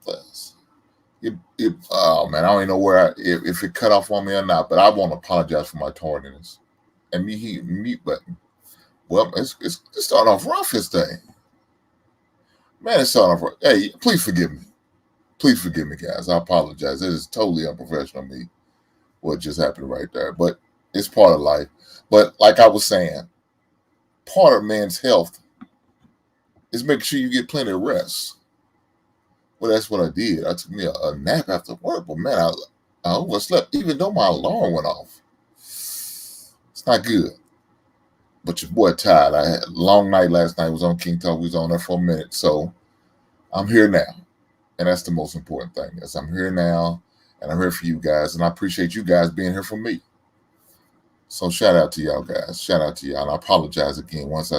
fast. Oh man, I don't even know where if it cut off on me or not, but I want to apologize for my tardiness and me hitting mute button. Well, it's starting off rough this day. Man, it's starting off rough. Hey, please forgive me. Please forgive me, guys. I apologize. It is totally unprofessional of me what just happened right there, but it's part of life. But like I was saying, part of man's health is making sure you get plenty of rest. Well, that's what I did. I took me a nap after work, but man, I overslept even though my alarm went off. It's not good. But your boy tired. I had a long night last night. Was on King Talk. We was on there for a minute. So I'm here now. And that's the most important thing. Is I'm here now and I'm here for you guys. And I appreciate you guys being here for me. So shout out to y'all guys. Shout out to y'all. And I apologize again once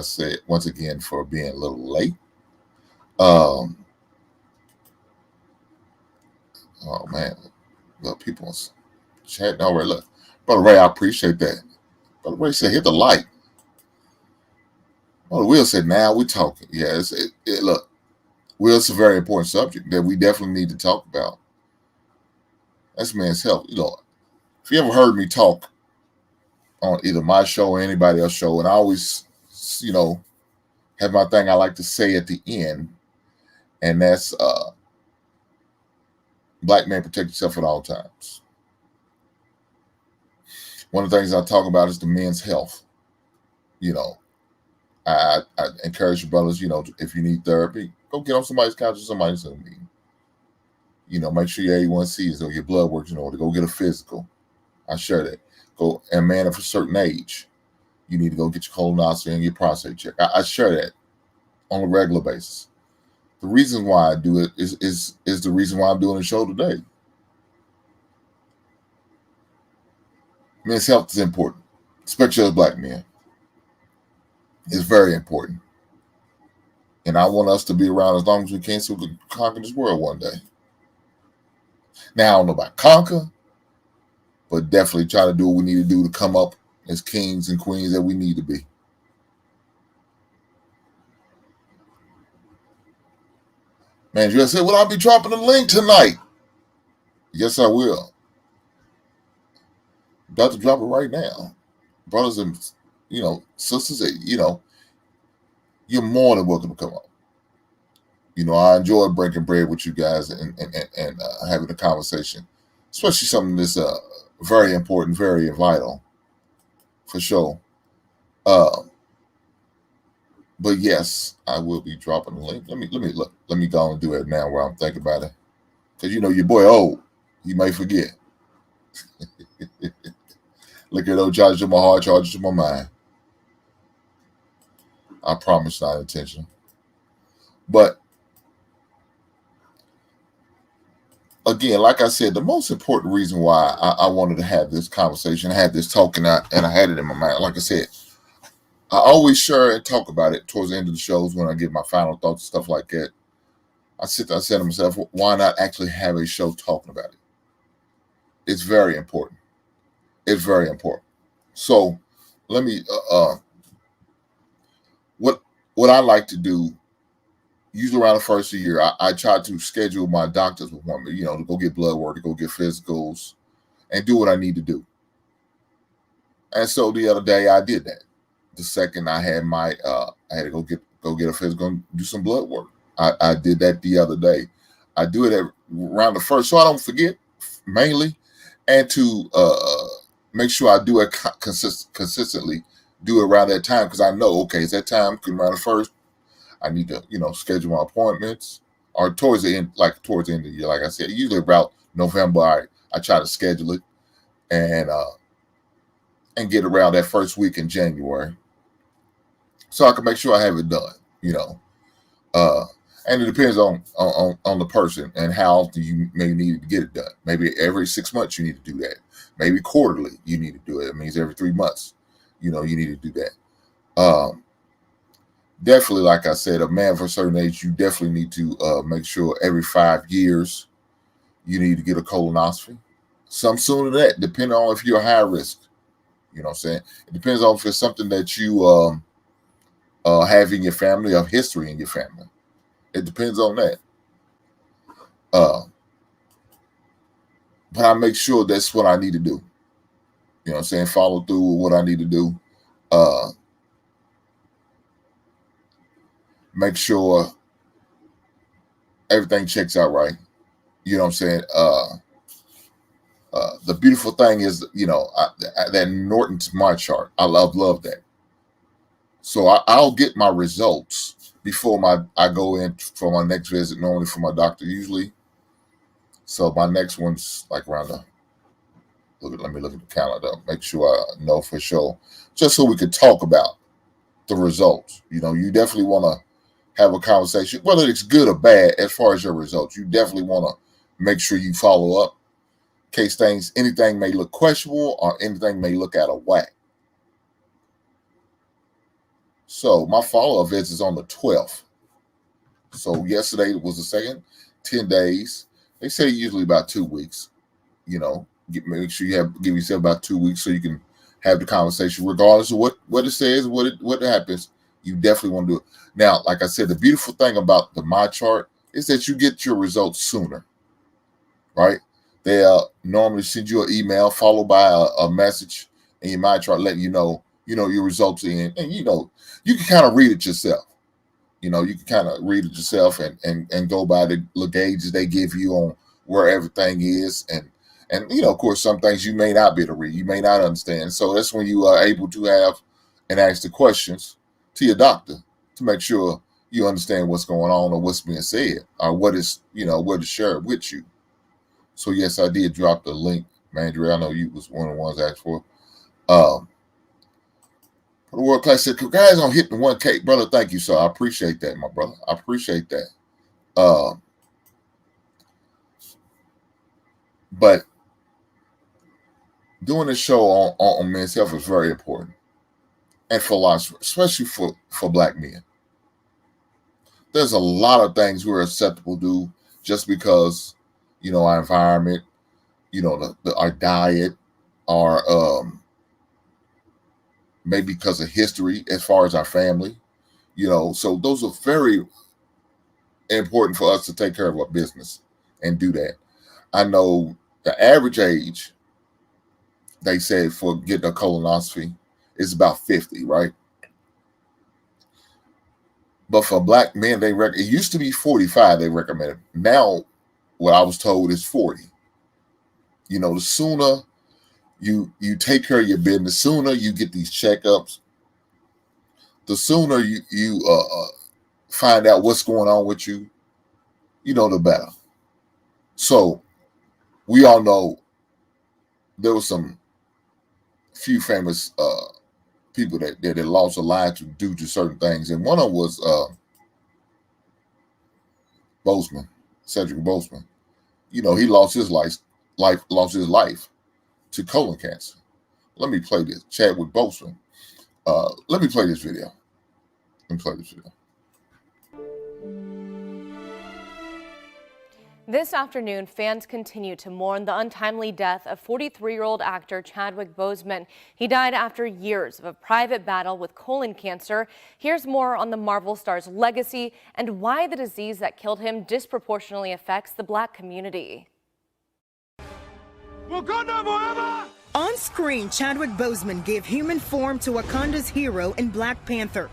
again for being a little late. Oh man. Look, people chatting over. Look. Brother Ray, I appreciate that. Brother Ray said hit the like. Well, Will said, now we're talking. Yeah, look, Will, it's a very important subject that we definitely need to talk about. That's man's health. You know, if you ever heard me talk on either my show or anybody else's show, and I always, you know, have my thing I like to say at the end, and that's black man, protect yourself at all times. One of the things I talk about is the men's health. You know, I encourage your brothers, you know, if you need therapy, go get on somebody's couch or somebody's Zoom meeting. You know, make sure your A1C or your blood works in order. Go get a physical. I share that. Go, and man, of a certain age, you need to go get your colonoscopy and your prostate check. I share that on a regular basis. The reason why I do it is the reason why I'm doing the show today. Men's health is important, especially as black men. It's very important. And I want us to be around as long as we can so we can conquer this world one day. Now, I don't know about conquer, but definitely try to do what we need to do to come up as kings and queens that we need to be. Man, you said, will I be dropping a link tonight? Yes, I will. I'm about to drop it right now. Brothers and, you know, sisters, you know, you're more than welcome to come up. You know, I enjoy breaking bread with you guys and having a conversation, especially something that's very important, very vital, for sure. But yes, I will be dropping the link. Let me go and do it now while I'm thinking about it, because you know your boy old, he may forget. Look at old charges to my heart, charges to my mind. I promise, not intentional. But again, like I said, the most important reason why I wanted to have this conversation, I had this talk, and I had it in my mind. Like I said, I always share and talk about it towards the end of the shows when I give my final thoughts and stuff like that. I sit there and say to myself, why not actually have a show talking about it? It's very important. It's very important. So let me, what I like to do, usually around the first of the year, I try to schedule my doctor's appointment, you know, to go get blood work, to go get physicals, and do what I need to do. And so the other day I did that. The second I had I had to go get a physical and do some blood work. I did that the other day. I do it around the first, so I don't forget, mainly, and to make sure I do it consistently. Do it around that time, because I know, okay, it's that time around the first. I need to, you know, schedule my appointments, or towards the end of the year. Like I said, usually about November, I try to schedule it and get around that first week in January, so I can make sure I have it done. You know, and it depends on the person and how often you may need to get it done. Maybe every 6 months you need to do that. Maybe quarterly you need to do it. It means every 3 months, you know, you need to do that. Definitely, like I said, a man for a certain age, you definitely need to make sure every 5 years you need to get a colonoscopy. Some sooner than that, depending on if you're high risk. You know what I'm saying? It depends on if it's something that you have in your family, or history in your family. It depends on that. But I make sure that's what I need to do. You know what I'm saying? Follow through with what I need to do. Make sure everything checks out right. You know what I'm saying? The beautiful thing is, that Norton's my chart. I love that. So I'll get my results before I go in for my next visit, normally for my doctor usually. So my next one's like around let me look at the calendar, make sure I know for sure, just so we could talk about the results. You definitely want to have a conversation, whether it's good or bad, as far as your results. You definitely want to make sure you follow up in case anything may look questionable or anything may look out of whack. So my follow-up visit is on the 12th. So yesterday was the second, 10 days. They say usually about 2 weeks. Make sure you give yourself about 2 weeks so you can have the conversation, regardless of what it says, what happens. You definitely want to do it. Now, like I said, the beautiful thing about the My Chart is that you get your results sooner, right? They'll normally send you an email followed by a message in your My Chart letting you know your results in, and you can kind of read it yourself. You can kind of read it yourself and go by the gauges they give you on where everything is, and of course, some things you may not be able to read, you may not understand. So that's when you are able to have and ask the questions to your doctor to make sure you understand what's going on or what's being said or what is shared with you. So yes, I did drop the link, Mandre. I know you was one of the ones asked for. The World Class said, guys, on hitting 1K, brother. Thank you, sir. I appreciate that, my brother. I appreciate that. But doing this show on men's health is very important, and for lots, especially for Black men. There's a lot of things we're susceptible to just because our environment, our diet, our maybe because of history as far as our family. So those are very important for us to take care of our business and do that. I know the average age, they said, for getting a colonoscopy is about 50, right? But for Black men, it used to be 45 they recommended. Now, what I was told is 40. The sooner you take care of your business, the sooner you get these checkups, the sooner you find out what's going on with you, the better. So we all know there was some few famous people that lost their lives due to certain things, and one of them was Boseman, Cedric Boseman. He lost his life to colon cancer. Let me play this. Chadwick Boseman. Let me play this video. This afternoon, fans continue to mourn the untimely death of 43-year-old actor Chadwick Boseman. He died after years of a private battle with colon cancer. Here's more on the Marvel star's legacy and why the disease that killed him disproportionately affects the Black community. Wakanda forever! On screen, Chadwick Boseman gave human form to Wakanda's hero in Black Panther.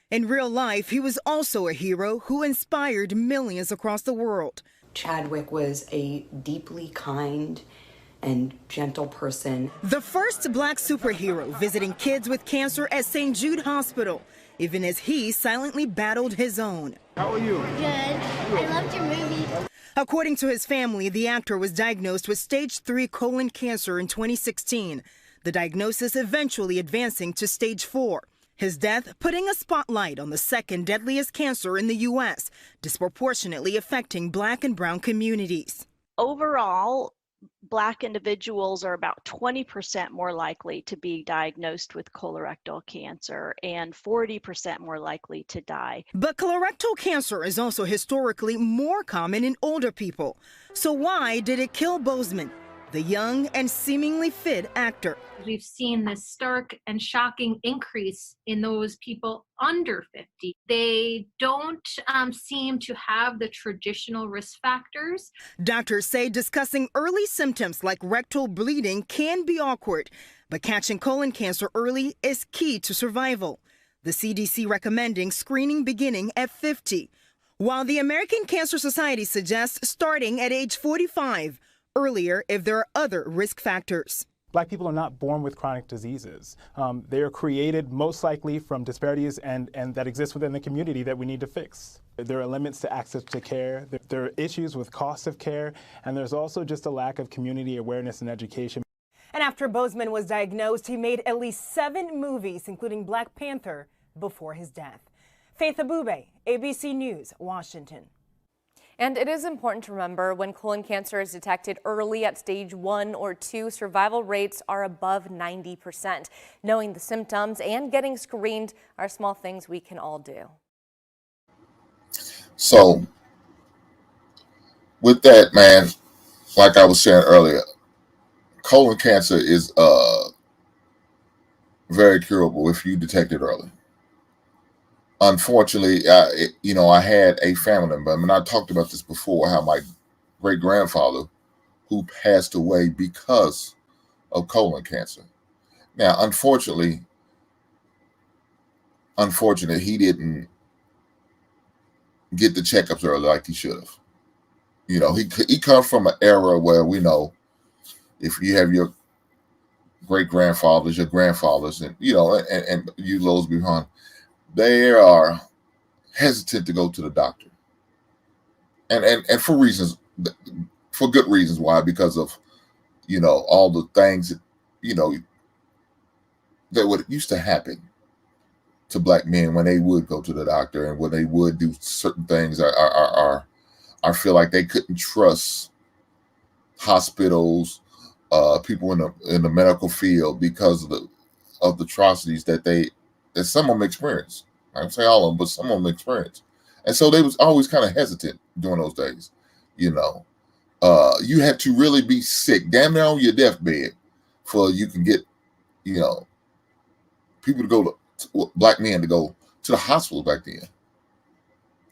In real life, he was also a hero who inspired millions across the world. Chadwick was a deeply kind and gentle person. The first Black superhero visiting kids with cancer at St. Jude Hospital, even as he silently battled his own. How are you? Good. I loved your movie. According to his family, the actor was diagnosed with stage 3 colon cancer in 2016, the diagnosis eventually advancing to stage 4. His death putting a spotlight on the second deadliest cancer in the U.S., disproportionately affecting Black and brown communities. Overall, Black individuals are about 20% more likely to be diagnosed with colorectal cancer and 40% more likely to die. But colorectal cancer is also historically more common in older people. So why did it kill Boseman? the young and seemingly fit actor. We've seen this stark and shocking increase in those people under 50. They don't seem to have the traditional risk factors. Doctors say discussing early symptoms like rectal bleeding can be awkward, but catching colon cancer early is key to survival. The CDC recommending screening beginning at 50, while the American Cancer Society suggests starting at age 45, earlier if there are other risk factors. Black people are not born with chronic diseases. They are created most likely from disparities and that exist within the community that we need to fix. There are limits to access to care. There are issues with cost of care, and there's also just a lack of community awareness and education. And after Bozeman was diagnosed, he made at least 7 movies, including Black Panther, before his death. Faith Abube, ABC News, Washington. And it is important to remember when colon cancer is detected early at stage 1 or 2, survival rates are above 90%. Knowing the symptoms and getting screened are small things we can all do. So with that, man, like I was saying earlier, colon cancer is very curable if you detect it early. Unfortunately, I had a family member, and I talked about this before, how my great-grandfather, who passed away because of colon cancer. Now, unfortunately, he didn't get the checkups early like he should have. You know, he comes from an era where we know if you have your great-grandfathers, your grandfathers, and and you those behind, they are hesitant to go to the doctor, and for reasons, for good reasons. Why? Because of all the things that would used to happen to Black men when they would go to the doctor and when they would do certain things. I feel like they couldn't trust hospitals, people in the medical field because of the atrocities that some of them experience. I don't say all of them, but some of them experience. And so they was always kind of hesitant during those days. You had to really be sick, damn near on your deathbed, for you can get, people to go to, Black men to go to the hospital back then.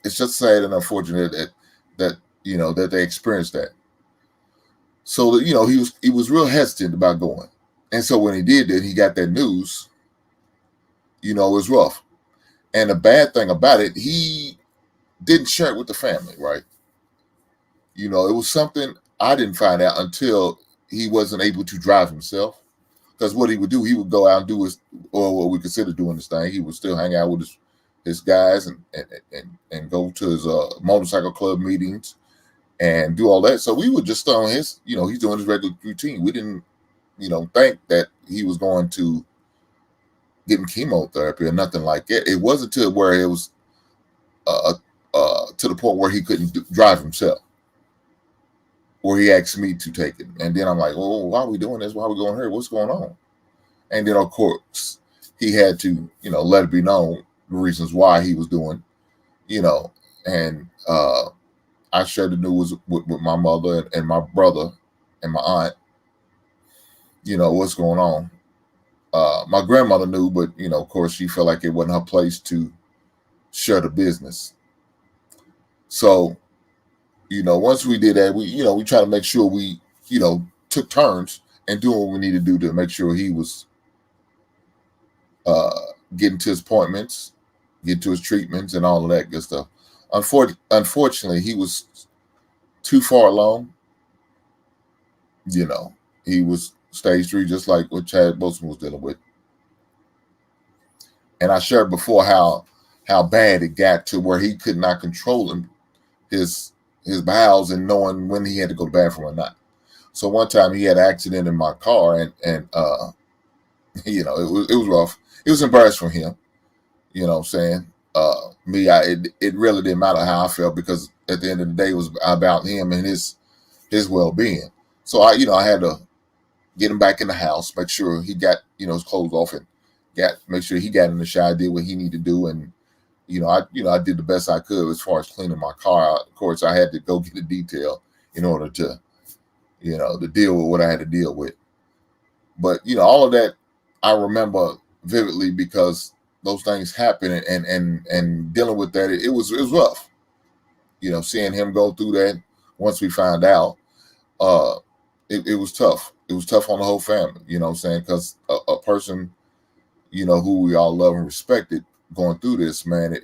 It's just sad and unfortunate that they experienced that. So he was real hesitant about going. And so when he did that, he got that news, it was rough. And the bad thing about it, he didn't share it with the family, right? It was something I didn't find out until he wasn't able to drive himself. Because what he would do, he would go out and do or what we consider doing this thing. He would still hang out with his guys and go to his motorcycle club meetings and do all that. So we would just on his, he's doing his regular routine. We didn't, think that he was going to getting chemotherapy or nothing like that. It wasn't until where it was to the point where he couldn't drive himself, where he asked me to take it. And then I'm like, well, why are we doing this? Why are we going here? What's going on? And then, of course, he had to, let it be known the reasons why he was doing, and I shared the news with my mother and my brother and my aunt, what's going on. My grandmother knew, but, of course, she felt like it wasn't her place to share the business. So, once we did that, we try to make sure we, took turns and doing what we need to do to make sure he was getting to his appointments, get to his treatments and all of that good stuff. Unfortunately, he was too far along. He was stage 3, just like what Chad Boseman was dealing with. And I shared before how bad it got to where he could not control his bowels and knowing when he had to go to the bathroom or not. So one time he had an accident in my car and it was rough. It was embarrassing for him. You know what I'm saying? It really didn't matter how I felt, because at the end of the day, it was about him and his well-being. So I had to get him back in the house, make sure he got, his clothes off, and make sure he got in the shower, did what he needed to do. And, I did the best I could as far as cleaning my car out. Of course, I had to go get a detail in order to, to deal with what I had to deal with. But, all of that I remember vividly because those things happen, and dealing with that, it was rough. Seeing him go through that once we found out, it was tough. It was tough on the whole family, what I'm saying? Because a person, who we all love and respected going through this, man,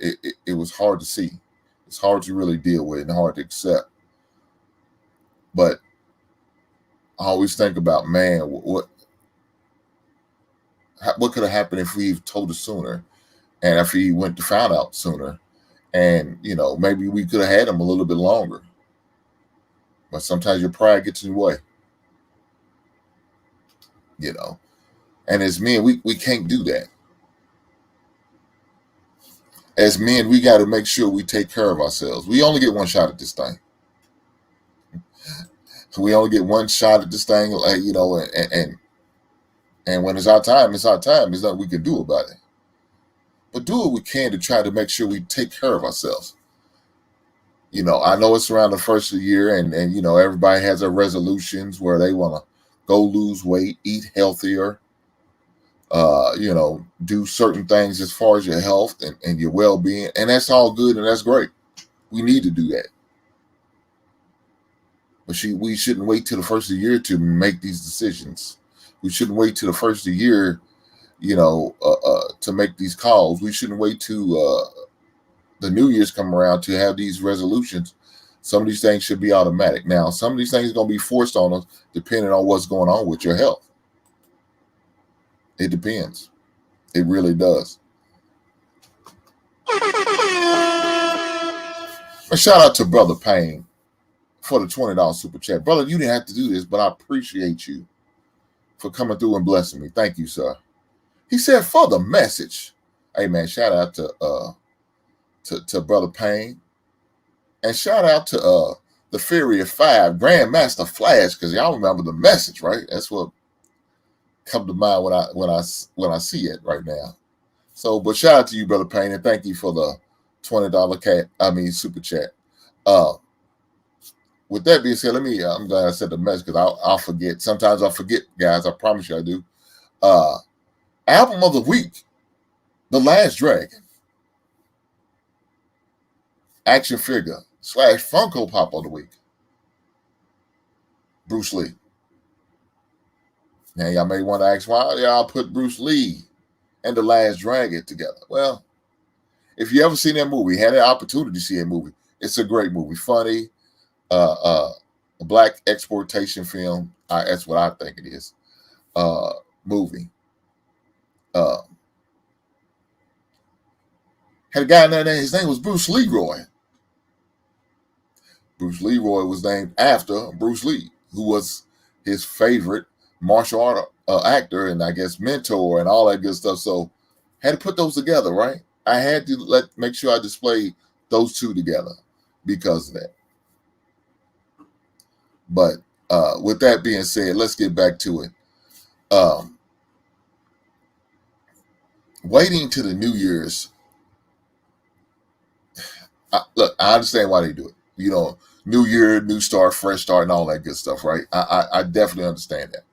it was hard to see. It's hard to really deal with and hard to accept. But I always think about, man, what could have happened if we told us sooner, and if he went to find out sooner, and maybe we could have had him a little bit longer. But sometimes your pride gets in the way, and as men, we can't do that. As men, we got to make sure we take care of ourselves. We only get one shot at this thing. We only get one shot at this thing, and when it's our time, it's our time. There's nothing we can do about it. But do what we can to try to make sure we take care of ourselves. I know it's around the first of the year, and everybody has their resolutions where they want to go lose weight, eat healthier, do certain things as far as your health and your well-being. And that's all good, and that's great. We need to do that. But we shouldn't wait till the first of the year to make these decisions. We shouldn't wait till the first of the year, to make these calls. We shouldn't wait till the New Year's come around to have these resolutions. Some of these things should be automatic. Now, some of these things are going to be forced on us depending on what's going on with your health. It depends. It really does. A shout out to Brother Payne for the $20 super chat. Brother, you didn't have to do this, but I appreciate you for coming through and blessing me. Thank you, sir. He said, for the message. Hey, man, shout out to Brother Payne. And shout out to the Fury of 5, Grandmaster Flash, because y'all remember the message, right? That's what comes to mind when I see it right now. So, but shout out to you, Brother Payne, and thank you for the $20 super chat. With that being said, I'm glad I said the message because I'll forget. Sometimes I forget, guys. I promise you I do. Album of the week, The Last Dragon. Action figure / Funko Pop of the week, Bruce Lee. Now, y'all may want to ask why y'all put Bruce Lee and The Last Dragon together. Well, if you ever seen that movie, had an opportunity to see that movie, it's a great movie. Funny, a black exploitation film. That's what I think it is. Movie. Had a guy in there, his name was Bruce Leroy. Bruce Leroy was named after Bruce Lee, who was his favorite martial art actor and I guess mentor and all that good stuff. So had to put those together, right? I had to make sure I displayed those two together because of that. But with that being said, let's get back to it. Waiting to the New Year's. Look, I understand why they do it. New year, new start, fresh start, and all that good stuff, right? I definitely understand that.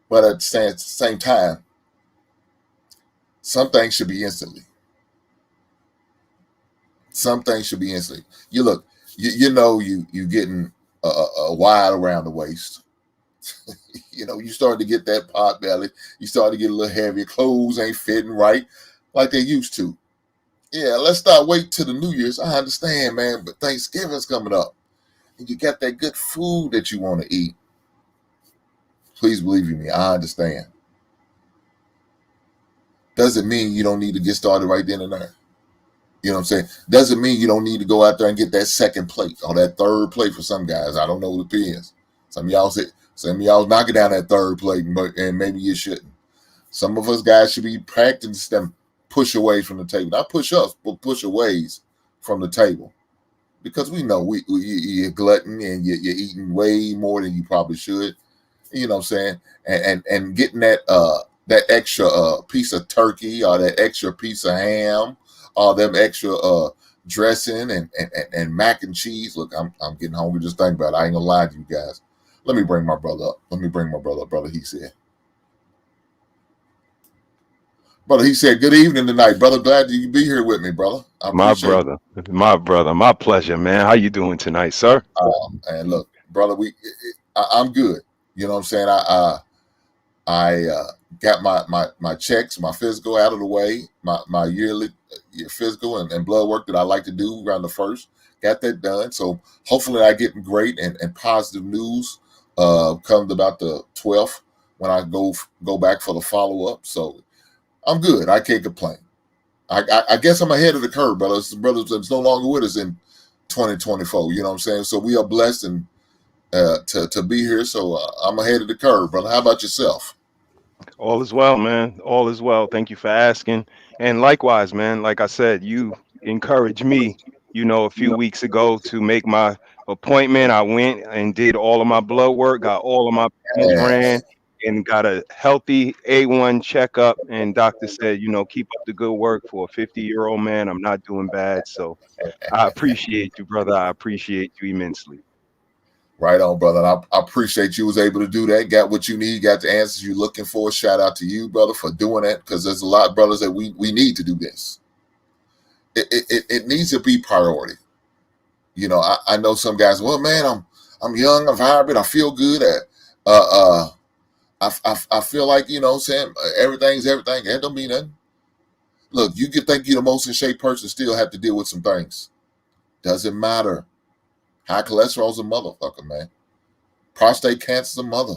But at the same time, some things should be instantly. Some things should be instantly. You look, you getting a wide around the waist. You start to get that pot belly. You start to get a little heavier. Clothes ain't fitting right like they used to. Yeah, let's not wait till the New Year's. I understand, man, but Thanksgiving's coming up. And you got that good food that you want to eat. Please believe me, I understand. Doesn't mean you don't need to get started right then and there. You know what I'm saying? Doesn't mean you don't need to go out there and get that second plate or that third plate for some guys. I don't know what it is. Some of y'all knocking down that third plate, and maybe you shouldn't. Some of us guys should be practicing them push away from the table. Not push ups, but push aways from the table. Because we know you're glutton and you're eating way more than you probably should. You know what I'm saying? And getting that extra piece of turkey or that extra piece of ham or them extra dressing and mac and cheese. Look, I'm getting hungry just thinking about it. I ain't gonna lie to you guys. Let me bring my brother up. Brother, he said. Brother, he said, good evening tonight, brother. Glad you can be here with me, brother. I appreciate it. My brother, my pleasure, man. How you doing tonight, sir? And look, brother, I'm good. You know what I'm saying? I got my checks, my physical out of the way, my yearly physical and blood work that I like to do around the 1st. Got that done. So hopefully I get great and positive news comes about the 12th when I go back for the follow-up. So I'm good. I can't complain. I guess I'm ahead of the curve, brothers. Brothers that's no longer with us in 2024. You know what I'm saying? So we are blessed and to be here. So I'm ahead of the curve, brother. How about yourself? All is well, man. All is well. Thank you for asking. And likewise, man, like I said, you encouraged me, a few weeks ago to make my appointment. I went and did all of my blood work, got all of my panels ran, and got a healthy A1 checkup. And doctor said, keep up the good work for a 50-year-old man. I'm not doing bad. So I appreciate you, brother. I appreciate you immensely. Right on, brother. And I appreciate you was able to do that. Got what you need. Got the answers you're looking for. Shout out to you, brother, for doing that, because there's a lot of brothers that we need to do this. It needs to be priority. I know some guys. Well, man, I'm young, I'm vibrant, I feel good. I feel like saying everything's everything. That don't mean nothing. Look, you can think you're the most in shape person, still have to deal with some things. Doesn't matter. High cholesterol's a motherfucker, man. Prostate cancer's a mother.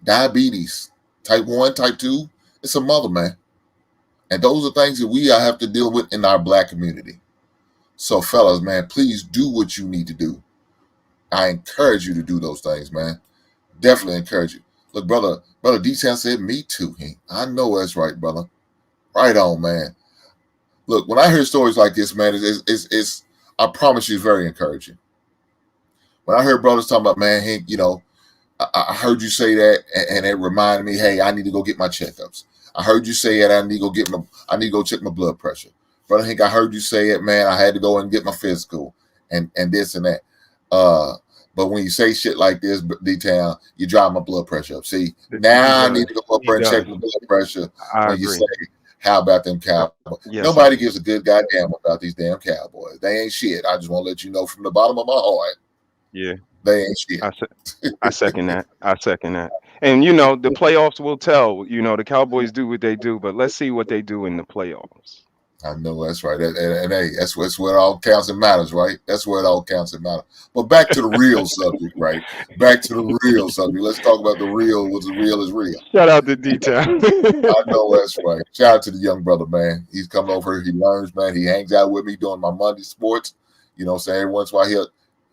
Diabetes, type 1, type 2, it's a mother, man. And those are things that we have to deal with in our black community. So, fellas, man, please do what you need to do. I encourage you to do those things, man. Definitely encourage you. Look, brother D-Town said, me too. I know that's right, brother. Right on, man. Look, when I hear stories like this, man, it's I promise you, it's very encouraging. When I heard brothers talking about, man, Hank, I heard you say that, and it reminded me, hey, I need to go get my checkups. I heard you say that I need to go check my blood pressure. Brother Hank, I heard you say it, man. I had to go and get my physical and this and that. But when you say shit like this, D-Town, you drive my blood pressure up. See, now I need to go up there and check my blood pressure. When you say, how about them Cowboys? Yes, nobody gives a good goddamn about these damn Cowboys. They ain't shit. I just want to let you know from the bottom of my heart. Yeah. They ain't shit. I second that. And the playoffs will tell. The Cowboys do what they do, but let's see what they do in the playoffs. I know that's right. And hey, that's where it all counts and matters, right? That's where it all counts and matters. But back to the real subject, right? Back to the real subject. Let's talk about the real. What's real is real. Shout out to D-Town. I know that's right. Shout out to the young brother, man. He's coming over here. He learns, man. He hangs out with me doing my Monday sports. Saying every once in a while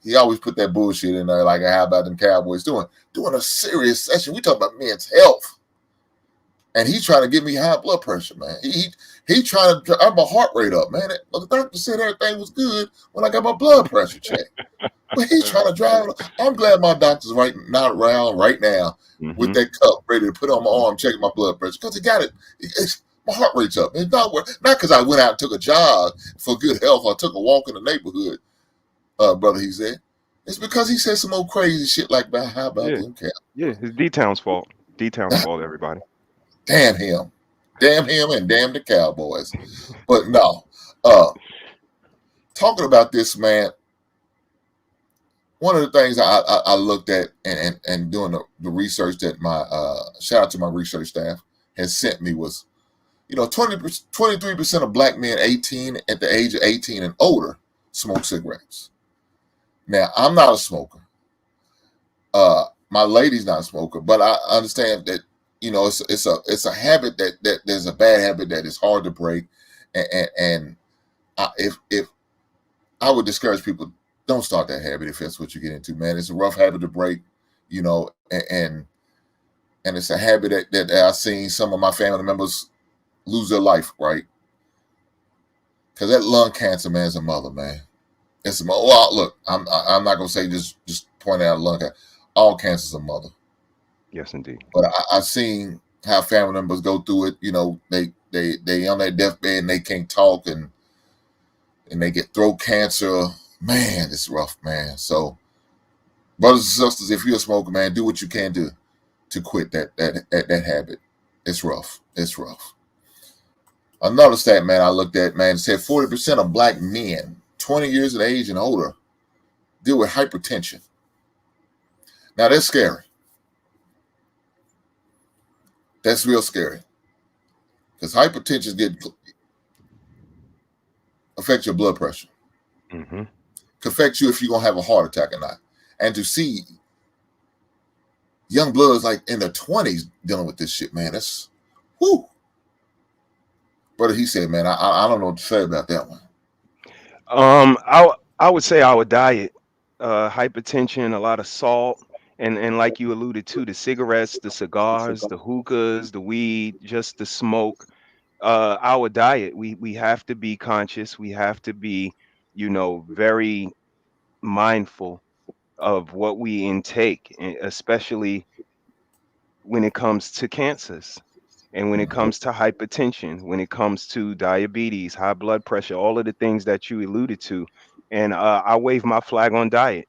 he always put that bullshit in there, like how about them Cowboys doing a serious session. We talk about men's health. And he's trying to give me high blood pressure, man. He trying to drive my heart rate up, man. The doctor said everything was good when I got my blood pressure checked. But he's trying to drive it. I'm glad my doctor's not around right now with that cup ready to put on my arm, checking my blood pressure, because he got it. My heart rate's up. It's not because I went out and took a jog for good health or took a walk in the neighborhood, brother, he said. It's because he said some old crazy shit like that. How about them Cowboys? Yeah, it's D-Town's fault. D-Town's fault, everybody. Damn him and damn the Cowboys. But no, talking about this, man, one of the things I looked at and doing the research that my shout out to my research staff has sent me was, 23% of black men at the age of 18 and older smoke cigarettes. Now, I'm not a smoker. My lady's not a smoker, but I understand that it's a habit that there's a bad habit that is hard to break, and if I would discourage people, don't start that habit if that's what you get into, man. It's a rough habit to break, and it's a habit that I've seen some of my family members lose their life, right? Because that lung cancer, man, is a mother, man. It's a mother. Well, look, I'm not gonna say just point out lung cancer. All cancer's a mother. Yes, indeed. But I've seen how family members go through it. They on their deathbed and they can't talk and they get throat cancer. Man, it's rough, man. So Brothers and sisters, if you're a smoker, man, do what you can to quit that habit. It's rough. It's rough. Another stat, man, I looked at, man, said 40% of black men 20 years of age and older deal with hypertension. Now, that's scary. That's real scary. Because hypertension affects your blood pressure. Mm-hmm. Can affect you if you're going to have a heart attack or not. And to see young bloods like in their 20s dealing with this shit, man, that's, whoo. Brother, he said, man, I don't know what to say about that one. I would say our diet, hypertension, a lot of salt, and like you alluded to, the cigarettes, the cigars, the hookahs, the weed, just the smoke. Our diet, we have to be conscious. We have to be, very mindful of what we intake, especially when it comes to cancers. And when it comes to hypertension, when it comes to diabetes, high blood pressure, all of the things that you alluded to. And I wave my flag on diet.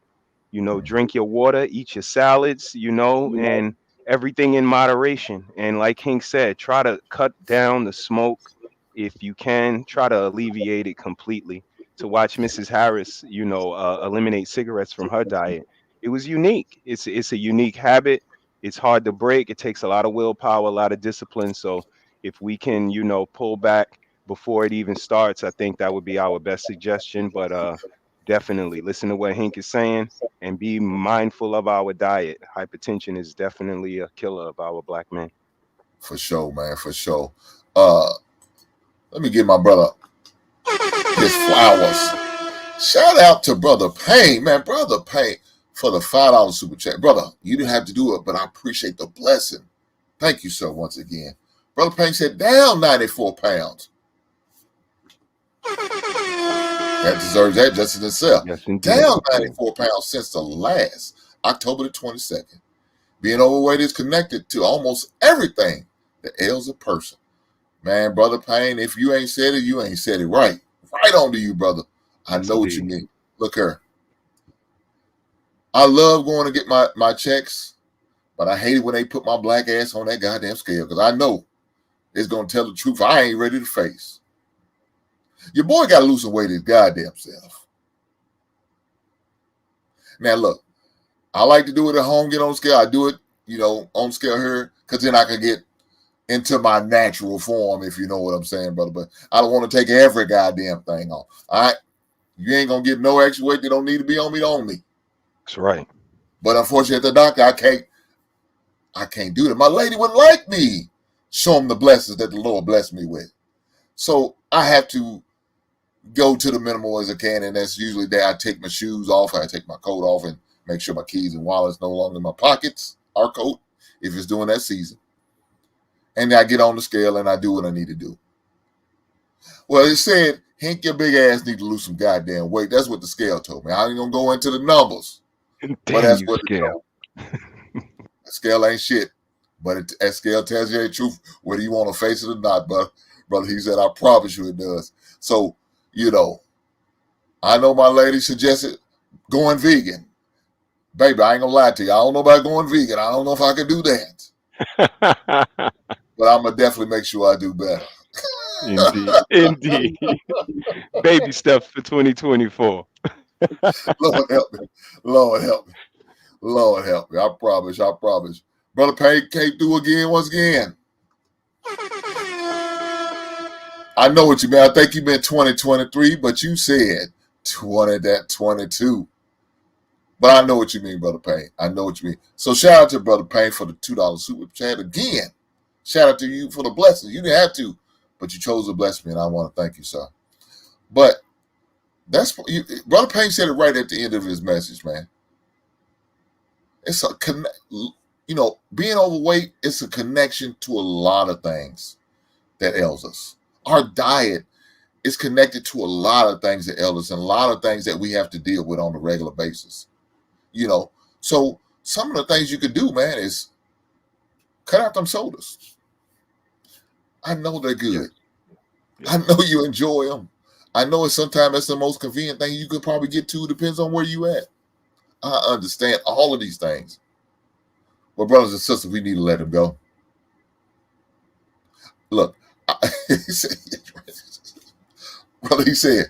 Drink your water, eat your salads, and everything in moderation. And like King said, try to cut down the smoke if you can, try to alleviate it completely. To watch Mrs. Harris, eliminate cigarettes from her diet, it was unique. It's a unique habit. It's hard to break. It takes a lot of willpower, a lot of discipline. So if we can, pull back before it even starts, I think that would be our best suggestion. But definitely listen to what Hank is saying and be mindful of our diet. Hypertension is definitely a killer of our black men. For sure, man, for sure. Let me give my brother his flowers. Shout out to Brother Payne, man. Brother Payne for the $5 super chat. Brother, you didn't have to do it, but I appreciate the blessing. Thank you, sir, once again. Brother Payne said, down 94 pounds. That deserves that just in itself. Yes, indeed. Down 94 pounds since the last October the 22nd. Being overweight is connected to almost everything that ails a person. Man, Brother Payne, if you ain't said it, you ain't said it right. Right on to you, brother. I know what you mean. Look here. I love going to get my checks, but I hate it when they put my black ass on that goddamn scale because I know it's going to tell the truth I ain't ready to face. Your boy got to lose some weight his goddamn self. Now, look, I like to do it at home, get on scale. I do it, on scale here because then I can get into my natural form, if you know what I'm saying, brother. But I don't want to take every goddamn thing off. All right? You ain't going to get no extra weight that don't need to be on me. That's right. But unfortunately, at the doctor, I can't do that. My lady would like me show him the blessings that the Lord blessed me with. So I have to go to the minimal as I can, and that's usually that I take my shoes off, I take my coat off, and make sure my keys and wallets no longer in my pockets, our coat, if it's during that season. And I get on the scale and I do what I need to do. Well, it said, Hank, your big ass need to lose some goddamn weight. That's what the scale told me. I ain't gonna go into the numbers. Damn, but that's what scale. The scale ain't shit. But that scale tells you the truth, whether you want to face it or not, brother. He said, I promise you it does. So, I know my lady suggested going vegan. Baby, I ain't gonna lie to you. I don't know about going vegan. I don't know if I can do that. But I'm gonna definitely make sure I do better. Indeed. Baby steps for 2024. Lord help me. Lord help me. Lord help me. I promise. Brother Payne came through once again. I know what you mean. I think you meant 2023, but you said 2022. But I know what you mean, Brother Payne. I know what you mean. So shout out to Brother Payne for the $2 super chat again. Shout out to you for the blessing. You didn't have to, but you chose to bless me, and I want to thank you, sir. But Brother Payne said it right at the end of his message, man. It's being overweight, it's a connection to a lot of things that ails us. Our diet is connected to a lot of things that ail us and a lot of things that we have to deal with on a regular basis. So some of the things you could do, man, is cut out them sodas. I know they're good. Yeah. I know you enjoy them. I know sometimes that's the most convenient thing you could probably get to. Depends on where you at. I understand all of these things. But brothers and sisters, we need to let him go. Look, he said,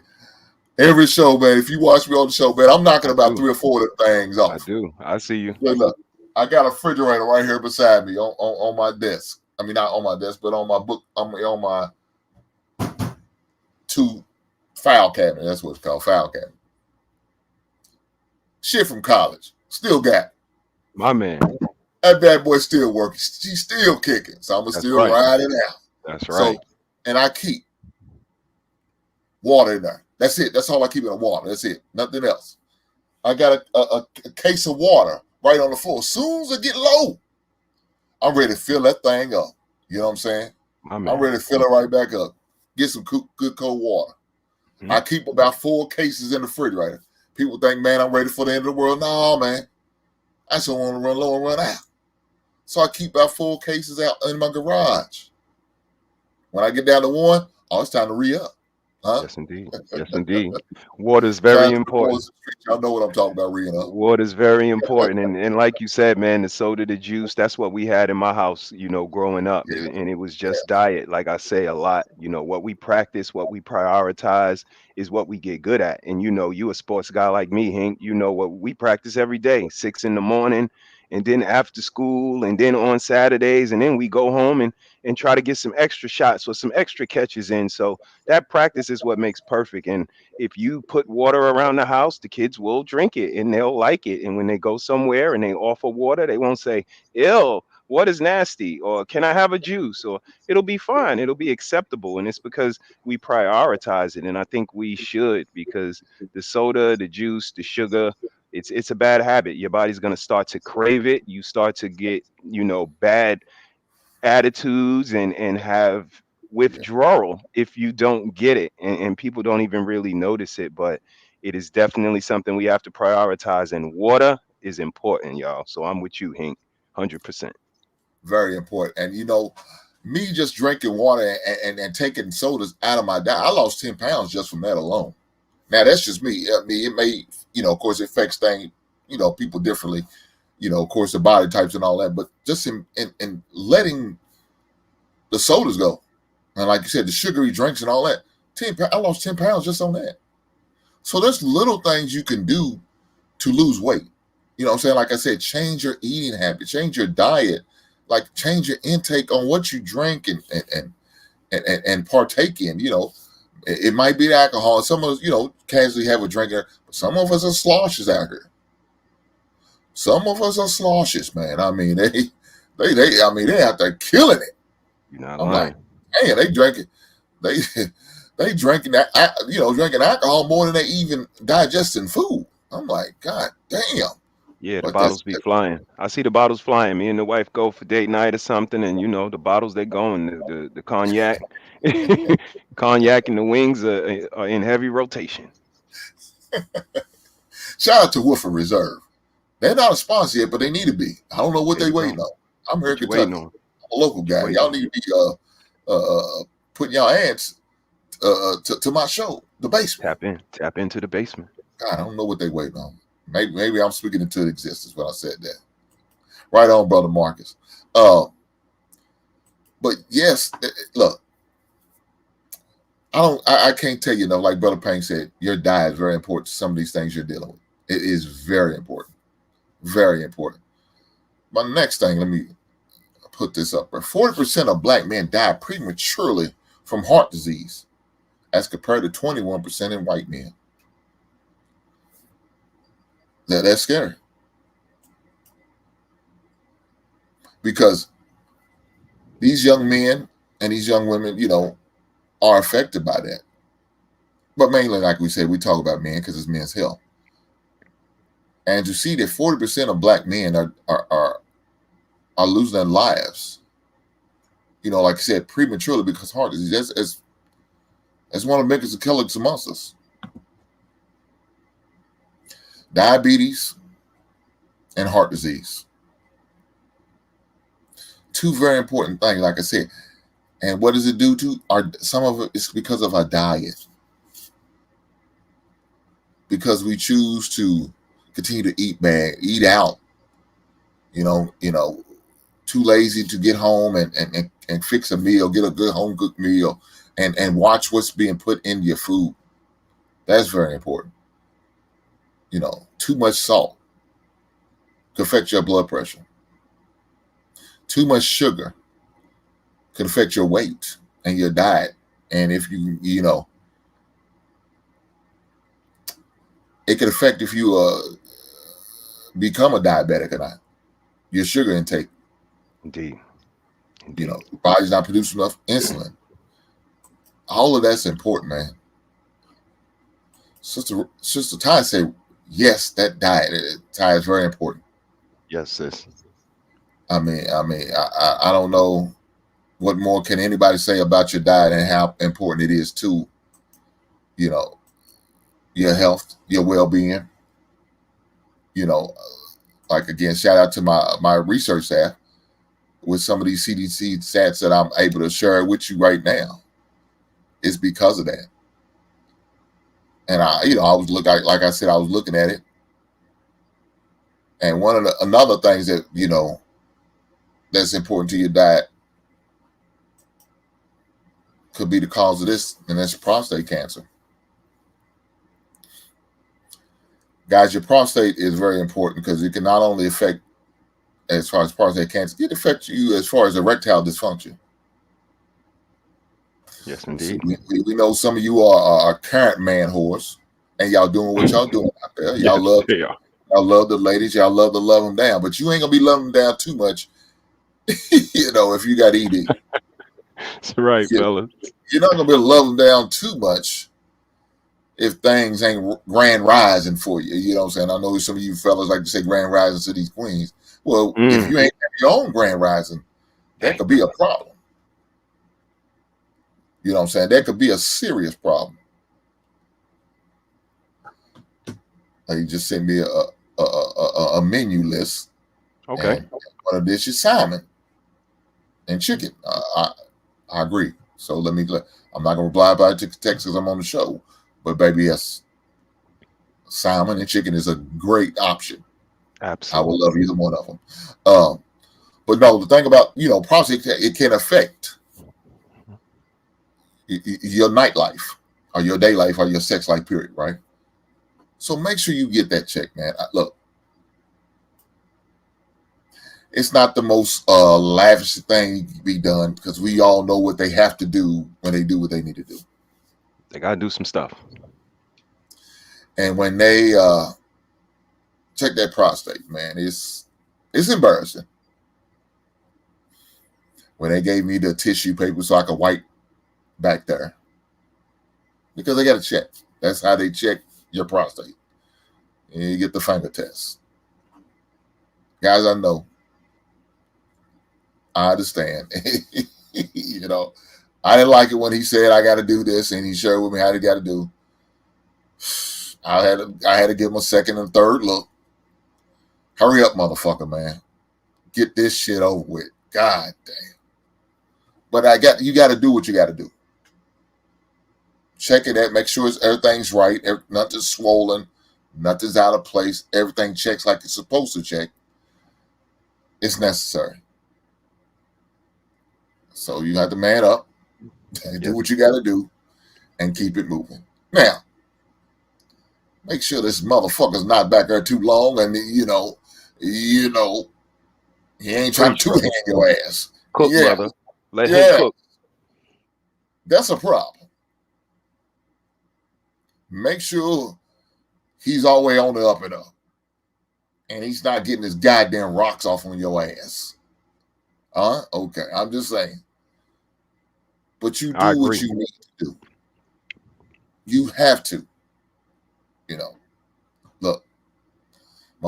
every show, man, if you watch me on the show, man, I'm knocking about 3 or 4 of the things off. I do. I see you. Look, I got a refrigerator right here beside me on my desk. I mean, not on my desk, but on my book, on my 2 file cabinet. That's what it's called, file cabinet. Shit from college. Still got it. My man. That bad boy still working. She's still kicking. So I'm going to still ride it out. That's right. So, and I keep water in there. That's it. That's all I keep in the water. That's it. Nothing else. I got a case of water right on the floor. As soon as I get low, I'm ready to fill that thing up. You know what I'm saying? I'm ready to fill it right back up. Get some good cold water. Mm-hmm. I keep about 4 cases in the refrigerator. People think, man, I'm ready for the end of the world. No, man. I just don't want to run low and run out. So I keep about 4 cases out in my garage. When I get down to 1, it's time to re-up. Huh? Yes, indeed. Yes, indeed. Water is very important. Y'all know what I'm talking about, re-up. Water is very important. And like you said, man, the soda, the juice, that's what we had in my house, growing up. Yeah. And it was just diet. Like I say a lot, what we practice, what we prioritize is what we get good at. And you a sports guy like me, Hank, what we practice every day, 6 in the morning, and then after school, and then on Saturdays, and then we go home and try to get some extra shots or some extra catches in. So that practice is what makes perfect. And if you put water around the house, the kids will drink it and they'll like it. And when they go somewhere and they offer water, they won't say, ew, what is nasty? Or can I have a juice? Or it'll be fine. It'll be acceptable. And it's because we prioritize it. And I think we should, because the soda, the juice, the sugar, it's a bad habit. Your body's going to start to crave it. You start to get, bad attitudes and have withdrawal if you don't get it. And people don't even really notice it, but it is definitely something we have to prioritize. And water is important, y'all. So I'm with you, Hank, 100%. Very important. And, me just drinking water and taking sodas out of my diet, I lost 10 pounds just from that alone. Now, that's just me. I mean, it may, of course, it affects things, people differently, of course, the body types and all that. But just in letting the sodas go, and like you said, the sugary drinks and all that, I lost 10 pounds just on that. So there's little things you can do to lose weight. You know what I'm saying? Like I said, change your eating habit, change your diet, like change your intake on what you drink and partake in, It might be the alcohol. Some of us, casually have a drink. But some of us are sloshes out here. Some of us are sloshes, man. I mean, they out there killing it. You're not I'm lying. like, man, they drinking that, drinking alcohol more than they even digesting food. I'm like, God damn. Yeah, the bottles be flying. I see the bottles flying. Me and the wife go for date night or something, and the bottles they going. The cognac, cognac and the wings are in heavy rotation. Shout out to Woodford Reserve. They're not a sponsor yet, but they need to be. I don't know what they're waiting on. I'm here in Kentucky. I'm a local guy. Y'all need to be putting y'all ads to my show, The Basement. Tap into The Basement. God, I don't know what they're waiting on. Maybe I'm speaking into existence when I said that. Right on, Brother Marcus. But yes, look, I can't tell you enough. Like Brother Payne said, your diet is very important to some of these things you're dealing with. It is very important. Very important. My next thing, let me put this up. 40% of Black men die prematurely from heart disease, as compared to 21% in white men. That's scary. Because these young men and these young women, are affected by that. But mainly, like we said, we talk about men because it's men's health. And to see that 40% of Black men are losing their lives, like I said, prematurely because heart disease, that's one of the biggest killers amongst us. Diabetes and heart disease. 2 very important things, like I said. And what does it do to some of it is because of our diet. Because we choose to continue to eat bad, eat out. Too lazy to get home and fix a meal, get a good home cooked meal, and watch what's being put in your food. That's very important. Too much salt can affect your blood pressure. Too much sugar can affect your weight and your diet. And if it can affect if you become a diabetic or not. Your sugar intake. Indeed. Your body's not producing enough insulin. All of that's important, man. Sister Ty said, yes, that diet, Ty, is very important. Yes, sis. I don't know what more can anybody say about your diet and how important it is to, your health, your well-being. Like, again, shout out to my research staff with some of these CDC stats that I'm able to share with you right now. It's because of that. And I was like I said, I was looking at it. And another things that, that's important to your diet could be the cause of this, and that's prostate cancer. Guys, your prostate is very important because it can not only affect, as far as prostate cancer, it affects you as far as erectile dysfunction. Yes, indeed. So we know some of you are current man whores, and y'all doing what y'all doing out there. Y'all love the ladies. Y'all love to love them down, but you ain't gonna be loving them down too much. If you got ED. That's right, fellas. You're not gonna be able to love them down too much if things ain't grand rising for you. You know what I'm saying? I know some of you fellas like to say grand rising to these queens. Well, if you ain't have your own grand rising, that could be a problem. You know what I'm saying? That could be a serious problem. Like, you just sent me a menu list. Okay. And one of this is salmon and chicken. I agree. So I'm not gonna reply about it to text because I'm on the show. But baby, yes, salmon and chicken is a great option. Absolutely. I would love either one of them. But no, the thing about prostate, it can affect your nightlife or your day life or your sex life, period, right? So make sure you get that checked, man. Look, it's not the most lavish thing to be done because we all know what they have to do when they do what they need to do. They gotta do some stuff. And when they check that prostate, man, it's embarrassing. When they gave me the tissue paper so I could wipe back there, because they got to check. That's how they check your prostate. And you get the finger test. Guys, I know. I understand. I didn't like it when he said I got to do this, and he shared with me how he got to do. I had to give him a second and third look. Hurry up, motherfucker, man. Get this shit over with. God damn. But you got to do what you got to do. Check it out. Make sure everything's right. Nothing's swollen. Nothing's out of place. Everything checks like it's supposed to check. It's necessary. So you have to man up and do what you got to do and keep it moving. Now, make sure this motherfucker's not back there too long, and he ain't trying to two-hand your ass. Cook, brother. Let him cook. That's a problem. Make sure he's all the way on the up and up, and he's not getting his goddamn rocks off on your ass. Okay, I'm just saying. But you do what you need to do. You have to. Look,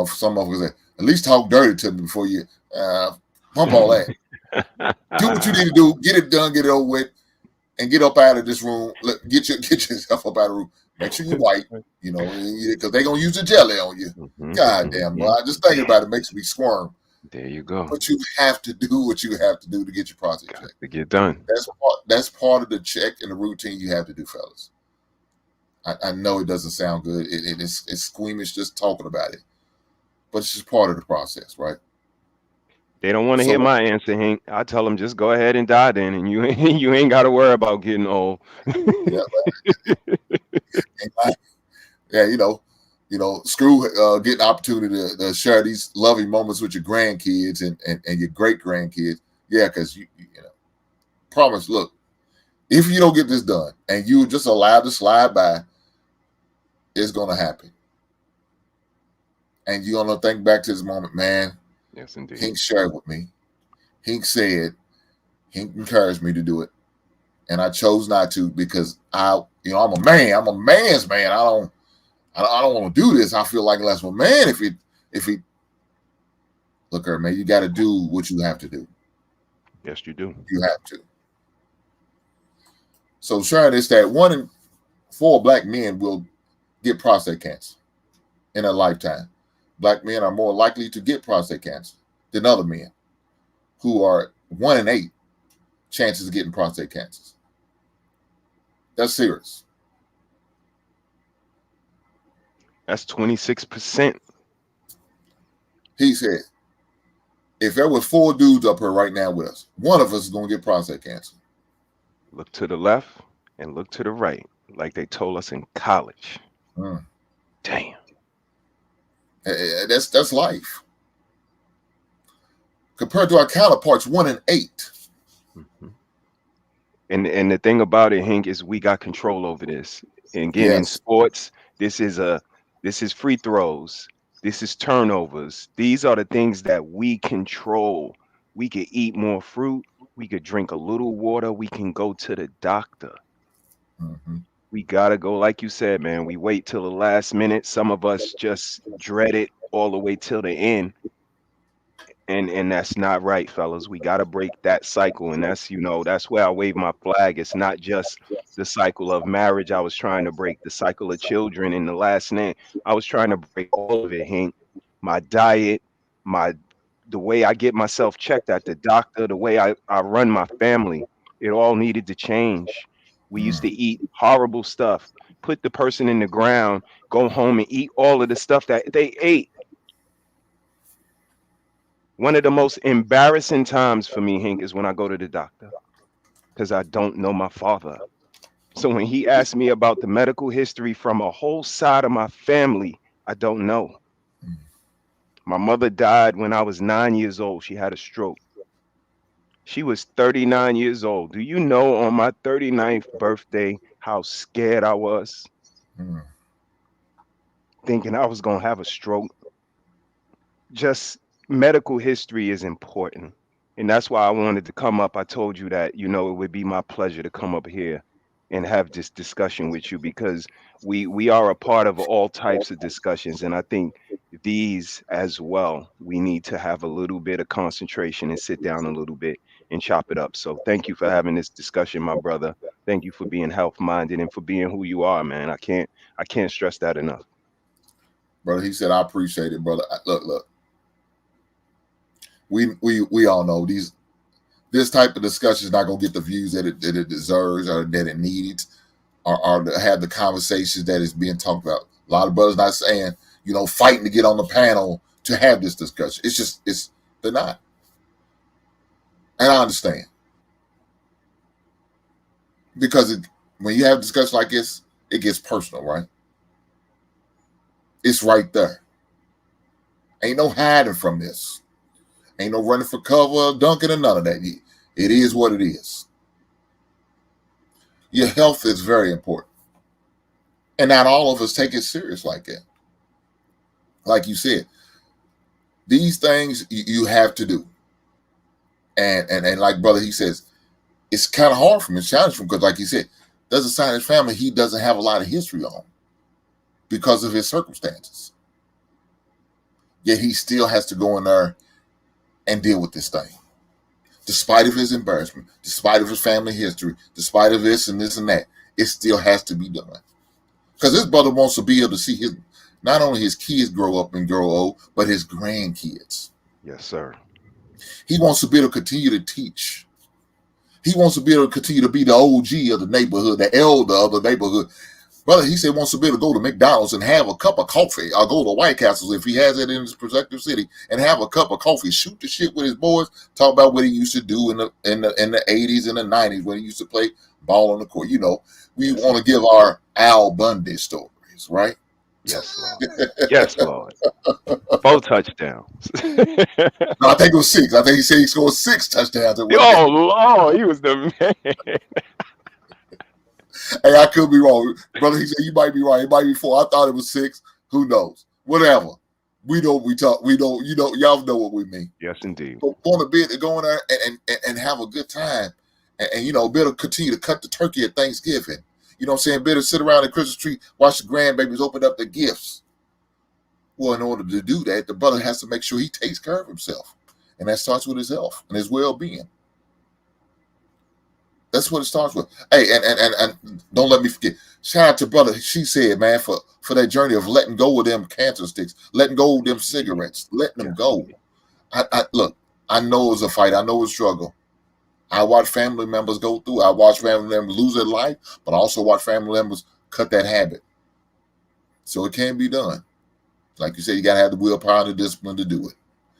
some motherfuckers say, at least talk dirty to me before you pump all that. Do what you need to do. Get it done. Get it over with, and get up out of this room. Get yourself up out of the room. Make sure you're white. Because they're gonna use the jelly on you. God damn, boy. Just thinking about it makes me squirm. There you go. But you have to do what you have to do to get your prostate checked. To get done. That's part of the check and the routine you have to do, fellas. I know it doesn't sound good. It's squeamish just talking about it. but it's just part of the process, right? They don't want to hear So my answer, Hank. I tell them just go ahead and die then, and you you ain't got to worry about getting old. yeah, yeah, screw getting opportunity to share these loving moments with your grandkids and your great grandkids. Yeah, because you know, promise. Look, if you don't get this done and you just allow to slide by, it's gonna happen, and you're gonna think back to this moment, man. Yes, indeed. Hink shared with me. Hink said, Hink encouraged me to do it, and I chose not to because I'm a man. I'm a man's man. I don't want to do this. I feel like less of a man if he look her, man, you got to do what you have to do. Yes, you do. You have to. So sharing this, that 1 in 4 Black men will get prostate cancer in a lifetime. Black men are more likely to get prostate cancer than other men, who are 1 in 8 chances of getting prostate cancers. That's serious. That's 26%. He said, if there were 4 dudes up here right now with us, one of us is going to get prostate cancer. Look to the left and look to the right, like they told us in college. Damn. That's life. Compared to our counterparts, 1 in 8. Mm-hmm. And the thing about it, Hank, is we got control over this. And again, in sports, this is free throws. This is turnovers. These are the things that we control. We could eat more fruit. We could drink a little water. We can go to the doctor. Mm-hmm. We got to go, like you said, man. We wait till the last minute. Some of us just dread it all the way till the end. And that's not right, fellas. We got to break that cycle. And that's where I wave my flag. It's not just the cycle of marriage I was trying to break, the cycle of children and the last name. I was trying to break all of it, Hank. My diet, the way I get myself checked at the doctor, the way I run my family, it all needed to change. We used to eat horrible stuff, put the person in the ground, go home and eat all of the stuff that they ate. One of the most embarrassing times for me, Hank, is when I go to the doctor because I don't know my father. So when he asked me about the medical history from a whole side of my family, I don't know. My mother died when I was 9 years old. She had a stroke. She was 39 years old. Do you know on my 39th birthday how scared I was? Thinking I was going to have a stroke. Just medical history is important. And that's why I wanted to come up. I told you that, it would be my pleasure to come up here and have this discussion with you because we are a part of all types of discussions. And I think these as well, we need to have a little bit of concentration and sit down a little bit and chop it up. So thank you for having this discussion, my brother. Thank you for being health-minded and for being who you are, man. I can't stress that enough. Brother, he said, I appreciate it, brother. Look. We all know this type of discussion is not going to get the views that it deserves or that it needs or to have the conversations that is being talked about. A lot of brothers not saying, fighting to get on the panel to have this discussion. They're not. And I understand. Because when you have a discussion like this, it gets personal, right? It's right there. Ain't no hiding from this. Ain't no running for cover, dunking, or none of that. It is what it is. Your health is very important. And not all of us take it serious like that. Like you said, these things you have to do. And like brother, he says, it's kind of hard for him, it's challenging for him because like he said, there's a side of his family he doesn't have a lot of history on because of his circumstances. Yet he still has to go in there and deal with this thing. Despite of his embarrassment, despite of his family history, despite of this and that, it still has to be done. Because this brother wants to be able to see not only his kids grow up and grow old, but his grandkids. Yes, sir. He wants to be able to continue to teach. He wants to be able to continue to be the OG of the neighborhood, the elder of the neighborhood. Brother, he said wants to be able to go to McDonald's and have a cup of coffee, or go to White Castles if he has it in his prospective city, and have a cup of coffee, shoot the shit with his boys, talk about what he used to do in the 80s and the 90s when he used to play ball on the court. You know, we want to give our Al Bundy stories, right? Yes, Lord. Yes, Lord. 4 touchdowns. No, I think it was 6. I think he said he scored 6 touchdowns. Oh, Lord, he was the man. Hey, I could be wrong. Brother, he said you might be right. It might be 4. I thought it was 6. Who knows? Whatever. We know we talk. We don't, y'all know what we mean. Yes, indeed. But want to be able to go in there and have a good time. And be able to continue to cut the turkey at Thanksgiving. You know what I'm saying? Be able to sit around the Christmas tree, watch the grandbabies open up the gifts. Well, in order to do that, the brother has to make sure he takes care of himself. And that starts with his health and his well-being. That's what it starts with. Hey, and don't let me forget. Shout out to brother. She said, man, for that journey of letting go of them cancer sticks, letting go of them cigarettes, letting them go. Look, I know it's a fight. I know it's a struggle. I watch family members go through. I watch family members lose their life, but I also watch family members cut that habit. So it can be done. Like you said, you got to have the willpower and the discipline to do it.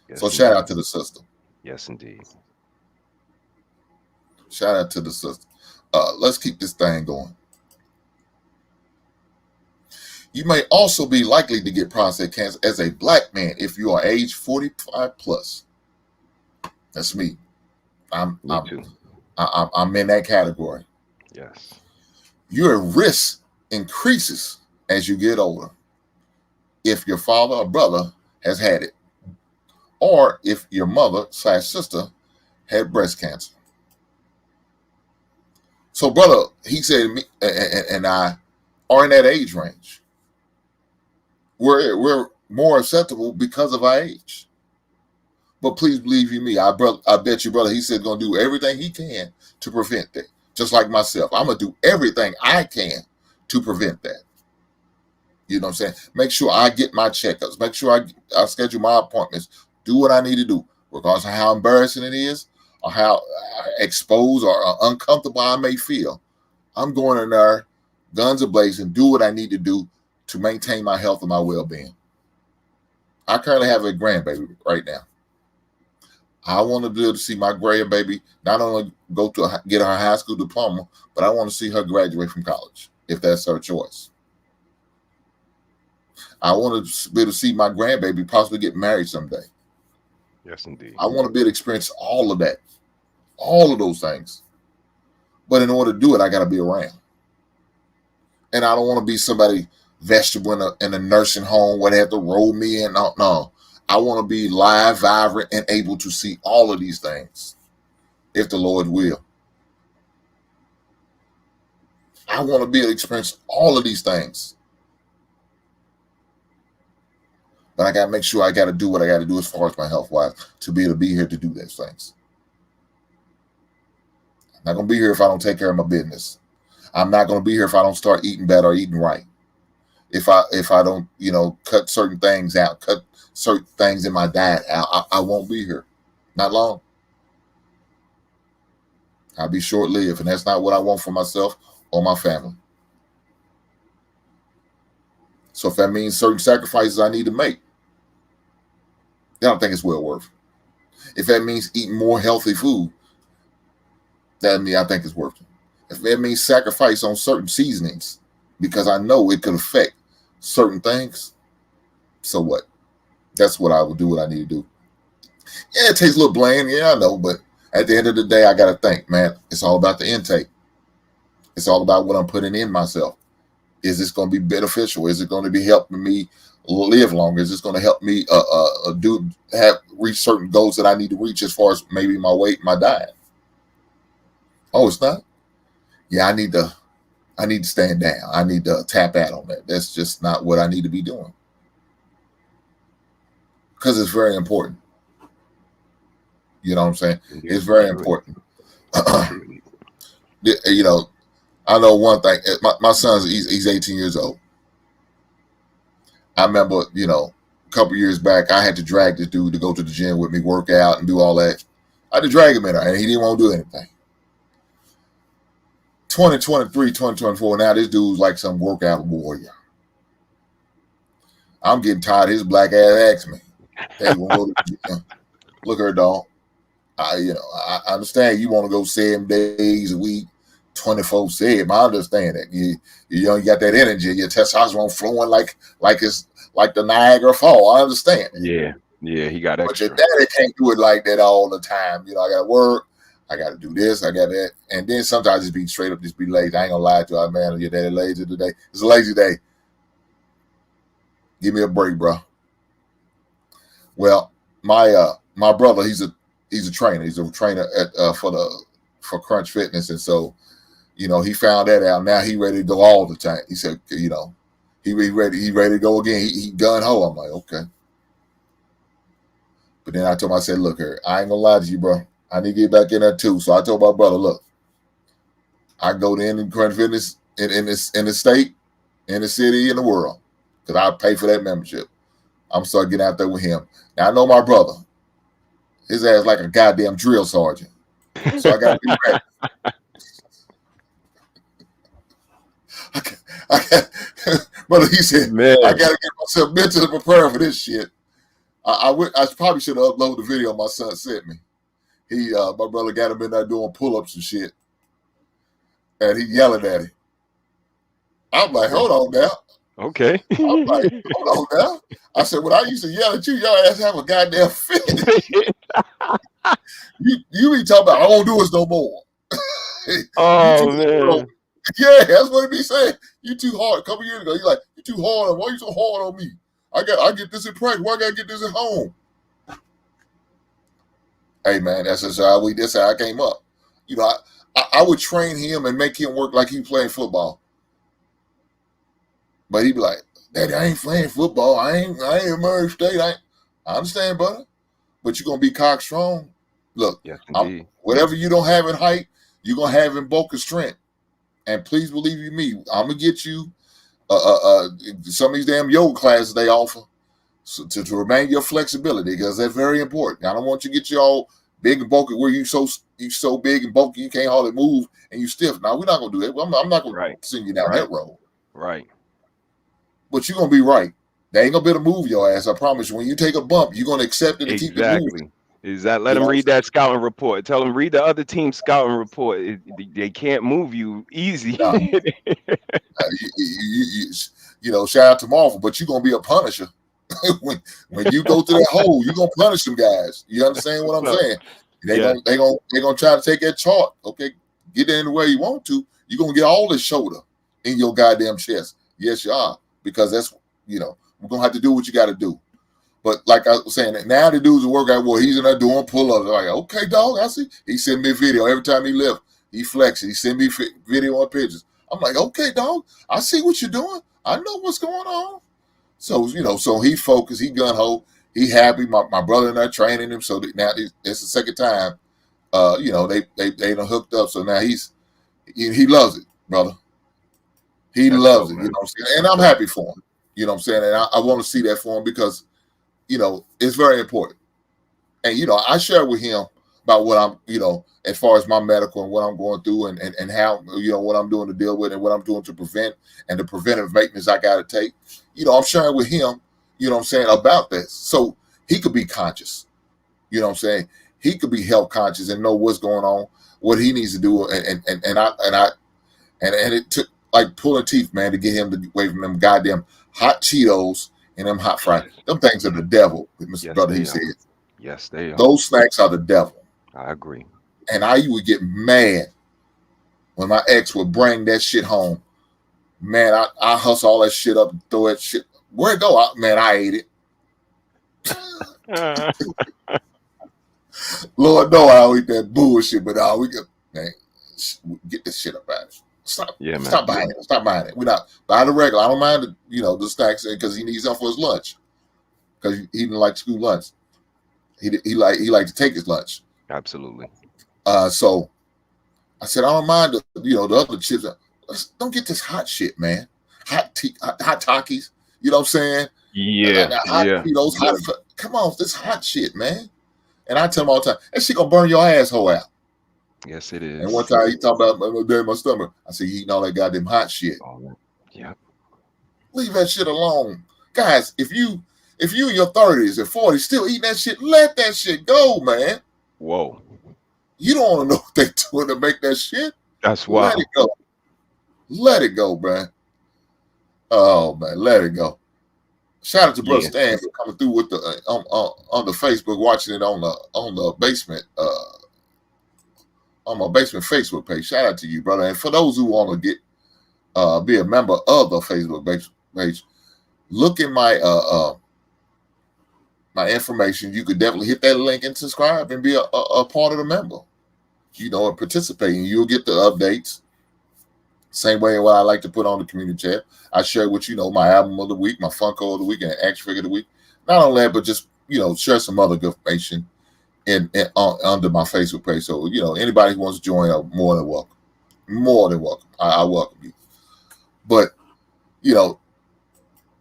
Yes, so indeed. shout out to the system. Yes, indeed. Shout out to the system. Let's keep this thing going. You may also be likely to get prostate cancer as a black man if you are age 45 plus. That's me. I'm in that category. Yes. Your risk increases as you get older. If your father or brother has had it, or if your mother/sister had breast cancer. So, brother, he said, me and I are in that age range. We're more acceptable because of our age. But please believe you me, I bet you, brother, he said going to do everything he can to prevent that. Just like myself, I'm going to do everything I can to prevent that. You know what I'm saying? Make sure I get my checkups. Make sure I schedule my appointments. Do what I need to do, regardless of how embarrassing it is or how exposed or uncomfortable I may feel. I'm going in there, guns a-blazing, do what I need to do to maintain my health and my well-being. I currently have a grandbaby right now. I want to be able to see my grandbaby not only go to get her high school diploma, but I want to see her graduate from college, if that's her choice. I want to be able to see my grandbaby possibly get married someday. Yes, indeed. I want to be able to experience all of that, all of those things. But in order to do it, I got to be around. And I don't want to be somebody vegetable in a nursing home where they have to roll me in. No. I want to be live, vibrant, and able to see all of these things, if the Lord will. I want to be able to experience all of these things. But I got to make sure I got to do what I got to do as far as my health-wise to be able to be here to do those things. I'm not going to be here if I don't take care of my business. I'm not going to be here if I don't start eating better or eating right. If I don't, cut certain things out, cut certain things in my diet out, I won't be here. Not long. I'll be short-lived, and that's not what I want for myself or my family. So if that means certain sacrifices I need to make, I don't think it's well worth it. If that means eating more healthy food, I think it's worth it. If that means sacrifice on certain seasonings, because I know it could affect certain things, so what? That's what I will do, what I need to do. Yeah, it tastes a little bland. Yeah, I know. But at the end of the day, I got to think, man, it's all about the intake. It's all about what I'm putting in myself. Is this going to be beneficial? Is it going to be helping me live longer? Is this going to help me reach certain goals that I need to reach as far as maybe my weight, my diet? Oh, it's not? Yeah, I need to stand down. I need to tap out on that. That's just not what I need to be doing. Because it's very important. You know what I'm saying? It's very important. I know one thing. My son's he's 18 years old. I remember, a couple years back, I had to drag this dude to go to the gym with me, work out, and do all that. I had to drag him in there, and he didn't want to do anything. 2023, 2024. Now this dude's like some workout warrior. I'm getting tired. His black ass asked me, "Hey, you want to go to the gym?" Look her, dog. I understand you want to go 7 days a week, 24/7. I understand that. You got that energy. Your testosterone flowing like it's like the Niagara Fall. I understand that. Yeah, he got extra. But your daddy can't do it like that all the time. I got to work. I got to do this. I got that. And then sometimes just be straight up, just be lazy. I ain't going to lie to you, man. Your daddy lazy today. It's a lazy day. Give me a break, bro. Well, my brother, he's a trainer. He's a trainer for Crunch Fitness. And so, he found that out. Now he ready to go all the time. He said, he ready to go again. He gun ho. I'm like, okay. But then I told him, I said, look here, I ain't gonna lie to you, bro. I need to get back in there too. So I told my brother, look, I go to any Crunch Fitness in the state, in the city, in the world, because I pay for that membership. I'm starting getting out there with him. Now I know my brother. His ass like a goddamn drill sergeant. So I got to be ready. Brother, he said, man, I got to get myself mentally prepared for this shit. I probably should have uploaded the video my son sent me. My brother got him in there doing pull-ups and shit. And he yelling at him. I'm like, hold on now. Okay. I'm like, hold on now. I said, when I used to yell at you, your ass have a goddamn fit. you be talking about, I won't do this no more. Oh, man. Yeah, that's what he be saying. You too hard. A couple years ago, you like, you too hard. Why you so hard on me? I get this in practice. Why I gotta get this at home? Hey man, that's how I came up. I would train him and make him work like he playing football. But he'd be like, Daddy, I ain't playing football. I ain't in Murray State. I understand, brother. But you're gonna be cock strong. Look, yes, whatever you don't have in height, you're gonna have in bulk and strength. And please believe you me, I'm gonna get you some of these damn yoga classes they offer to remain your flexibility, because that's very important. I don't want you to get you all big and bulky where you so big and bulky you can't hardly move and you stiff. Now we're not gonna do that. I'm not gonna send you down that road. Right. But you're gonna be right. They ain't gonna be able to move your ass. I promise you. When you take a bump, you're gonna accept it and keep it moving. Let them read that scouting report. Tell them read the other team's scouting report. They can't move you easy. No. Shout out to Marvel, but you're gonna be a punisher. when you go to that hole, you're gonna punish them guys. You understand what I'm saying? They gonna try to take that chart. Okay, get in the way you want to. You're gonna get all this shoulder in your goddamn chest. Yes, you are, because that's we're gonna have to do what you got to do. But like I was saying, now the dudes work out. Well, he's in there doing pull-ups. Like, okay, dog, I see. He sent me a video every time he left. He flexing. He sent me video and pictures. I'm like, okay, dog, I see what you're doing. I know what's going on. So so he focused. He gun ho. He happy. My brother and I training him. So now it's the second time. They done hooked up. So now he loves it, brother. He loves it. You know what I'm saying? And I'm happy for him. You know what I'm saying? And I want to see that for him because it's very important. And, I share with him about what I'm, as far as my medical and what I'm going through and how, what I'm doing to deal with and what I'm doing to prevent and the preventive maintenance I got to take. I'm sharing with him, about this. So he could be conscious. You know what I'm saying? He could be health conscious and know what's going on, what he needs to do. And it took like pulling teeth, man, to get him away from them goddamn hot Cheetos and them hot fries. Them things are the devil, Mr. Brother, he said. Yes, they are. Those snacks are the devil. I agree. And I would get mad when my ex would bring that shit home. Man, I hustle all that shit up and throw that shit. Where'd it go? Man, I ate it. Lord know I don't eat that bullshit, but we can, man, get this shit up out of it. Stop buying it. Stop buying it. We're not buying the regular. I don't mind the snacks because he needs them for his lunch. Because he didn't like school lunch. He liked to take his lunch. Absolutely. So I said, I don't mind the other chips. Don't get this hot shit, man. Hot Takis. You know what I'm saying? Yeah. Come on, this hot shit, man. And I tell him all the time, and she gonna burn your asshole out. Yes, it And one is. time he talked about my stomach. I said, you eating all that goddamn hot shit. Oh, yeah. Leave that shit alone. Guys, if you in your 30s and 40s still eating that shit, let that shit go, man. Whoa. You don't want to know what they doing to make that shit. That's Let wild. it go. Let it go, man. Oh man, let it go. Shout out to Brother Yeah. Stan for coming through with the on the Facebook, watching it on the basement on my basement Facebook page. Shout out to you, brother. And for those who want to get be a member of the Facebook page, look in my my information. You could definitely hit that link and subscribe and be a part of the member. You know, and participate, and you'll get the updates. Same way what I like to put on the community chat. I share with my album of the week, my Funko of the week, and action figure of the week. Not only that, but just share some other good information under my Facebook page. So anybody who wants to join, are more than welcome. More than welcome. I welcome you. But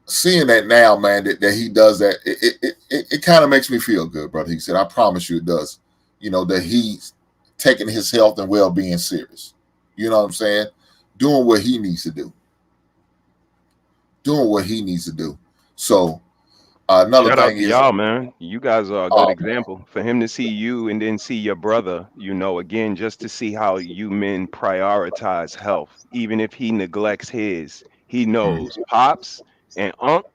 seeing that now, man, that he does that, it kind of makes me feel good, brother. He said, I promise you it does. That he's taking his health and well-being serious. You know what I'm saying? Doing what he needs to do. Doing what he needs to do. So another Shout out thing to is, y'all, man. You guys are a good example. For him to see you and then see your brother, again, just to see how you men prioritize health. Even if he neglects his, he knows Pops and Unc,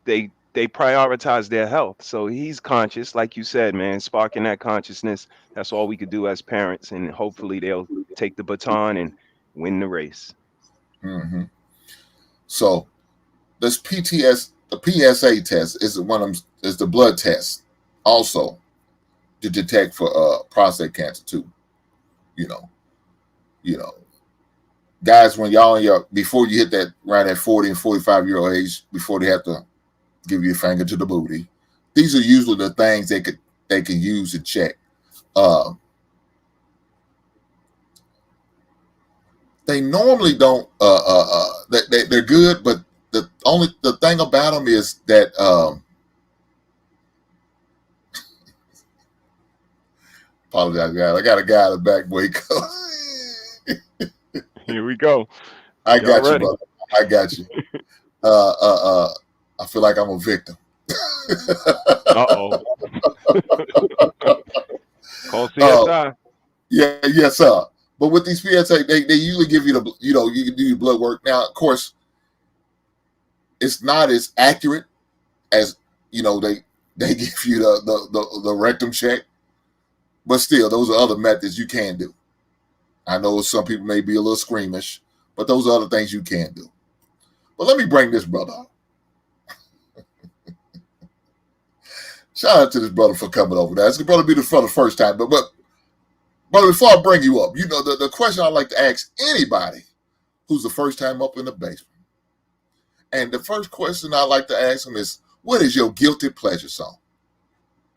they prioritize their health. So he's conscious, like you said, man, sparking that consciousness. That's all we could do as parents. And hopefully they'll take the baton and win the race. Mm-hmm. So this the PSA test is the blood test also to detect for prostate cancer too. You know, guys, when y'all before you hit that around that 40 and 45-year-old age, before they have to give you a finger to the booty, these are usually the things they can use to check. They normally don't. They're good, but the thing about them is that apologize, guys. I got a guy in the back. Wake up. Here we go. I Y'all got you, ready? brother. I got you. I feel like I'm a victim. Uh-oh. Call CSI. Yes, sir. But with these PSA, they usually give you you can do your blood work. Now, of course, it's not as accurate as they give you the rectum check, but still, those are other methods you can do. I know some people may be a little squeamish, but those are other things you can do. But let me bring this brother up. Shout out to this brother for coming over. That's the brother be for the first time, but brother, before I bring you up, the question I like to ask anybody who's the first time up in the basement. And the first question I like to ask them is, what is your guilty pleasure song?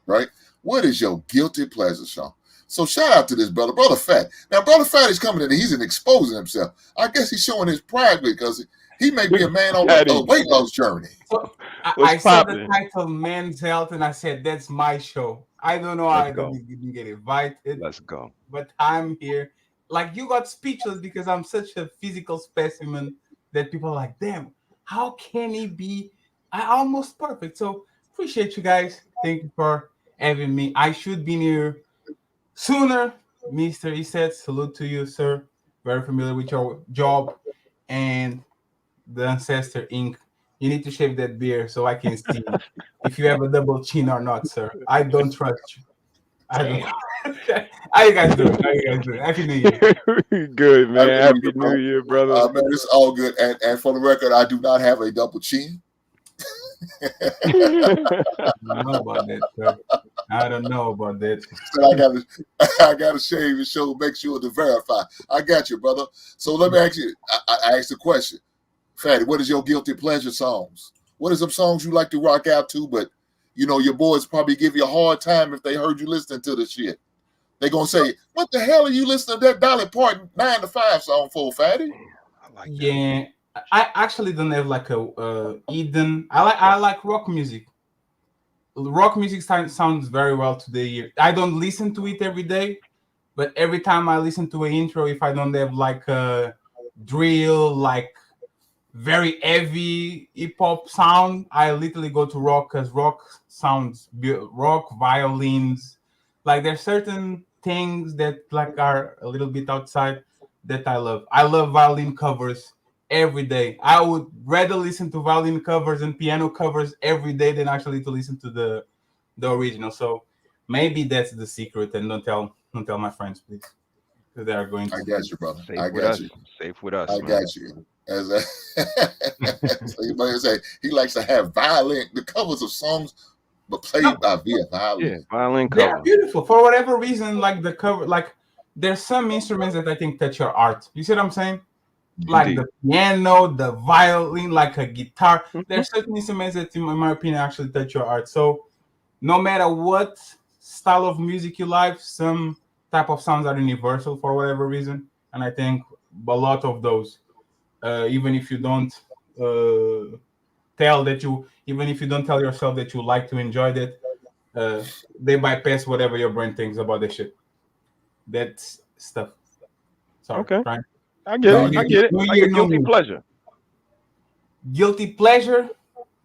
Right? What is your guilty pleasure song? So shout out to this brother, Brother Fat. Now, Brother Fat is coming in and he's exposing himself. I guess he's showing his pride because he may be a man on a weight loss journey. So I saw the title Men's Health and I said, that's my show. I don't know how I didn't get invited. Let's go. But I'm here. Like, you got speechless because I'm such a physical specimen that people are like, damn, how can he be almost perfect? So appreciate you guys. Thank you for having me. I should be here sooner. Mr. Iset, salute to you, sir. Very familiar with your job. And the Ancestor Inc. You need to shave that beard so I can see if you have a double chin or not, sir. I don't trust you. I don't. How you guys doing? Happy New Year. Good, man. Happy New Year, brother. Man, it's all good. And for the record, I do not have a double chin. I don't know about that, sir. I don't know about that. So I gotta shave and show, make sure to verify. I got you, brother. So let me ask you. I asked the question, Fatty. What is your guilty pleasure songs? What are some songs you like to rock out to? But your boys probably give you a hard time if they heard you listening to the shit. They gonna say, "What the hell are you listening to that Dolly Parton 9 to 5 song for, Fatty?" Yeah, I actually don't have like a Eden. I like rock music. Rock music sounds very well today. I don't listen to it every day, But every time I listen to an intro, if I don't have like a drill, like very heavy hip hop sound, I literally go to rock because rock sounds rock violins. Like there's certain things that like are a little bit outside that I love. I love violin covers every day. I would rather listen to violin covers and piano covers every day than actually to listen to the original. So maybe that's the secret. And don't tell my friends, please, because they are going I to. got you, brother. Safe I with got us. you. Safe with us, I man. got you. As a, so you might say he likes to have the covers of songs, but played by via violin. Yeah, violin They're cover. beautiful for whatever reason. Like the cover, like there's some instruments that I think touch your art. You see what I'm saying? Like Indeed. the piano, the violin, like a guitar. Mhm. There's certain instruments that, in my opinion, actually touch your art. So no matter what style of music you like, some type of sounds are universal for whatever reason. And I think a lot of those, even if you don't even if you don't tell yourself that you like to enjoy that, they bypass whatever your brain thinks about the shit. That's stuff. Sorry, Okay. Brian. I get No, it. I you get it. New Like year, a new guilty me. pleasure. Guilty pleasure,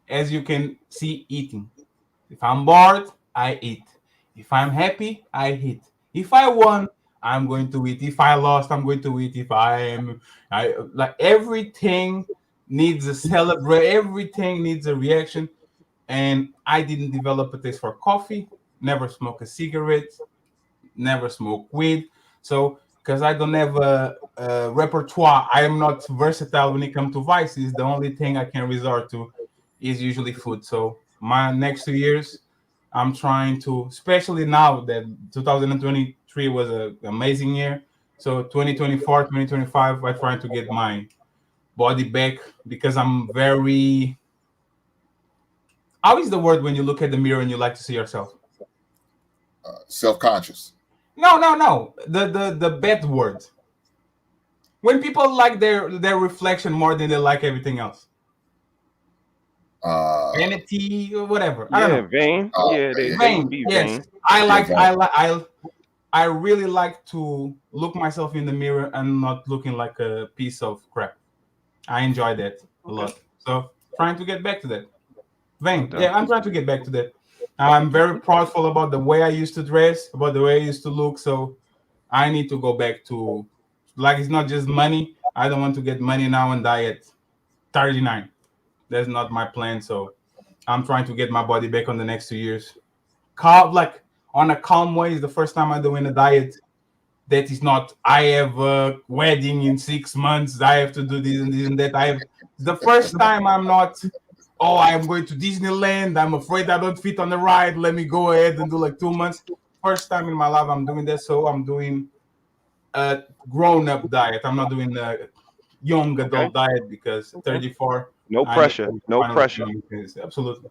as you can see, eating. If I'm bored, I eat. If I'm happy, I eat. If I won, I'm going to eat. If I lost, I'm going to eat. I like everything needs a celebrate. Everything needs a reaction. And I didn't develop a taste for coffee. Never smoke a cigarette. Never smoke weed. So because I don't have a repertoire, I am not versatile when it comes to vices. The only thing I can resort to is usually food. So my next 2 years, I'm trying to, especially now that 2023 was an amazing year. So 2024, 2025, I'm trying to get my body back because I'm very. How is the word when you look at the mirror and you like to see yourself? self-conscious. No. The bad word. When people like their reflection more than they like everything else. Vanity or whatever. I don't Yeah, know. vain. Yeah, they would Vain. be Yes. vain. I really like to look myself in the mirror and not looking like a piece of crap. I enjoy that a Okay. lot. So trying to get back to that. No Vain. doubt. Yeah, I'm trying to get back to that. I'm very proudful about the way I used to dress, about the way I used to look. So I need to go back to, like, it's not just money. I don't want to get money now and die at 39. That's not my plan. So I'm trying to get my body back on the next 2 years. Calm, like on a calm way, is the first time I'm doing a diet that is not, I have a wedding in 6 months, I have to do this and this and that. The first time I'm not, oh, I'm going to Disneyland, I'm afraid I don't fit on the ride, let me go ahead and do like 2 months. First time in my life I'm doing that. So I'm doing a grown-up diet. I'm not doing a young Okay. adult diet because 34, No I need pressure. to No find what pressure. is. Absolutely.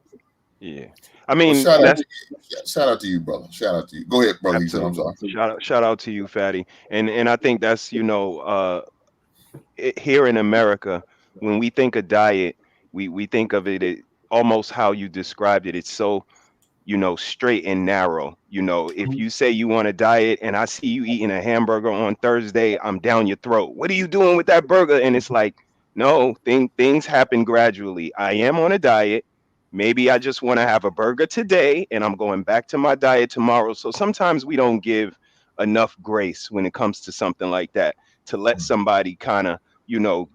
Yeah. I Well, mean, shout out that's to you. Shout out to you, brother. Shout out to you. Go ahead, brother. He said, I'm absolutely. sorry. Shout out to you, Fatty. And I think that's, here in America, when we think of diet, we think of almost how you described it. It's so, straight and narrow. If you say you want a diet and I see you eating a hamburger on Thursday, I'm down your throat. What are you doing with that burger? And it's like, no, things happen gradually. I am on a diet. Maybe I just want to have a burger today and I'm going back to my diet tomorrow. So sometimes we don't give enough grace when it comes to something like that to let somebody kind of,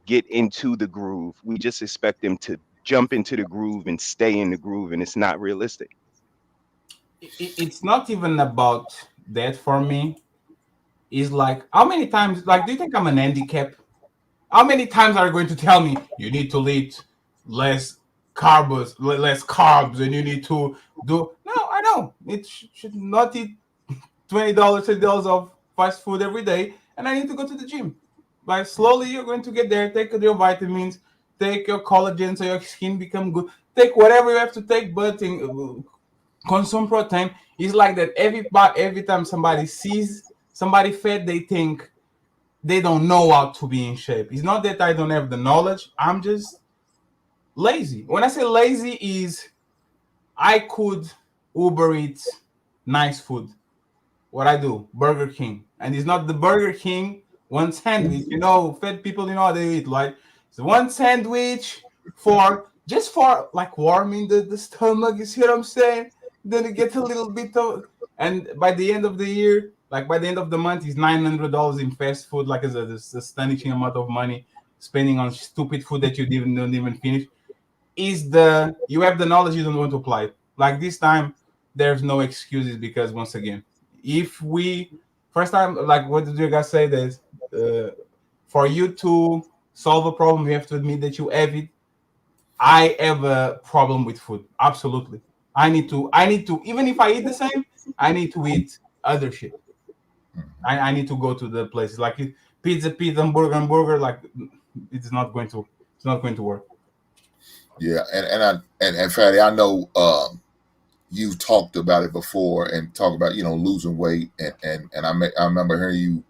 get into the groove. We just expect them to jump into the groove and stay in the groove, and it's not realistic. It's not even about that for me. It's like, how many times, like, do you think I'm an handicap? How many times are you going to tell me you need to eat less carbs, and you need to do? No, I know. It should not eat $20, $30 of fast food every day, and I need to go to the gym. Like, slowly you're going to get there. Take your vitamins, take your collagen so your skin become good. Take whatever you have to take, but consume protein. It's like that every time somebody sees somebody fat, they think they don't know how to be in shape. It's not that I don't have the knowledge. I'm just lazy. When I say lazy, is I could Uber eat nice food. what I do, Burger King. And it's not the Burger King one sandwich. Fat people, how they eat. Like, it's one sandwich for like warming the stomach. You see what I'm saying? Then it gets a little bit of, and by the end of the year, like by the end of the month, it's $900 in fast food. Like, it's a astonishing amount of money spending on stupid food that you don't even finish. You have the knowledge, you don't want to apply it. Like this time, there's no excuses, because once again, if we first time, like, what did you guys say? That for you to solve a problem, you have to admit that you have it. I have a problem with food. Absolutely. I need to, even if I eat the same, I need to eat other shit. I need to go to the places like pizza, hamburger. Like, it's not going to work. Yeah, and Fatty, I know you've talked about it before and talk about losing weight, and I remember hearing you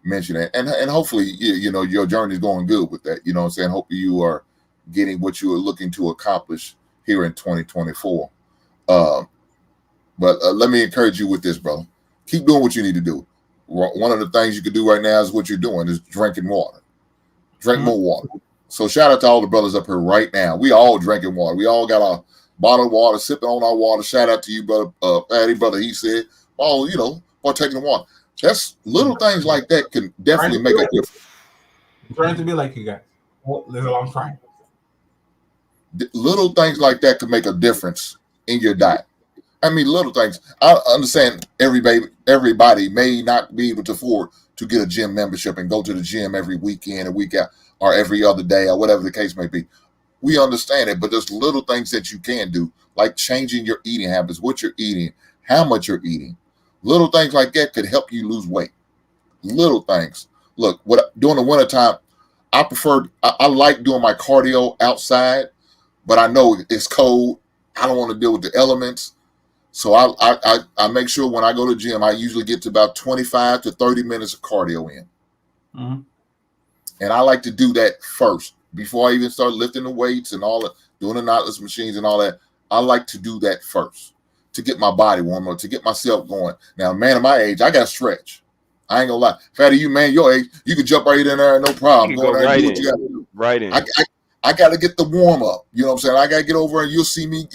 mention it, and hopefully your journey is going good with that. You know what I'm saying? Hopefully you are getting what you are looking to accomplish here in 2024. But let me encourage you with this, brother. Keep doing what you need to do. One of the things you can do right now is what you're doing is drinking water. Drink more water. So shout out to all the brothers up here right now. We all drinking water. We all got our bottle of water, sipping on our water. Shout out to you, brother, Patty, brother. He said, for taking the water. That's little things like that can definitely make a difference. I'm trying to be like you guys. That's all I'm trying. Little things like that can make a difference in your diet. I mean, little things. I understand everybody may not be able to afford to get a gym membership and go to the gym every weekend or week out or every other day or whatever the case may be. We understand it, but there's little things that you can do, like changing your eating habits, what you're eating, how much you're eating. Little things like that could help you lose weight. Little things. Look, during the wintertime, I like doing my cardio outside, but I know it's cold. I don't want to deal with the elements. So I make sure when I go to the gym, I usually get to about 25 to 30 minutes of cardio in. Mm-hmm. And I like to do that first before I even start lifting the weights and all that, doing the knotless machines and all that. I like to do that first to get my body warm up, to get myself going. Now, man of my age, I got to stretch. I ain't gonna lie. Fatty, you man, your age, you can jump right in there, no problem. Go there right and do in. what you got to do. Right in. I got to get the warm up. You know what I'm saying? I got to get over and you'll see me,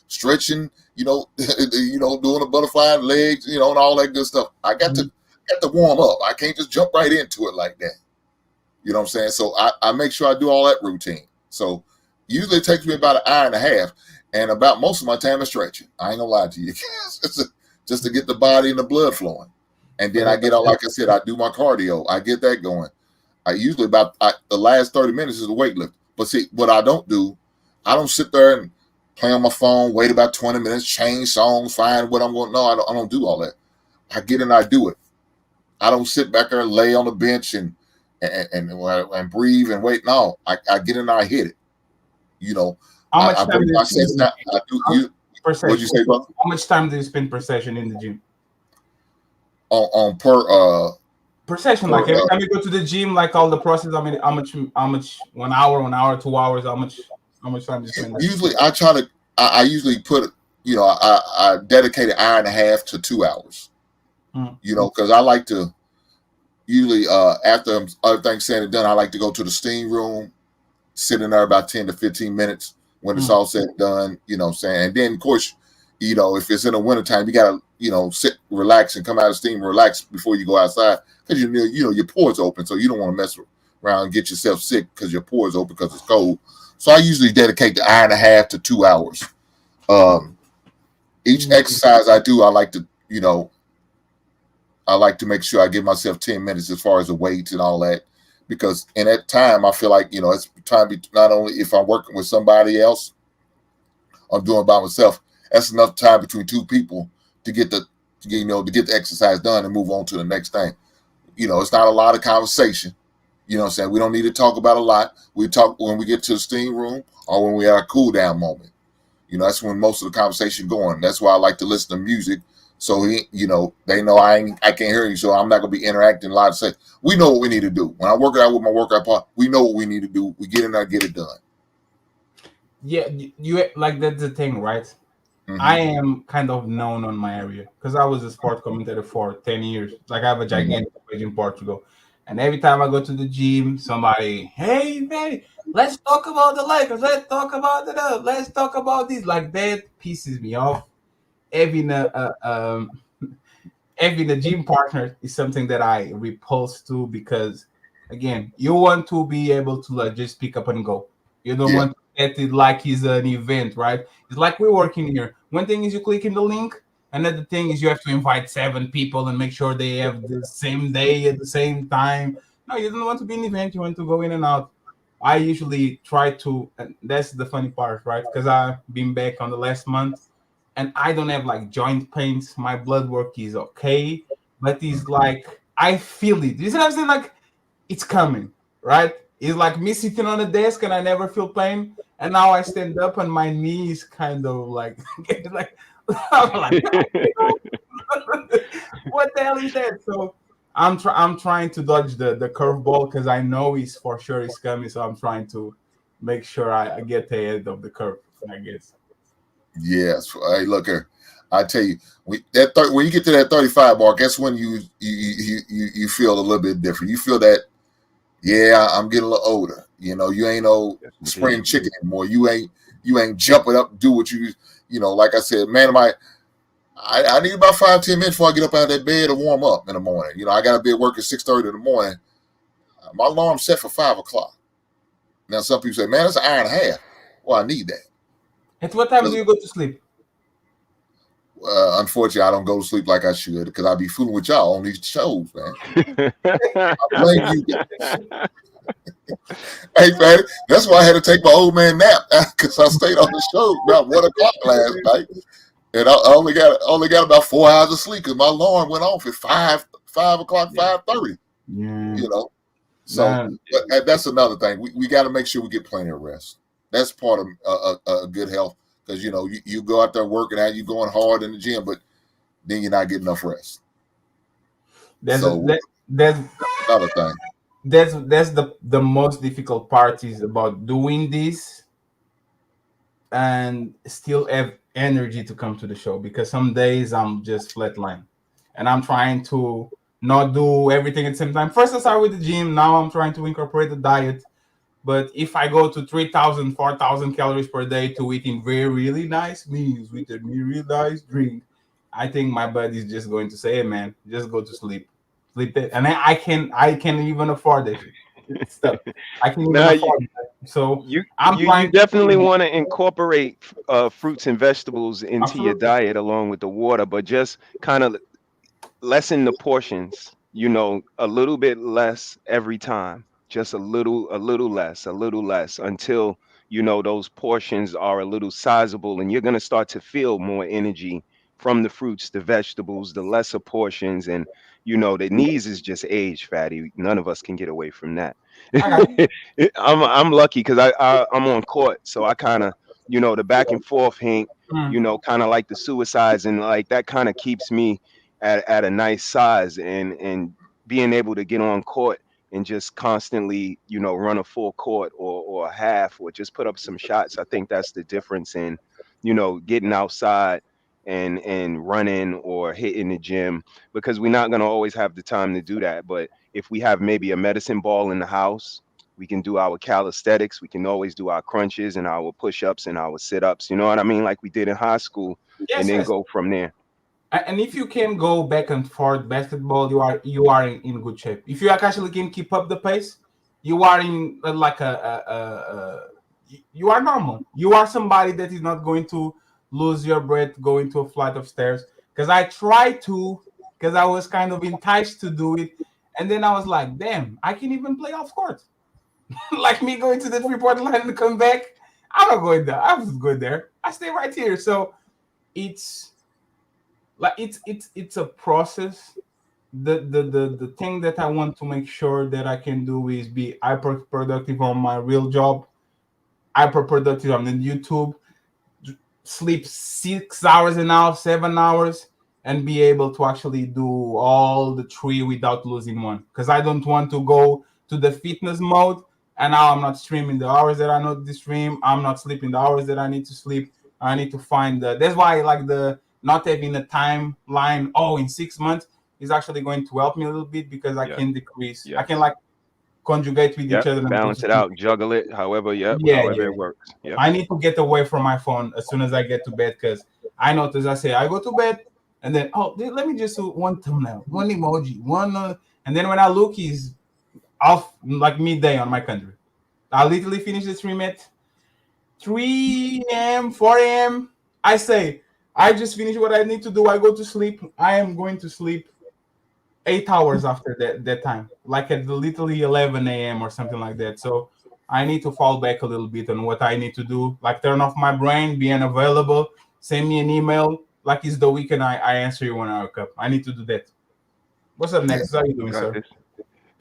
stretching, doing the butterfly legs, and all that good stuff. I got to warm up. I can't just jump right into it like that. You know what I'm saying? So I make sure I do all that routine. So usually it takes me about an hour and a half, and about most of my time is stretching. I ain't gonna lie to you. just to get the body and the blood flowing. And then I get out, like I said, I do my cardio. I get that going. I usually the last 30 minutes is the weightlifting. But see, what I don't do, I don't sit there and play on my phone, wait about 20 minutes, change songs, find what I'm going. No, I don't do all that. I get in, I do it. I don't sit back there and lay on the bench and breathe and wait. No, I get in, I hit it. How much time do you spend? What'd you say, brother? How much time do you spend per session in the gym? On per session, like every time you go to the gym, like all the process. I mean, how much 1 hour, 2 hours, how much time do you spend? Usually I usually put, I dedicate an hour and a half to 2 hours, because I like to usually, after everything's said and done, I like to go to the steam room, sit in there about 10 to 15 minutes when it's all said and done, and then of course, if it's in the wintertime, you gotta, sit, relax, and come out of steam, relax before you go outside, because your pores open, so you don't want to mess around and get yourself sick because your pores open because it's cold. So I usually dedicate the hour and a half to 2 hours. Each exercise I do, I like to make sure I give myself 10 minutes as far as the weights and all that, because in that time I feel like it's time not only if I'm working with somebody else, I'm doing it by myself. That's enough time between two people to get the exercise done and move on to the next thing. It's not a lot of conversation. You know what I'm saying? We don't need to talk about a lot. We talk when we get to the steam room or when we have a cool down moment. That's when most of the conversation going. That's why I like to listen to music. So they know I can't hear you, so I'm not gonna be interacting a lot. Say we know what we need to do. When I work out with my workout partner, we know what we need to do. We get in there, get it done. Yeah, you like that's the thing, right? I am kind of known on my area because I was a sport commentator for 10 years. Like I have a gigantic page in Portugal. And every time I go to the gym, somebody, hey, man, let's talk about the Lakers. Let's talk about the Dubs. Let's talk about this. Like that pisses me off. Having having a gym partner is something that I repulse to because, again, you want to be able to like just pick up and go. You don't want to get it like it's an event, right? It's like we're working here. One thing is you click in the link. Another thing is you have to invite 7 people and make sure they have the same day at the same time. No, you don't want to be an event. You want to go in and out. I usually try to, and that's the funny part, right? Because I've been back on the last month and I don't have like joint pains. My blood work is okay, but it's like I feel it. You see what I'm saying? Like it's coming, right? It's like me sitting on a desk and I never feel pain, and now I stand up and my knee is kind of like, like, I'm like, what the hell is that? So I'm trying to dodge the curveball because I know it's for sure it's coming. So I'm trying to make sure I get ahead of the curve, I guess. Yes. Hey, look here. I tell you, when you get to that 35 mark, that's when you feel a little bit different. You feel that, yeah, I'm getting a little older. You know, you ain't no spring chicken anymore. You ain't jumping up, do what you know. Like I said, man, I need about 5-10 minutes before I get up out of that bed to warm up in the morning. You know, I got to be at work at 6:30 in the morning. My alarm's set for 5 o'clock. Now, some people say, man, that's an hour and a half. Well, I need that. At what time do you go to sleep? Unfortunately, I don't go to sleep like I should because I be fooling with y'all on these shows, man. I blame you guys. Hey, man, that's why I had to take my old man nap because I stayed on the show about 1 o'clock last night, and I only got about 4 hours of sleep because my alarm went off at 5 o'clock, 5:30. Yeah. You know, so but that's another thing. We got to make sure we get plenty of rest. That's part of good health. Because, you know, you go out there working out, you going hard in the gym, but then you're not getting enough rest. That's another thing. That's the most difficult part is about doing this and still have energy to come to the show, because some days I'm just flatline and I'm trying to not do everything at the same time. First I started with the gym, now I'm trying to incorporate the diet. But if I go to 3,000, 4,000 calories per day to eating really nice meals with a really nice drink, I think my body's just going to say, hey, man, just go to sleep. And I can even afford it. Stuff. I can even afford it. So you definitely want to incorporate fruits and vegetables into your diet along with the water, but just kind of lessen the portions, you know, a little bit less every time. Just a little less until, you know, those portions are a little sizable, and you're going to start to feel more energy from the fruits, the vegetables, the lesser portions. And, you know, the knees is just age, fatty. None of us can get away from that. I'm lucky because I'm on court, so I kind of, you know, the back and forth, Hank, you know, kind of like the suicides, and like that kind of keeps me at a nice size, and being able to get on court and just constantly, you know, run a full court or a half or just put up some shots. I think that's the difference in, you know, getting outside and running or hitting the gym, because we're not going to always have the time to do that. But if we have maybe a medicine ball in the house, we can do our calisthenics. We can always do our crunches and our push-ups and our sit-ups. You know what I mean? Like we did in high school, and then go from there. And if you can go back and forth basketball, you are in good shape. If you actually can keep up the pace, you are in like you are normal. You are somebody that is not going to lose your breath going to a flight of stairs. Because I tried to, because I was kind of enticed to do it, and then I was like, damn, I can even play off court. Like me going to the 3-point line and come back. I'm not going there. I was going there. I stay right here. So it's like it's a process. The thing that I want to make sure that I can do is be hyper productive on my real job, hyper productive on the YouTube, sleep 6 hours and now 7 hours, and be able to actually do all the 3 without losing one. Because I don't want to go to the fitness mode and now I'm not streaming the hours that I need to stream. I'm not sleeping the hours that I need to sleep. I need to find that's why I like the not having a timeline. Oh, in 6 months is actually going to help me a little bit because I can decrease. I can like conjugate with each other and balance it out, juggle it, however, however it works. I need to get away from my phone as soon as I get to bed because I notice I say I go to bed and then let me just do one thumbnail, one emoji, and then when I look, he's off like midday on my country. I literally finish the stream at 3 a.m., 4 a.m. I say I just finished what I need to do. I go to sleep. I am going to sleep 8 hours after that time, like at literally 11 a.m. or something like that. So I need to fall back a little bit on what I need to do, like turn off my brain, being available, send me an email, like it's the weekend. I answer you when I wake up. I need to do that. What's up next? How you doing, sir?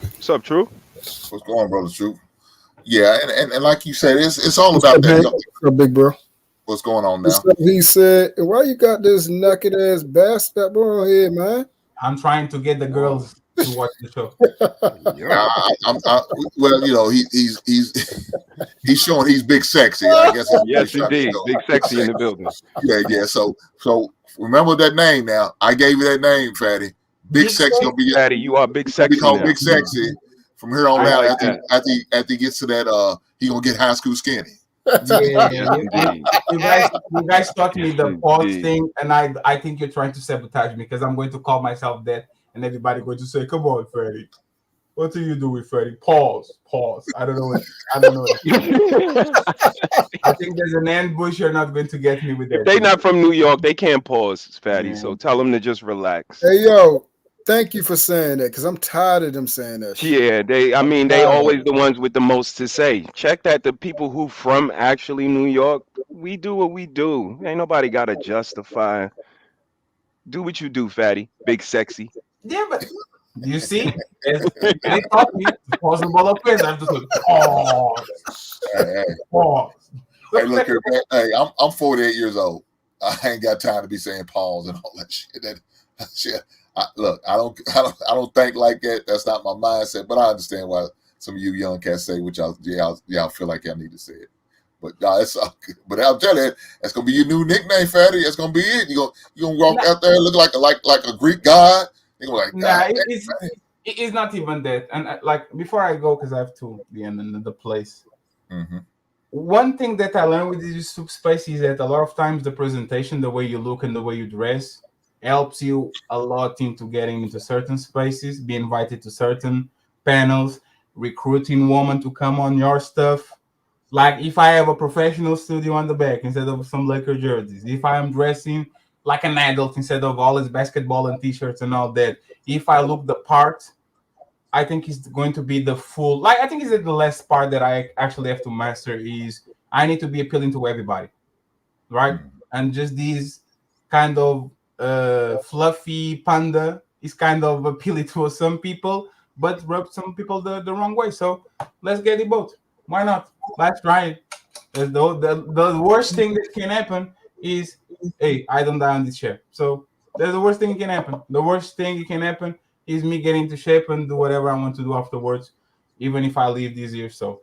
What's up, True? What's going on, brother? True. Yeah, and like you said, it's all about that. What's up, big bro? What's going on now? He said, "Why you got this naked ass bastard bro here, man?" I'm trying to get the girls to watch the show. Well, you know, he's showing he's big sexy. I guess. Yes, indeed, big sexy in the building. Yeah. So remember that name now. I gave you that name, Fatty. Big sexy gonna be Fatty. You are big sexy. Be called Big Sexy from here on out. Like after he gets to that, he gonna get high school skinny. Yeah, you guys taught me the pause thing, and I think you're trying to sabotage me because I'm going to call myself that, and everybody going to say, "Come on, Freddie, what do you do with Freddie?" Pause. I don't know. I think there's an ambush. You're not going to get me with that. If they not from New York, they can't pause, Fatty. So tell them to just relax. Hey, yo. Thank you for saying that, because I'm tired of them saying that shit. Yeah, they always the ones with the most to say. Check that the people who from actually New York, we do what we do. Ain't nobody got to justify. Do what you do, Fatty. Big sexy. Yeah, but you see, they taught me to pause the ball up I have to say, pause. Hey, look here, man. Hey, I'm 48 years old. I ain't got time to be saying pause and all that shit. That shit. Look, I don't think like that. That's not my mindset. But I understand why some of you young cats say, which y'all feel like y'all need to say it. But it's all good. But I'll tell you, that's gonna be your new nickname, Fatty. That's gonna be it. You gonna walk out there looking like a Greek god. You're like, it's not even that. And like before I go, because I have to be in the place. Mm-hmm. One thing that I learned with this space is that a lot of times the presentation, the way you look and the way you dress, helps you a lot into getting into certain spaces, be invited to certain panels, recruiting women to come on your stuff. Like if I have a professional studio on the back instead of some Laker jerseys, if I am dressing like an adult instead of all his basketball and t-shirts and all that, if I look the part, I think it's going to be the full, like I think it's the last part that I actually have to master is I need to be appealing to everybody, right? And just these kind of fluffy panda is kind of appealing to some people, but rub some people the wrong way. So let's get it both. Why not? Let's try it. The worst thing that can happen is, hey, I don't die on this chair. So that's the worst thing that can happen. The worst thing that can happen is me getting into shape and do whatever I want to do afterwards, even if I leave this year. So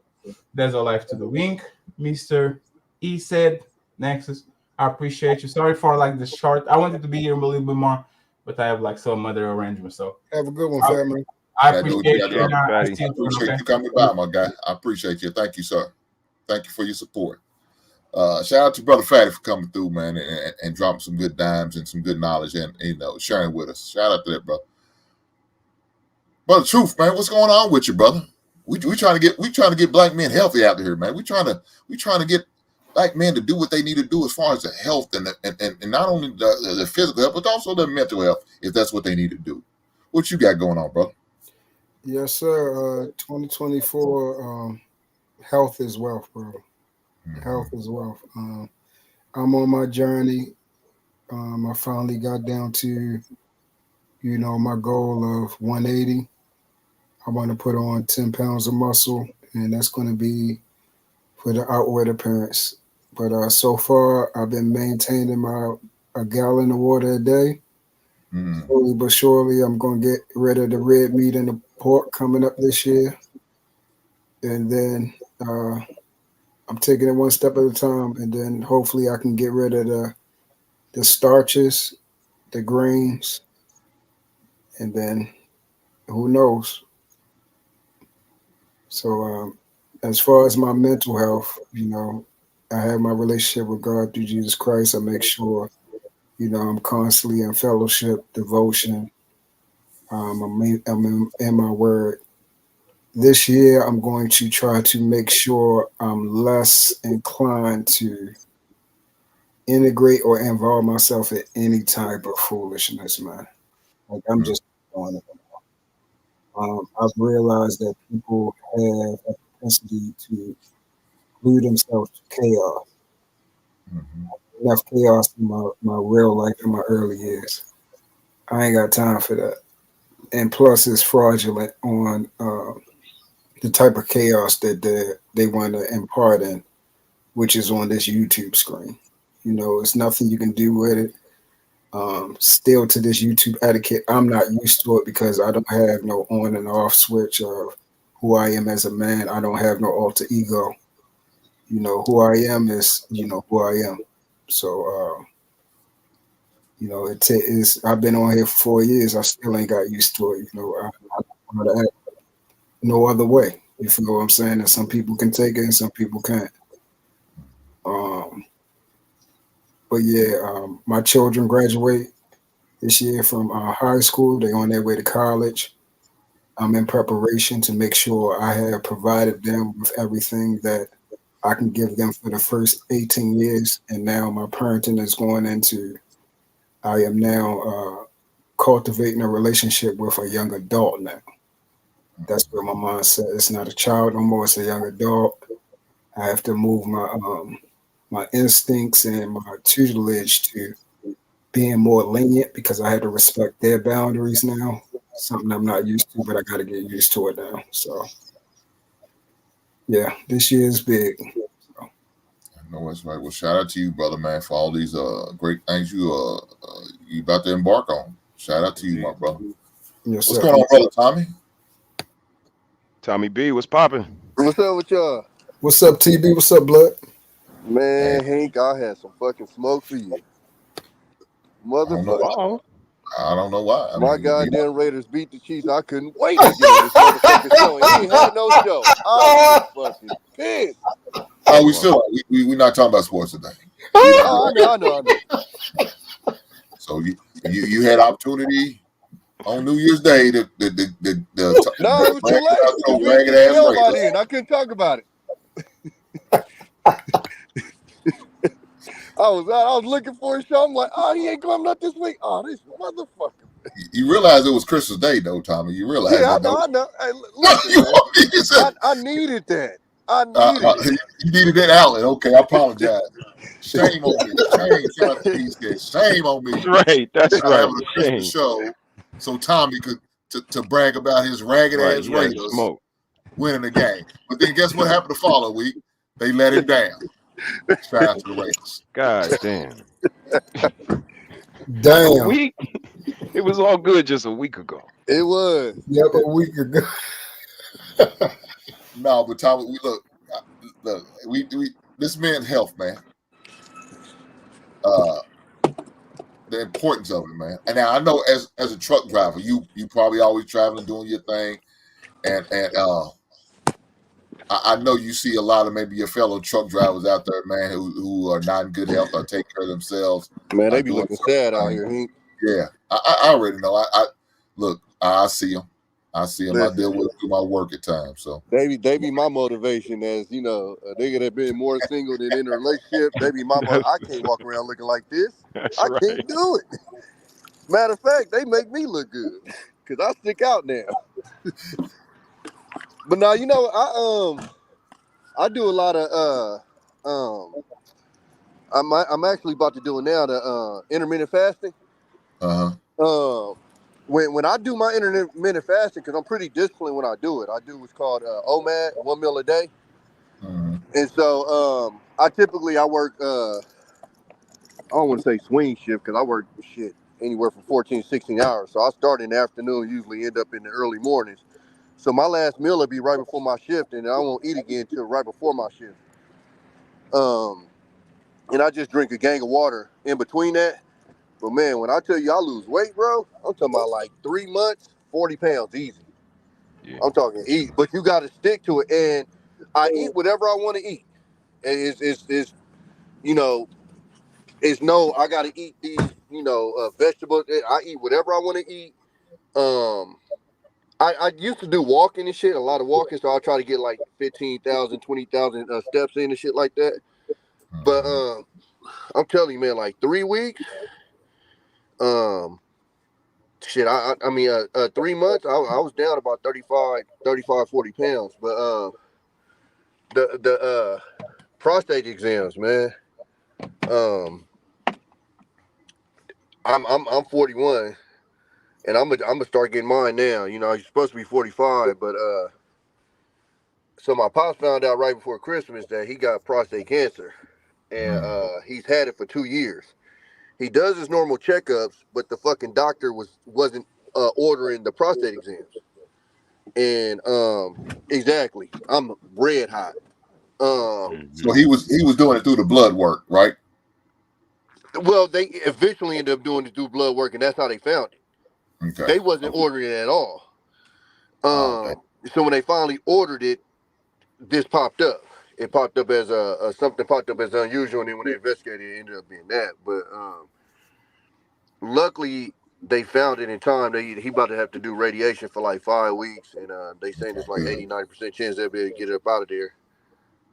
that's all I have to do. Wink, Mr. E said, Nexus. I appreciate you. Sorry for like the short. I wanted to be here a little bit more, but I have like some other arrangements. So have a good one, family. I appreciate you. Appreciate you coming by, my guy. I appreciate you. Thank you, sir. Thank you for your support. Shout out to Brother Fatty for coming through, man, and dropping some good dimes and some good knowledge and sharing with us. Shout out to that, brother. Brother Truth, man, what's going on with you, brother? We trying to get black men healthy out here, man. We trying to get black men to do what they need to do as far as the health and not only the physical health, but also the mental health, if that's what they need to do. What you got going on, brother? Yes, sir. 2024, health is wealth, bro. Mm-hmm. Health is wealth. I'm on my journey. I finally got down to, my goal of 180. I want to put on 10 pounds of muscle, and that's going to be for the outward appearance. But so far, I've been maintaining a gallon of water a day. Slowly but surely, I'm going to get rid of the red meat and the pork coming up this year. And then I'm I'm taking it one step at a time, and then hopefully I can get rid of the starches, the grains, and then who knows. So as far as my mental health, I have my relationship with God through Jesus Christ. I make sure, I'm constantly in fellowship, devotion. I'm in my word. This year, I'm going to try to make sure I'm less inclined to integrate or involve myself in any type of foolishness, man. Like I'm just doing it. I've realized that people have a propensity to glue themselves to chaos. Enough chaos in my real life in my early years. I ain't got time for that. And plus, it's fraudulent on the type of chaos that they want to impart in, which is on this YouTube screen. It's nothing you can do with it. Still to this YouTube etiquette, I'm not used to it because I don't have no on and off switch of who I am as a man. I don't have no alter ego. Who I am is, who I am. So, I've been on here for 4 years. I still ain't got used to it. I don't know how to act no other way. You feel what I'm saying? And some people can take it and some people can't. But yeah, my children graduate this year from high school. They're on their way to college. I'm in preparation to make sure I have provided them with everything that I can give them for the first 18 years. And now my parenting is going into, I am now cultivating a relationship with a young adult now. That's where my mindset. It's not a child no more. It's a young adult. I have to move my instincts and my tutelage to being more lenient because I had to respect their boundaries now. Something I'm not used to, but I got to get used to it now. So, yeah, this year is big. So. No, that's right. Well, shout out to you, brother, man, for all these great things you about to embark on. Shout out to you, my brother. Yes, what's going on, brother Tommy? Tommy B, what's popping? What's up with y'all? What's up, TB? What's up, Blood? Man, Hank, I had some fucking smoke for you. Motherfucker. I don't know why. My goddamn Raiders beat the Chiefs. I couldn't wait to get on this motherfucking show. And he ain't had no show. I was fucking pissed. Oh, we're not talking about sports today. I know. So you had opportunity on New Year's Day no, it was too late. We ragged ass by then. I couldn't talk about it. I was looking for a show. I'm like, oh, he ain't coming up this week. Oh, this motherfucker. You realize it was Christmas Day, though, Tommy. You realize I know. Hey, listen, I needed that. I needed it. You needed that outlet. Okay, I apologize. Shame on me. Shame on me. Right, that's right. Having a Christmas show so Tommy could to brag about his ragged ass Raiders winning the game. But then guess what happened the following week? They let him down. Shout out to the Raiders. God damn. Damn. A week? It was all good just a week ago. It was. Yep, a week ago. No, but Tommy, we this man's health, man. The importance of it, man. And now I know as a truck driver, you probably always traveling, doing your thing, and I know you see a lot of maybe your fellow truck drivers out there, man, who are not in good health or take care of themselves. Man, they be looking sad out here, Hank. Yeah, I already know. I see them. I deal with them through my work at times. So they be my motivation, as you know, a nigga that been more single than in a relationship. They be my I can't walk around looking like this. I can't do it. Matter of fact, they make me look good because I stick out now. But now, you know, I do a lot of I'm actually about to do it now, the intermittent fasting. When I do my intermittent fasting, because I'm pretty disciplined when I do it, I do what's called OMAD, 1 meal a day. And so I work, I don't want to say swing shift, because I work anywhere from 14 to 16 hours. So I start in the afternoon, usually end up in the early mornings. So my last meal will be right before my shift, and I won't eat again until right before my shift. And I just drink a gang of water in between that. But man, when I tell you I lose weight, bro, I'm talking about like 3 months, 40 pounds easy. Yeah. I'm talking eat, but you got to stick to it. And I eat whatever I want to eat. And it's you know, it's no, I got to eat these, vegetables. I eat whatever I want to eat. I used to do walking and shit, a lot of walking, so I try to get like 15,000, 20,000 steps in and shit like that. But I'm telling you, man, like 3 weeks, shit, I mean, 3 months, I was down about 35, 40 pounds. But the prostate exams, man, I'm 41, and I'm gonna start getting mine now. You know, you're supposed to be 45, but so my pops found out right before Christmas that he got prostate cancer, and he's had it for 2 years. He does his normal checkups, but the fucking doctor wasn't ordering the prostate exams. And exactly, I'm red hot. So he was doing it through the blood work, right? Well, they eventually ended up doing it through blood work, and that's how they found it. Okay. They wasn't ordering it at all. So when they finally ordered it, this popped up. It popped up as something popped up as unusual, and then when they investigated, it ended up being that. But luckily, they found it in time. He about to have to do radiation for like 5 weeks, and they saying it's like 80-90% chance they'll be able to get it up out of there.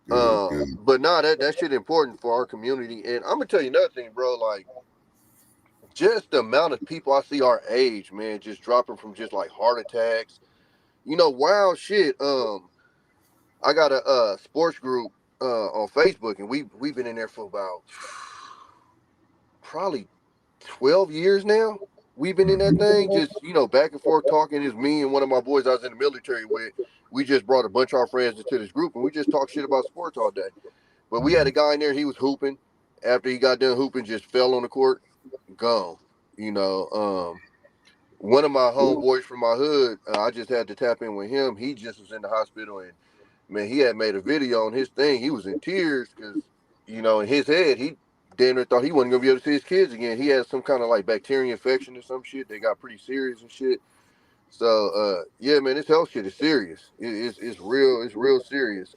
But nah, that shit important for our community. And I'm gonna tell you another thing, bro. Like, just the amount of people I see our age, man, just dropping from just like heart attacks, wild shit. I got a sports group on Facebook, and we've been in there for about probably 12 years now. We've been in that thing, just back and forth talking. It's me and one of my boys I was in the military with. We just brought a bunch of our friends into this group, and we just talk shit about sports all day. But we had a guy in there, he was hooping. After he got done hooping, just fell on the court, gone. One of my homeboys from my hood, I just had to tap in with him. He just was in the hospital, and man, he had made a video on his thing. He was in tears because, in his head, he damn near thought he wasn't gonna be able to see his kids again. He had some kind of like bacteria infection or some shit. They got pretty serious and shit. So yeah, man, this health shit is serious. It's real. It's real serious.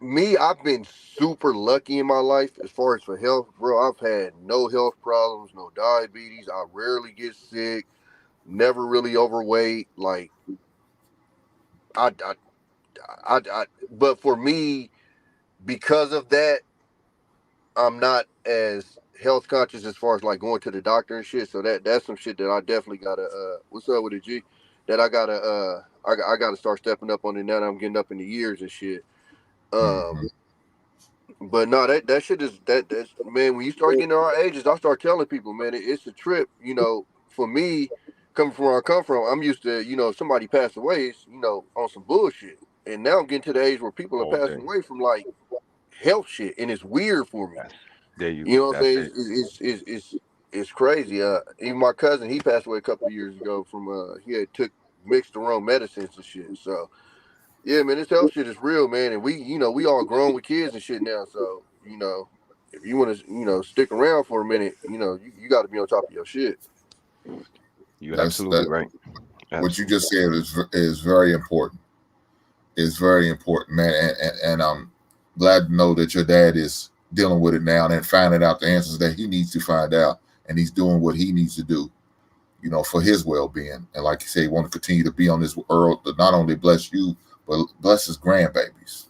I've been super lucky in my life as far as for health, bro. I've had no health problems, no diabetes. I rarely get sick. Never really overweight. Like, but for me, because of that, I'm not as health conscious as far as like going to the doctor and shit. So that's some shit that I definitely gotta. What's up with it, G? That I gotta. I gotta start stepping up on it now that I'm getting up in the years and shit. But no, that shit is that's man. When you start getting our ages, I start telling people, man, it's a trip. For me, coming from where I come from, I'm used to if somebody passed away, it's, on some bullshit. And now I'm getting to the age where people are passing away from like health shit, and it's weird for me. There you. You know what I'm saying? It's crazy. Even my cousin, he passed away a couple of years ago from he had took mixed the wrong medicines and shit. So yeah, man, this health shit is real, man. And we all grown with kids and shit now. So if you want to stick around for a minute, you got to be on top of your shit. You're absolutely right. Absolutely. What you just said is very important. It's very important, man. And I'm glad to know that your dad is dealing with it now and finding out the answers that he needs to find out, and he's doing what he needs to do, for his well-being. And like you say, he want to continue to be on this world to not only bless you, but bless his grandbabies.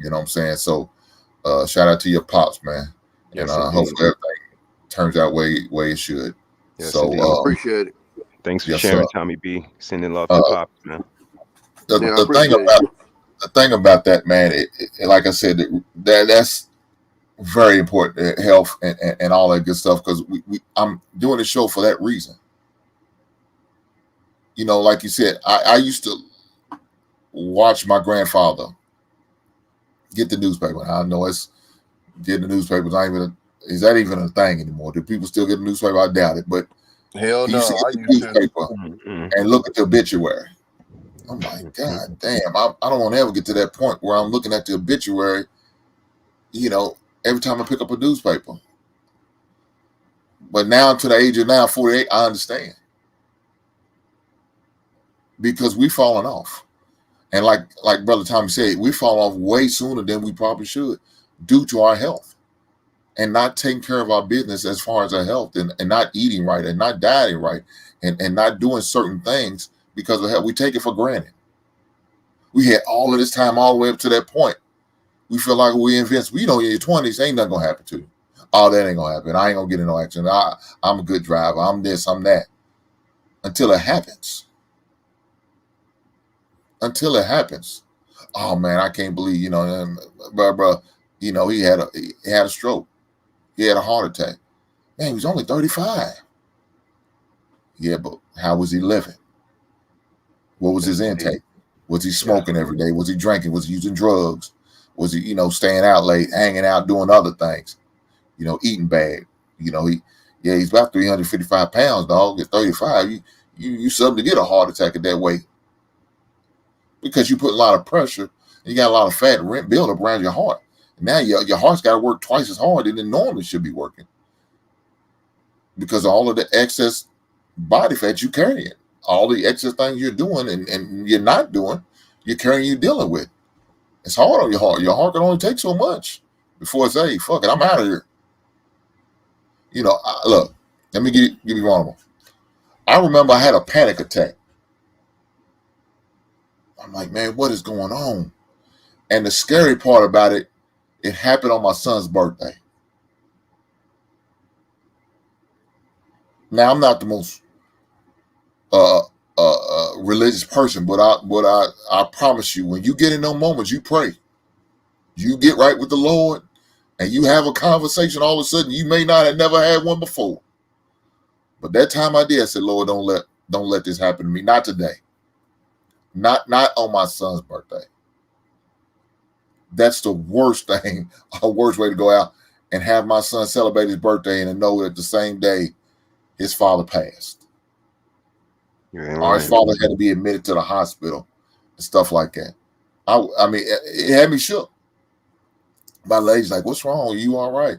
You know what I'm saying? So shout out to your pops, man. Yes, and hopefully everything turns out way it should. Yes, so appreciate it. Thanks for sharing, Tommy B. Sending love to pops, man. The thing about that, man, like I said, that's very important, health and all that good stuff, because I'm doing the show for that reason. Like you said, I used to watch my grandfather get the newspaper. I know it's getting the newspaper. Is that even a thing anymore? Do people still get the newspaper? I doubt it. But hell no, I used to get the newspaper and look at the obituary. I'm like, God damn, I don't want to ever get to that point where I'm looking at the obituary you know, every time I pick up a newspaper. But now to the age of now, 48, I understand. Because we've fallen off. And like Brother Tommy said, we fall off way sooner than we probably should due to our health and not taking care of our business as far as our health and not eating right and not dieting right and not doing certain things because of health. We take it for granted. We had all of this time all the way up to that point. We feel like we're invincible. You know, in your 20s, ain't nothing going to happen to you. Oh, that ain't going to happen. I ain't going to get in no accident. I'm a good driver. I'm this, I'm that. Until it happens. Until it happens. Oh, man, I can't believe, you know, bro, you know, he had a stroke. He had a heart attack. Man, he was only 35. Yeah, but how was he living? What was his intake? Was he smoking every day? Was he drinking? Was he using drugs? Was he, you know, staying out late, hanging out, doing other things? You know, eating bad. You know, he's about 355 pounds, dog. At 35, you something to get a heart attack at that weight. Because you put a lot of pressure, you got a lot of fat build up around your heart. Now your heart's got to work twice as hard than it normally should be working. Because of all of the excess body fat you carrying, all the excess things you're doing and you're not doing, you're carrying, you're dealing with. It's hard on your heart. Your heart can only take so much before it's, hey, fuck it, I'm out of here. You know, look, let me give you vulnerable. I remember I had a panic attack. I'm like, man, what is going on? And the scary part about it, it happened on my son's birthday. Now, I'm not the most religious person, but I promise you, when you get in those moments, you pray. You get right with the Lord, and you have a conversation. All of a sudden, you may not have never had one before, but that time I did. I said, Lord, don't let this happen to me. Not today. Not on my son's birthday. That's the worst thing, a worst way to go out and have my son celebrate his birthday and to know that the same day his father passed. Or his father had to be admitted to the hospital and stuff like that. I mean, it had me shook. My lady's like, what's wrong? Are you all right?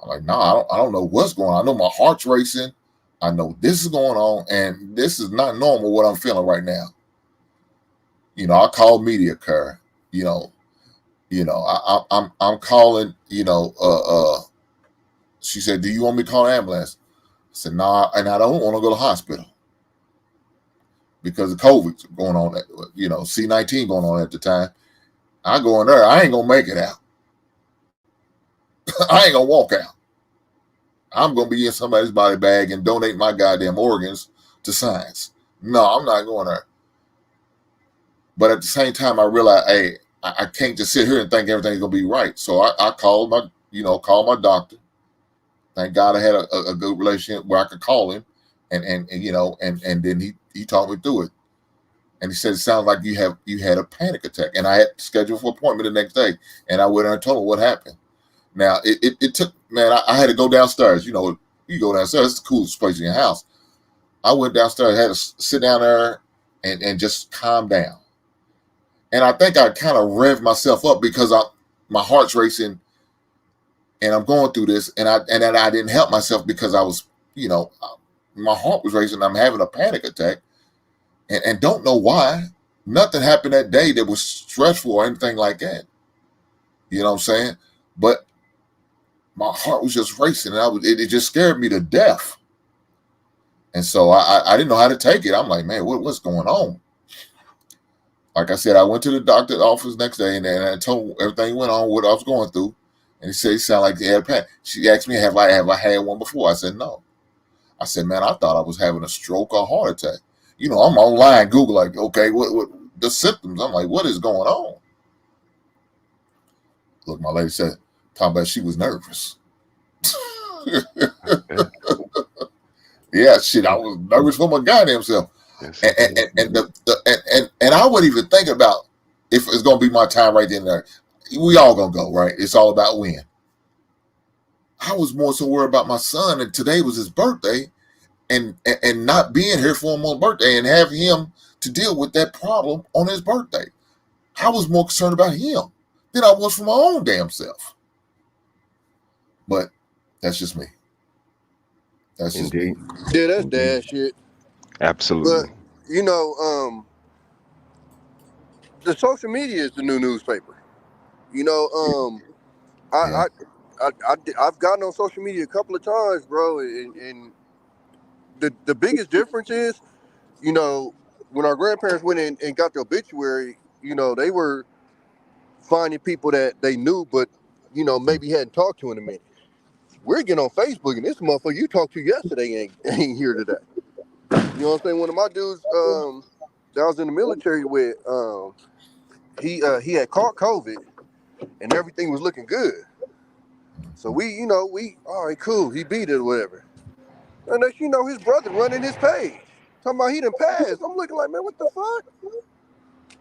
I'm like, no, I don't know what's going on. I know my heart's racing. I know this is going on, and this is not normal what I'm feeling right now. You know, I called media care. You know, I'm calling, you know, she said, do you want me to call an ambulance? I said, nah, and I don't want to go to the hospital because of COVID going on, you know, C-19 going on at the time. I go in there, I ain't going to make it out. I ain't going to walk out. I'm going to be in somebody's body bag and donate my goddamn organs to science. No, I'm not going there. But at the same time, I realized, hey, I can't just sit here and think everything's going to be right. So I called my doctor. Thank God I had a good relationship where I could call him and you know, and then he talked me through it. And he said, it sounds like you had a panic attack. And I had scheduled for an appointment the next day. And I went and told him what happened. Now, it took, man, I had to go downstairs. You know, you go downstairs, it's the coolest place in your house. I went downstairs, had to sit down there and just calm down. And I think I kind of revved myself up because my heart's racing and I'm going through this. And I didn't help myself because I was, you know, my heart was racing. I'm having a panic attack and don't know why. Nothing happened that day that was stressful or anything like that. You know what I'm saying? But my heart was just racing, and it just scared me to death. And so I didn't know how to take it. I'm like, man, what's going on? Like I said, I went to the doctor's office next day, and I told him everything went on, what I was going through. And he said, it sounded like he had a panic. She asked me, have I had one before? I said, no. I said, man, I thought I was having a stroke or heart attack. You know, I'm online, Google, like, okay, what the symptoms? I'm like, what is going on? Look, my lady said, talking about she was nervous. Yeah, shit, I was nervous for my goddamn self. Yes, and I wasn't even thinking about if it's gonna be my time right then and there. We all gonna go, right? It's all about when. I was more so worried about my son, and today was his birthday, and not being here for him on birthday and have him to deal with that problem on his birthday. I was more concerned about him than I was for my own damn self. But that's just me. That's just me. Indeed. Yeah, that's Indeed. dad shit. Absolutely. But you know, the social media is the new newspaper. You know, Yeah. I've gotten on social media a couple of times, bro, and the biggest difference is, you know, when our grandparents went in and got the obituary, you know, they were finding people that they knew, but you know, maybe hadn't talked to in a minute. We're getting on Facebook, and this motherfucker you talked to yesterday ain't here today. You know what I'm saying? One of my dudes that I was in the military with, he had caught COVID, and everything was looking good. So we all right, cool. He beat it or whatever. And then, you know, his brother running his page, talking about he done passed. I'm looking like, man, what the fuck?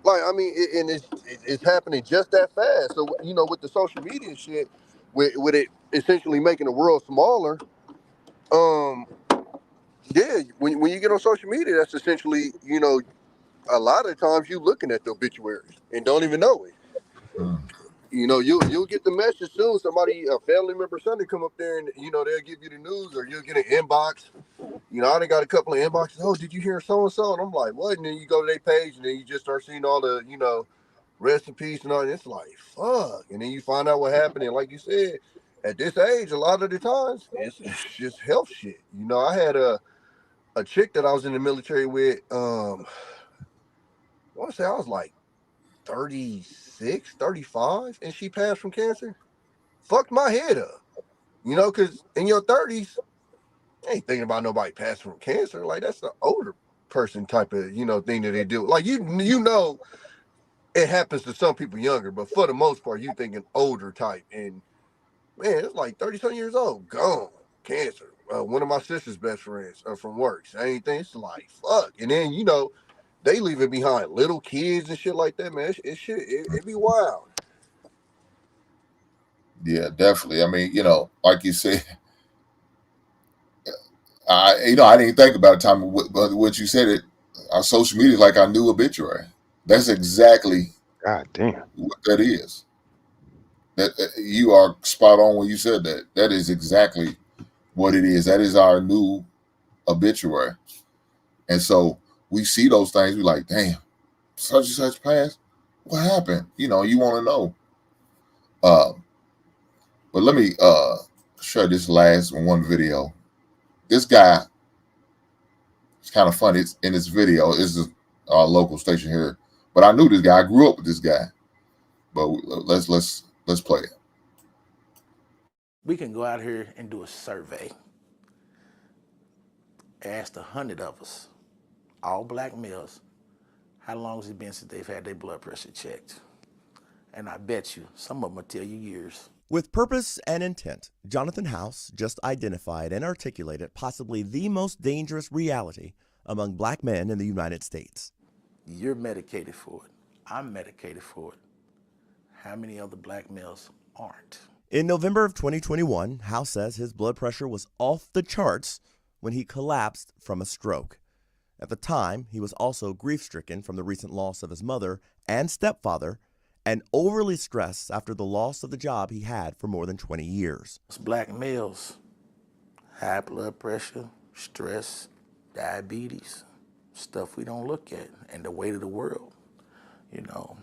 Like, I mean, it's happening just that fast. So, you know, with the social media shit, with it essentially making the world smaller, yeah, when you get on social media, that's essentially, you know, a lot of times you looking at the obituaries and don't even know it. You know, you'll get the message soon. Somebody, a family member, something come up there and, you know, they'll give you the news, or you'll get an inbox. You know, I done got a couple of inboxes. Oh, did you hear so-and-so? And I'm like, what? And then you go to their page and then you just start seeing all the, you know, rest in peace and all. And it's like, fuck. And then you find out what happened. And like you said, at this age, a lot of the times, it's just health shit. You know, I had a chick that I was in the military with, I want to say I was like 36, 35, and she passed from cancer. Fucked my head up. You know, because in your 30s, I ain't thinking about nobody passing from cancer. Like, that's the older person type of, you know, thing that they do. Like, you know, it happens to some people younger, but for the most part, you thinking older type. And, man, it's like 30-something years old, gone, cancer. One of my sister's best friends from work. Same thing. It's like, fuck. And then, you know, they leave it behind. Little kids and shit like that, man. It be wild. Yeah, definitely. I mean, you know, like you said, I didn't think about it, Tommy, but what you said, it, our social media is like our new obituary. That's exactly God damn what that is. That you are spot on when you said that. That is exactly what it is. That is our new obituary. And so we see those things, we like, damn, such and such passed. What happened? You know, you want to know. But let me share this last one video. This guy, it's kind of funny. It's in this video. This is our local station here. But I knew this guy. I grew up with this guy. But let's play it. We can go out here and do a survey. Ask 100 of us, all black males, how long has it been since they've had their blood pressure checked? And I bet you some of them will tell you years. With purpose and intent, Jonathan House just identified and articulated possibly the most dangerous reality among black men in the United States. You're medicated for it. I'm medicated for it. How many other black males aren't? In November of 2021, House says his blood pressure was off the charts when he collapsed from a stroke. At the time, he was also grief-stricken from the recent loss of his mother and stepfather, and overly stressed after the loss of the job he had for more than 20 years. Black males, high blood pressure, stress, diabetes, stuff we don't look at, and the weight of the world, you know,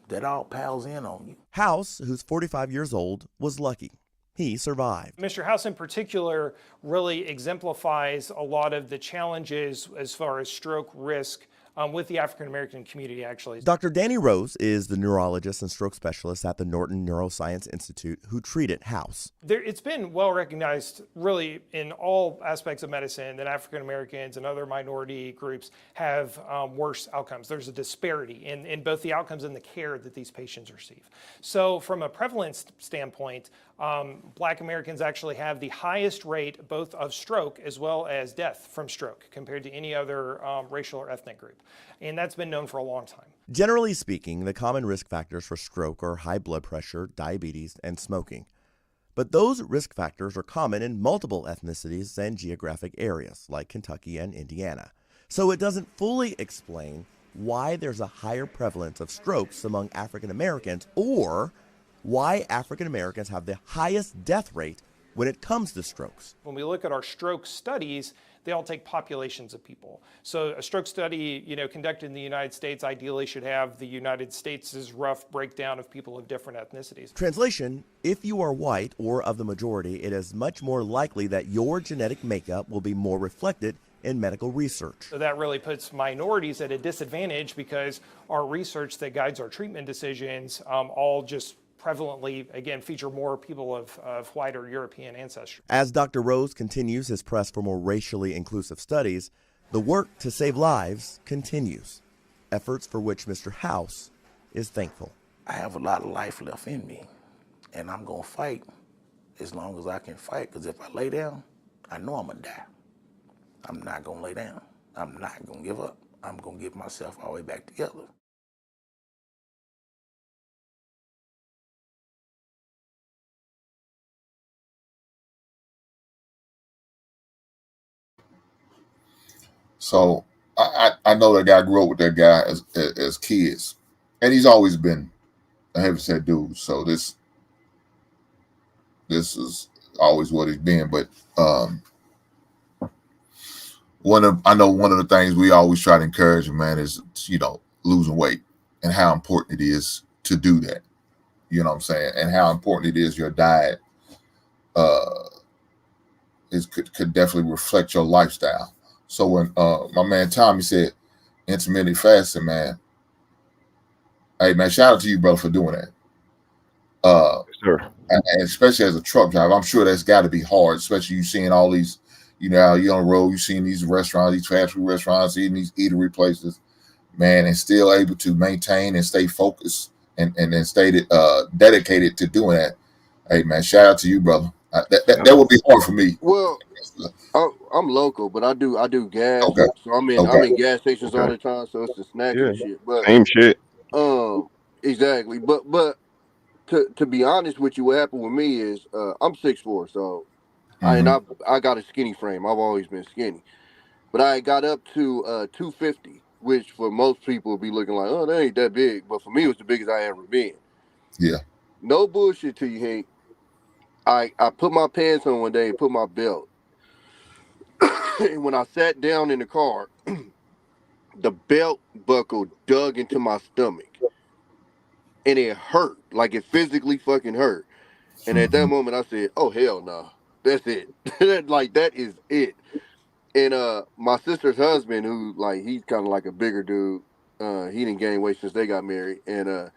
that all piles in on you. House, who's 45 years old, was lucky. He survived. Mr. House in particular really exemplifies a lot of the challenges as far as stroke risk with the African American community, actually. Dr. Danny Rose is the neurologist and stroke specialist at the Norton Neuroscience Institute who treated House. It's been well recognized really in all aspects of medicine that African Americans and other minority groups have worse outcomes. There's a disparity in both the outcomes and the care that these patients receive. So from a prevalence standpoint, Black Americans actually have the highest rate both of stroke as well as death from stroke compared to any other racial or ethnic group. And that's been known for a long time. Generally speaking, the common risk factors for stroke are high blood pressure, diabetes, and smoking. But those risk factors are common in multiple ethnicities and geographic areas, like Kentucky and Indiana. So it doesn't fully explain why there's a higher prevalence of strokes among African Americans, or why African Americans have the highest death rate when it comes to strokes. When we look at our stroke studies, they all take populations of people. So a stroke study, conducted in the United States ideally should have the United States' rough breakdown of people of different ethnicities. Translation: if you are white or of the majority, it is much more likely that your genetic makeup will be more reflected in medical research. So that really puts minorities at a disadvantage because our research that guides our treatment decisions all just prevalently, again, feature more people of white or European ancestry. As Dr. Rose continues his press for more racially inclusive studies, the work to save lives continues, efforts for which Mr. House is thankful. I have a lot of life left in me, and I'm going to fight as long as I can fight, because if I lay down, I know I'm going to die. I'm not going to lay down. I'm not going to give up. I'm going to get myself all the way back together. So I know that guy, grew up with that guy as kids, and he's always been a heavyset dude. So this is always what he's been. But one of the things we always try to encourage him, man, is losing weight and how important it is to do that. You know what I'm saying? And how important it is your diet could definitely reflect your lifestyle. So when my man Tommy said intermittent fasting, man, hey man, shout out to you, brother, for doing that. Sure. And especially as a truck driver, I'm sure that's got to be hard, especially you seeing all these, you're on the road, you seeing these restaurants, these fast food restaurants, eating these eatery places, man, and still able to maintain and stay focused and then stay dedicated to doing that. Hey man, shout out to you, brother. That would be hard for me. Well, I'm local, but I do gas. Okay. So I'm in gas stations all the time, so it's the snacks Yeah. and shit. But Same shit. exactly. But to be honest with you, what happened with me is I'm 6'4", so I got a skinny frame. I've always been skinny, but I got up to 250, which for most people would be looking like, oh, that ain't that big. But for me, it was the biggest I ever been. Yeah. No bullshit to you, Hank. I put my pants on one day and put my belt. And when I sat down in the car, the belt buckle dug into my stomach. And it hurt. Like it physically fucking hurt. And at that moment I said, oh hell no. That's it. Like that is it. And my sister's husband, who he's kind of like a bigger dude, he didn't gain weight since they got married. And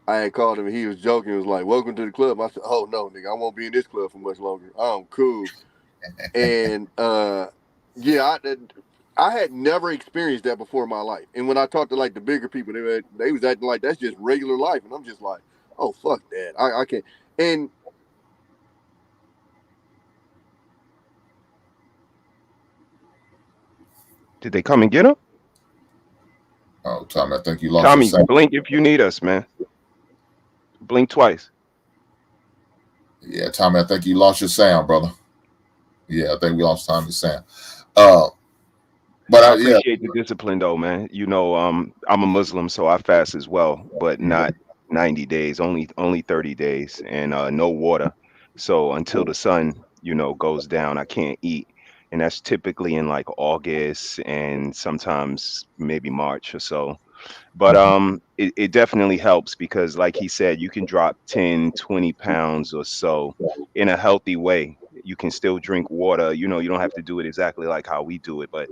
I had called him and he was joking. He was like, welcome to the club. I said, oh no, nigga, I won't be in this club for much longer. I'm cool. And yeah, I had never experienced that before in my life. And when I talked to the bigger people, they was acting like that's just regular life. And I'm just like, oh, fuck that. I can't. And Did they come and get him? Oh, Tommy, I think you lost Tommy, your sound. blink if you need us, man. Blink twice. Yeah, Tommy, I think you lost your sound, brother. Yeah, I think we lost Tommy's sound. But I appreciate the discipline though, man. I'm a Muslim, so I fast as well, but not 90 days, only 30 days, and no water. So until the sun, goes down, I can't eat. And that's typically in August and sometimes maybe March or so. But it definitely helps because like he said, you can drop 10, 20 pounds or so in a healthy way. You can still drink water. You don't have to do it exactly like how we do it, but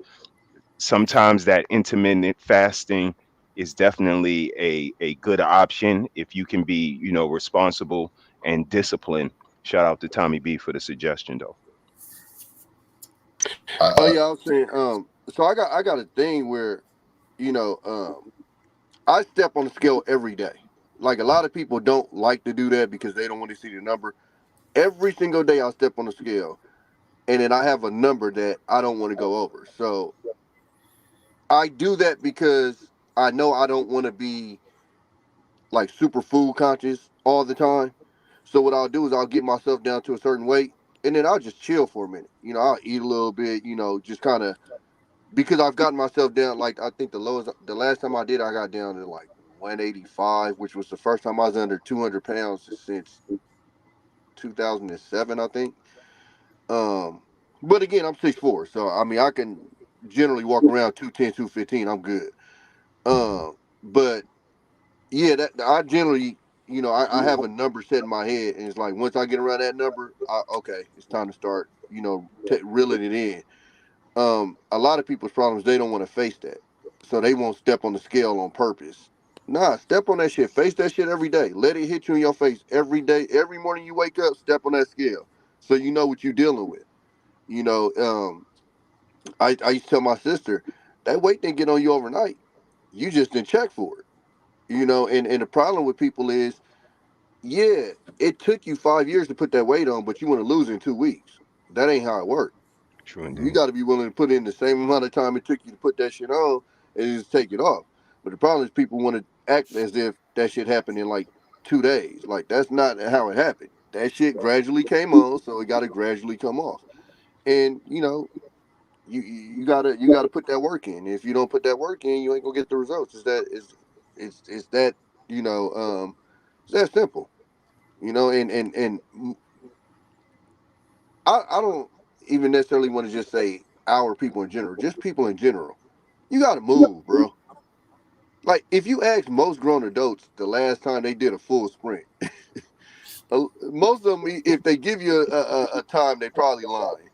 sometimes that intermittent fasting is definitely a good option if you can be, responsible and disciplined. Shout out to Tommy B for the suggestion though. oh yeah, I was saying, so I got a thing where, I step on the scale every day. Like a lot of people don't like to do that because they don't want to see the number. Every single day I step on the scale, and then I have a number that I don't want to go over. So I do that because I know I don't want to be super food conscious all the time. So what I'll do is I'll get myself down to a certain weight, and then I'll just chill for a minute. I'll eat a little bit, just kind of, because I've gotten myself down. I think the last time I did, I got down to 185, which was the first time I was under 200 pounds since 2007, I think. But again, I'm 6'4", so I mean I can generally walk around 210, 215. I'm good. But yeah, that I generally, I have a number set in my head, and it's like once I get around that number, okay, it's time to start, reeling it in. A lot of people's problems, they don't want to face that, so they won't step on the scale on purpose. Nah, step on that shit. Face that shit every day. Let it hit you in your face every day. Every morning you wake up, step on that scale, so you know what you're dealing with. You know, I used to tell my sister that weight didn't get on you overnight. You just didn't check for it. And the problem with people is, yeah, it took you 5 years to put that weight on, but you want to lose it in 2 weeks. That ain't how it works. True You indeed. got to be willing to put in the same amount of time it took you to put that shit on and just take it off. But the problem is people want to act as if that shit happened in like 2 days. Like that's not how it happened. That shit gradually came on, so it got to gradually come off. And you gotta put that work in. If you don't put that work in, you ain't gonna get the results. It's that it's that simple. And I don't even necessarily want to just say our people in general, just people in general. You gotta move, bro. Like if you ask most grown adults the last time they did a full sprint, most of them, if they give you a time, they probably lying.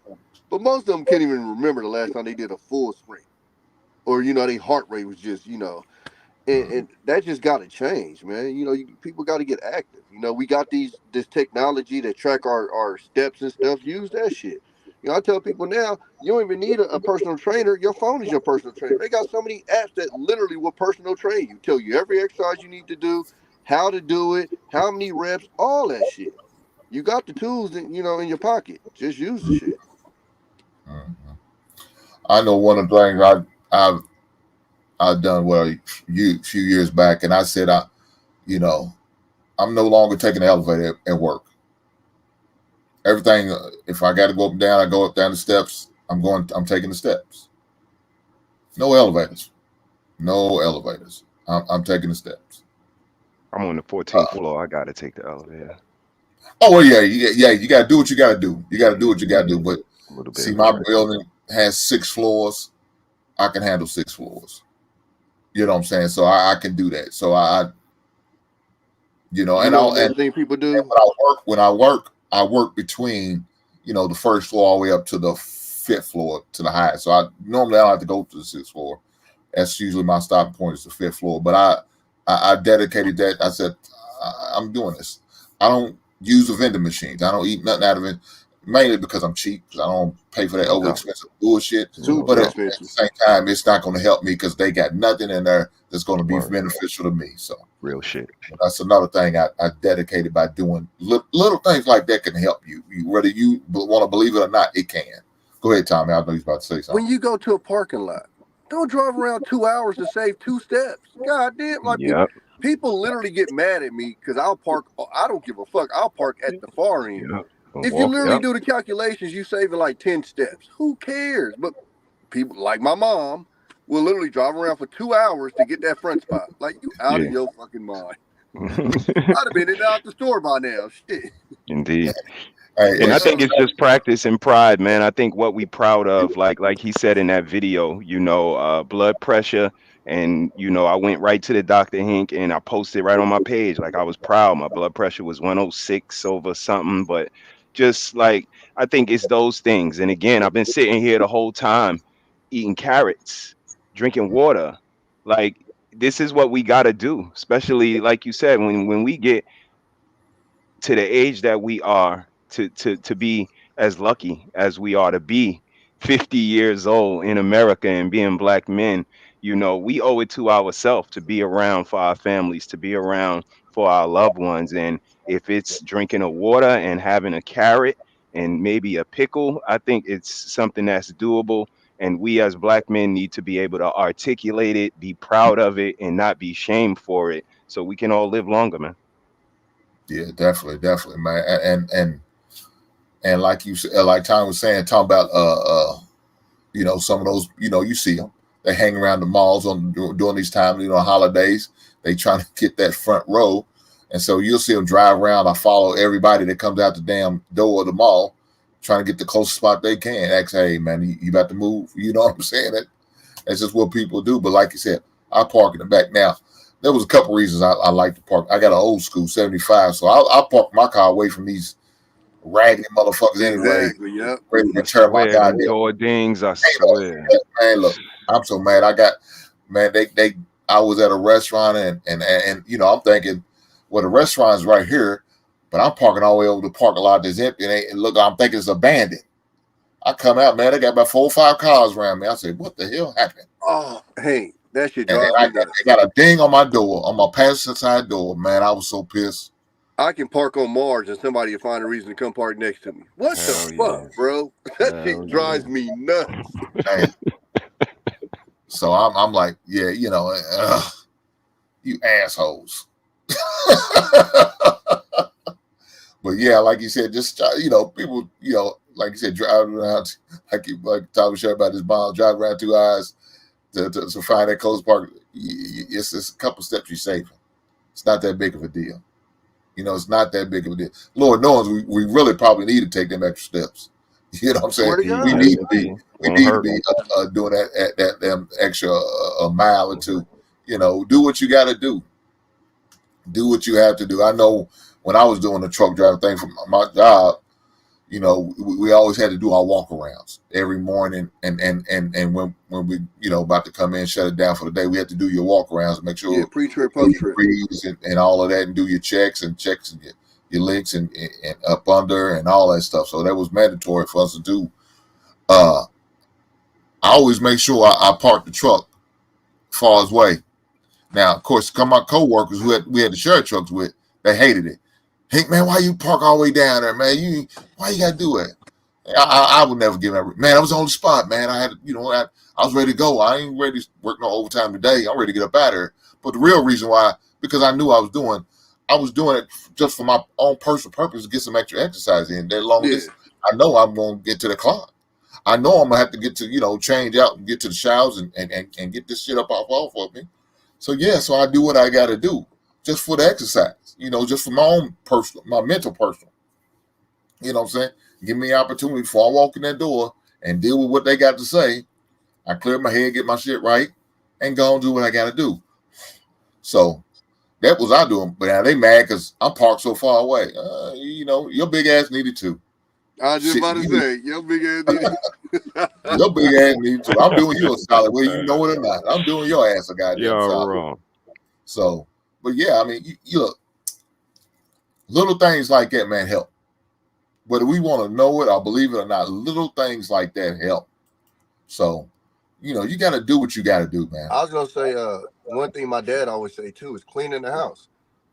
But most of them can't even remember the last time they did a full sprint, or their heart rate was just and that just got to change, man. People got to get active. We got this technology that track our steps and stuff. Use that shit. I tell people now, you don't even need a personal trainer. Your phone is your personal trainer. They got so many apps that literally will personal train you, tell you every exercise you need to do, how to do it, how many reps, all that shit. You got the tools in your pocket. Just use the shit. I know one of the things I've done few years back, and I said I'm no longer taking the elevator at work. Everything, if I got to go up and down, I go up down the steps. I'm taking the steps. No elevators. No elevators. I'm taking the steps. I'm on the 14th floor. I gotta take the elevator. Oh well, yeah. You got to do what you got to do. You got to do what you got to do. But A little bit see, of my that. building has 6 floors. I can handle 6 floors. You know what I'm saying? So I can do that. So I and I'll Another thing people do. when I work between the first floor all the way up to the 5th floor to the highest. So I don't have to go to the 6th floor. That's usually my stopping point is the 5th floor. But I dedicated that. I said I'm doing this. I don't use the vending machines. I don't eat nothing out of it, mainly because I'm cheap. Because I don't pay for that No over doubt. expensive bullshit. No But at doubt. the same time, it's not going to help me because they got nothing in there that's going to be Word. beneficial to me. So Real shit. that's another thing I dedicated by doing little things like that can help you. Whether you want to believe it or not, it can. Go ahead, Tommy. I know you're about to say something. When you go to a parking lot, don't drive around 2 hours to save 2 steps. God damn, like Yep. people literally get mad at me because I'll park. I don't give a fuck. I'll park at the far end. Yep. If you Walk. literally Yep. do the calculations, you saving like 10 steps. Who cares? But people like my mom will literally drive around for 2 hours to get that front spot. Like you out of Yeah. your fucking mind. I'd have been in and out the store by now. Shit. Indeed. And Hey, I think it's just practice and pride, man. I think what we proud of, like he said in that video, blood pressure, and I went right to the Dr. Hink and I posted right on my page. Like I was proud. My blood pressure was 106 over something, but just like I think it's those things. And again, I've been sitting here the whole time eating carrots, drinking water. Like this is what we gotta do, especially like you said, when we get to the age that we are to be as lucky as we are to be 50 years old in America and being black men, we owe it to ourselves to be around for our families, to be around for our loved ones. And if it's drinking a water and having a carrot and maybe a pickle, I think it's something that's doable. And we as black men need to be able to articulate it, be proud of it, and not be shamed for it so we can all live longer, man. yeah, definitely, man. And like you said, like Tom was saying, talking about some of those, you see them. They hang around the malls during these times, holidays. They trying to get that front row, and so you'll see them drive around. I follow everybody that comes out the damn door of the mall, trying to get the closest spot they can. Ask, hey, man, you about to move? You know what I'm saying? That's just what people do. But like you said, I park in the back. Now, there was a couple reasons I like to park. I got an old school 75, so I park my car away from these raggedy motherfuckers anyway. Exactly, yep. Ready to tear my Swear, them goddamn door dings, I swear. man, look, I'm so mad. I was at a restaurant and you know, I'm thinking, well, the restaurant's right here, but I'm parking all the way over the parking lot that's empty. And look, I'm thinking it's abandoned. I come out, man, they got about 4 or 5 cars around me. I said, what the hell happened? Oh, hey, that shit And drives then me nuts. they got a ding on my door, on my passenger side door. Man, I was so pissed. I can park on Mars and somebody will find a reason to come park next to me. What the fuck, bro? That shit drives me nuts. Man. So I'm like, yeah, you know, you assholes. But yeah, like you said, just you know, people, you know, like you said, driving around like Tommy shared about his mom, driving around 2 hours to find that close park. It's a couple steps you're saving. It's not that big of a deal. You know, it's not that big of a deal. Lord knows we really probably need to take them extra steps. You know what I'm saying? We need to be doing that extra a mile or 2. You know, do what you got to do. Do what you have to do. I know when I was doing the truck driving thing for my job, you know, we always had to do our walk-arounds every morning, and when we, you know, about to come in, shut it down for the day, we had to do your walk-arounds and make sure pre-trip, post-trip, and all of that, and do your checks and your links and up under and all that stuff. So that was mandatory for us to do. I always make sure I park the truck far away. Now, of course, my co-workers we had to share trucks with, they hated it. Hey, man, why you park all the way down there, man? Why you got to do it? I would never give that. Man, I was on the spot, man. I had, you know, I was ready to go. I ain't ready to work no overtime today. I'm ready to get up out of here. But the real reason why, because I knew I was doing it just for my own personal purpose to get some extra exercise in. That long as I know I'm going to get to the clock. I know I'm going to have to get to, you know, change out and get to the showers and get this shit up off of me. So, yeah, so I do what I got to do just for the exercise, you know, just for my own personal, my mental personal. You know what I'm saying? Give me an opportunity before I walk in that door and deal with what they got to say. I clear my head, get my shit right, and go and do what I got to do. So that was I doing. But now they mad because I'm parked so far away. You know, your big ass needed to. I was just about to say, your big ass needed your big ass needed to. I'm doing you a solid, whether you know it or not. I'm doing your ass a goddamn solid. Wrong. So, but yeah, I mean, you look, little things like that, man, help. Whether we want to know it or believe it or not, little things like that help. So, you know, you got to do what you got to do, man. I was going to say, one thing my dad always say, too, is cleaning the house.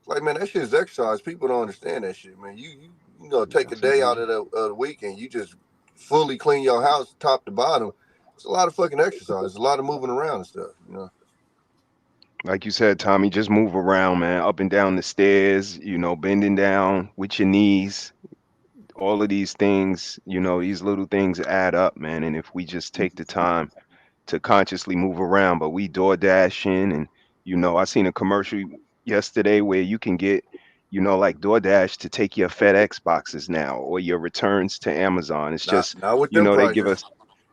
Like, man, that shit is exercise. People don't understand that shit, man. You know, take a day out of the week and you just fully clean your house top to bottom. It's a lot of fucking exercise. It's a lot of moving around and stuff, you know. Like you said, Tommy, just move around, man. Up and down the stairs, you know, bending down with your knees. All of these things, you know, these little things add up, man. And if we just take the time to consciously move around, but we door dashing, and, you know, I seen a commercial yesterday where you can get, you know, like DoorDash to take your FedEx boxes now, or your returns to Amazon. It's just, not with you know, prices. they give us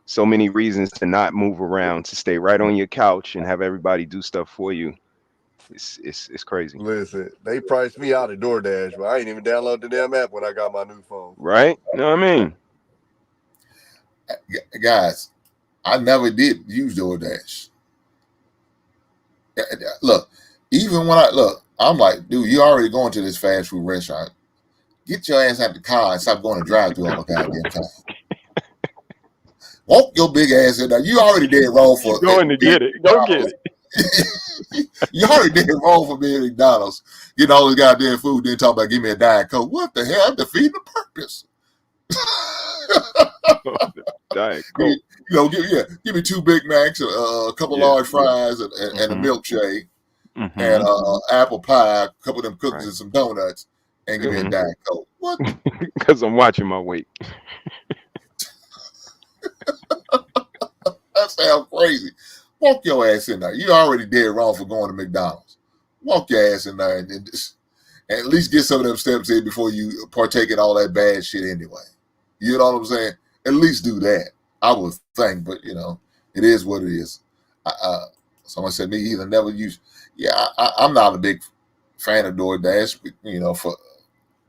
so many reasons to not move around, to stay right on your couch and have everybody do stuff for you. It's crazy. Listen, they priced me out at DoorDash, but I ain't even downloaded the damn app when I got my new phone. Right? You know what I mean? Guys, I never did use DoorDash. Look, even when I'm like, dude, you already going to this fast food restaurant. Get your ass out the car and stop going to drive through all the goddamn time. Walk your big ass in there. You already did wrong for going to get it. Go get it. You already did wrong for being at McDonald's. Getting all this goddamn food, then talk about give me a Diet Coke. What the hell? I'm defeating the purpose. Diet Coke. You know, give me 2 Big Macs, a couple large fries, and a milkshake, and apple pie, a couple of them cookies and some donuts, and give me a Diet Coke. What? Because I'm watching my weight. That sounds crazy. Walk your ass in there. You already did wrong for going to McDonald's. Walk your ass in there and at least get some of them steps in before you partake in all that bad shit anyway. You know what I'm saying? At least do that. I would think, but it is what it is. Someone said me either never use. Yeah, I'm not a big fan of DoorDash,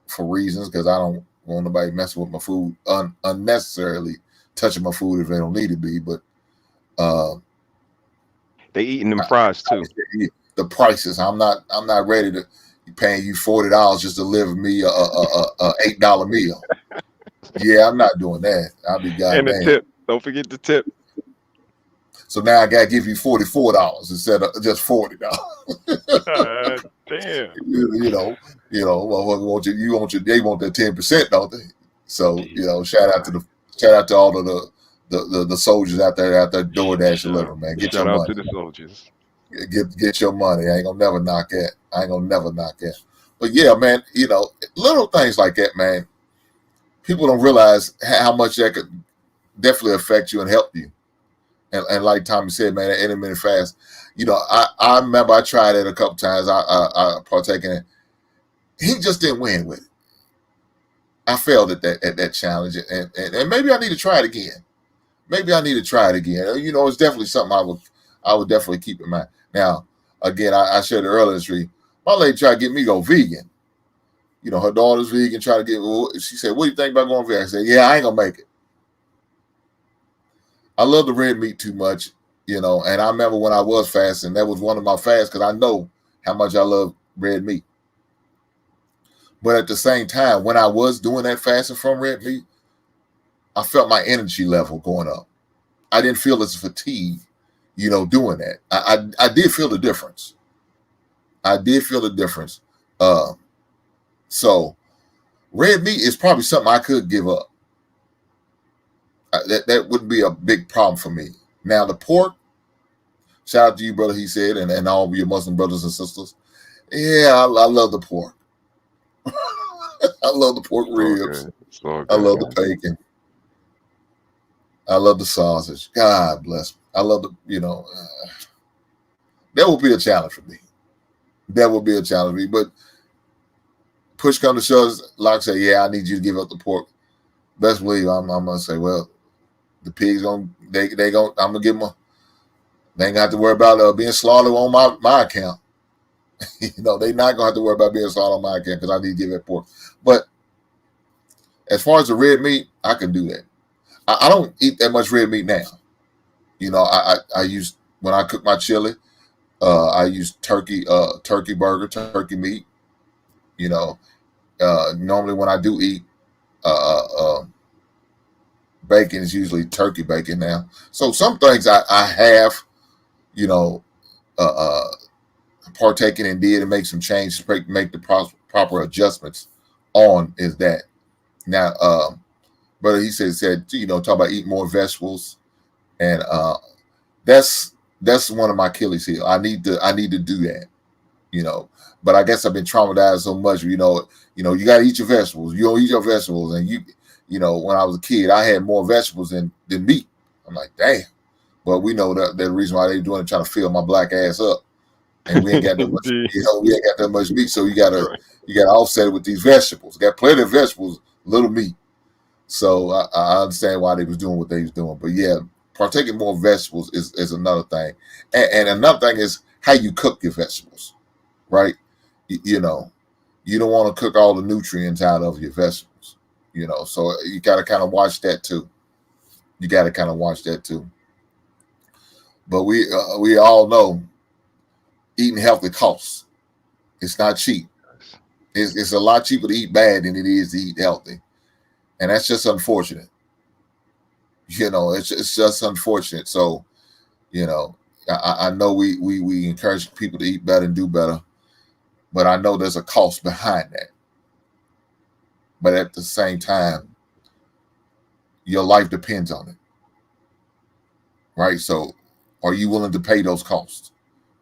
for reasons, because I don't want nobody messing with my food unnecessarily, touching my food if they don't need to be. But They eating them fries too. the prices, I'm not ready to be paying you $40 just to deliver me a $8 meal. Yeah, I'm not doing that. I'll be And the goddamn. tip. Don't forget the tip. So now I gotta give you $44 instead of just $40. Damn. They want that 10%, don't they? So shout out to all of the soldiers out there DoorDash delivering, man. Get Shout your out money. to the soldiers. Get your money. I ain't gonna never knock that. But yeah, man, little things like that, man. People don't realize how much that could definitely affect you and help you. And like Tommy said, man, that intermittent fast. I remember I tried it a couple times. I partake in it. He just didn't win with it. I failed at that challenge, and maybe I need to try it again. It's definitely something I would definitely keep in mind. Now, again, I shared it earlier this week. My lady tried to get me to go vegan. Her daughter's vegan, she said, what do you think about going vegan? I said, yeah, I ain't gonna make it. I love the red meat too much, and I remember when I was fasting, that was one of my fasts because I know how much I love red meat. But at the same time, when I was doing that fasting from red meat, I felt my energy level going up. I didn't feel as fatigued, doing that. I did feel the difference. So red meat is probably something I could give up. That wouldn't be a big problem for me. Now, the pork, shout out to you, brother, he said, and all of your Muslim brothers and sisters. Yeah, I love the pork. I love the pork ribs. I love the bacon. I love the sausage. God bless me. I love that would be a challenge for me. But push come to shove, like I say, yeah, I need you to give up the pork. Best believe I'm gonna say, well, the pigs I'm gonna give them. They ain't gonna have to worry about being slaughtered on my account. They not gonna have to worry about being slaughtered on my account because I need to give that pork. But as far as the red meat, I can do that. I don't eat that much red meat now. I use, when I cook my chili, I use turkey burger, turkey meat. Normally when I do eat bacon, is usually turkey bacon now. So some things I have, partaken and did and make some changes, make the proper adjustments on is that. Now, brother, he said, talk about eating more vegetables, and that's one of my Achilles heel. I need to do that, But I guess I've been traumatized so much. You got to eat your vegetables. You don't eat your vegetables, and when I was a kid, I had more vegetables than meat. I'm like, damn. But we know that the reason why they're doing it, trying to fill my black ass up, and we ain't got that much. We ain't got that much meat, so you gotta offset it with these vegetables. Got plenty of vegetables, little meat. So I understand why they was doing what they was doing. But yeah, partaking more vegetables is another thing, and another thing is how you cook your vegetables, right? You don't want to cook all the nutrients out of your vegetables, So you got to kind of watch that too. But we all know eating healthy costs. It's not cheap. It's a lot cheaper to eat bad than it is to eat healthy, and that's just unfortunate. It's just unfortunate. So, I know we encourage people to eat better and do better, but I know there's a cost behind that. But at the same time, your life depends on it, right? So, are you willing to pay those costs?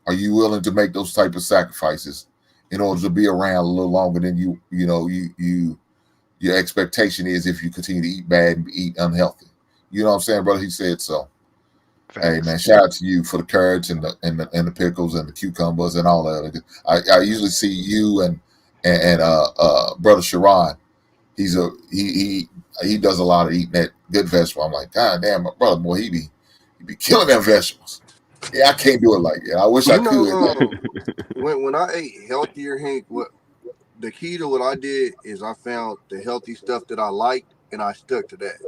Are you willing to make those type of sacrifices in order to be around a little longer than your expectation is if you continue to eat bad and eat unhealthy? You know what I'm saying, brother? He said so. Thanks. Hey man, shout out to you for the carrots and the pickles and the cucumbers and all that. I usually see you and brother Sharon he does a lot of eating that good vegetable. I'm like, God damn, my brother, boy, he be killing them vegetables. Yeah, I can't do it like that. I wish I You know, could. when I ate healthier, Hank, what the key to what I did is I found the healthy stuff that I liked and I stuck to that.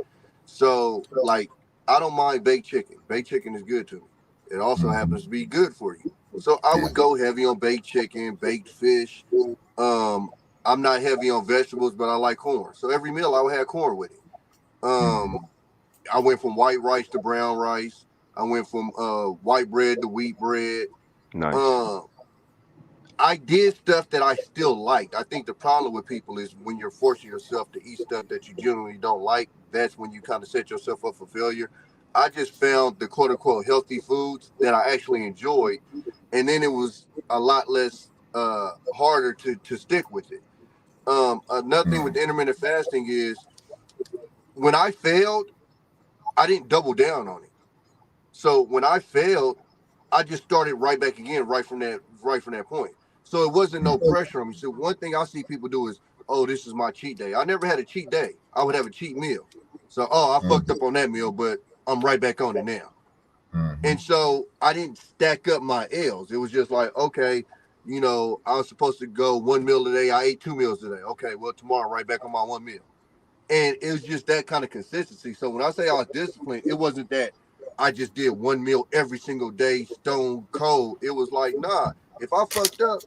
So, like, I don't mind baked chicken. Baked chicken is good to me. It also happens to be good for you. So I would go heavy on baked chicken, baked fish. Um, I'm not heavy on vegetables, but I like corn. So every meal I would have corn with it. I went from white rice to brown rice. I went from white bread to wheat bread. Nice. Um, I did stuff that I still liked. I think the problem with people is when you're forcing yourself to eat stuff that you genuinely don't like, that's when you kind of set yourself up for failure. I just found the quote unquote healthy foods that I actually enjoyed, and then it was a lot less harder to stick with it. Another thing with the intermittent fasting is when I failed, I didn't double down on it. So when I failed, I just started right back again, right from that point. So it wasn't no pressure on me. So one thing I see people do is, oh, this is my cheat day. I never had a cheat day. I would have a cheat meal. So, oh, I fucked up on that meal, but I'm right back on it now. And so I didn't stack up my L's. It was just like, okay, you know, I was supposed to go one meal a day. I ate 2 meals today. Okay, well, tomorrow, right back on my one meal. And it was just that kind of consistency. So when I say I was disciplined, it wasn't that I just did one meal every single day, stone cold. It was like, nah, if I fucked up,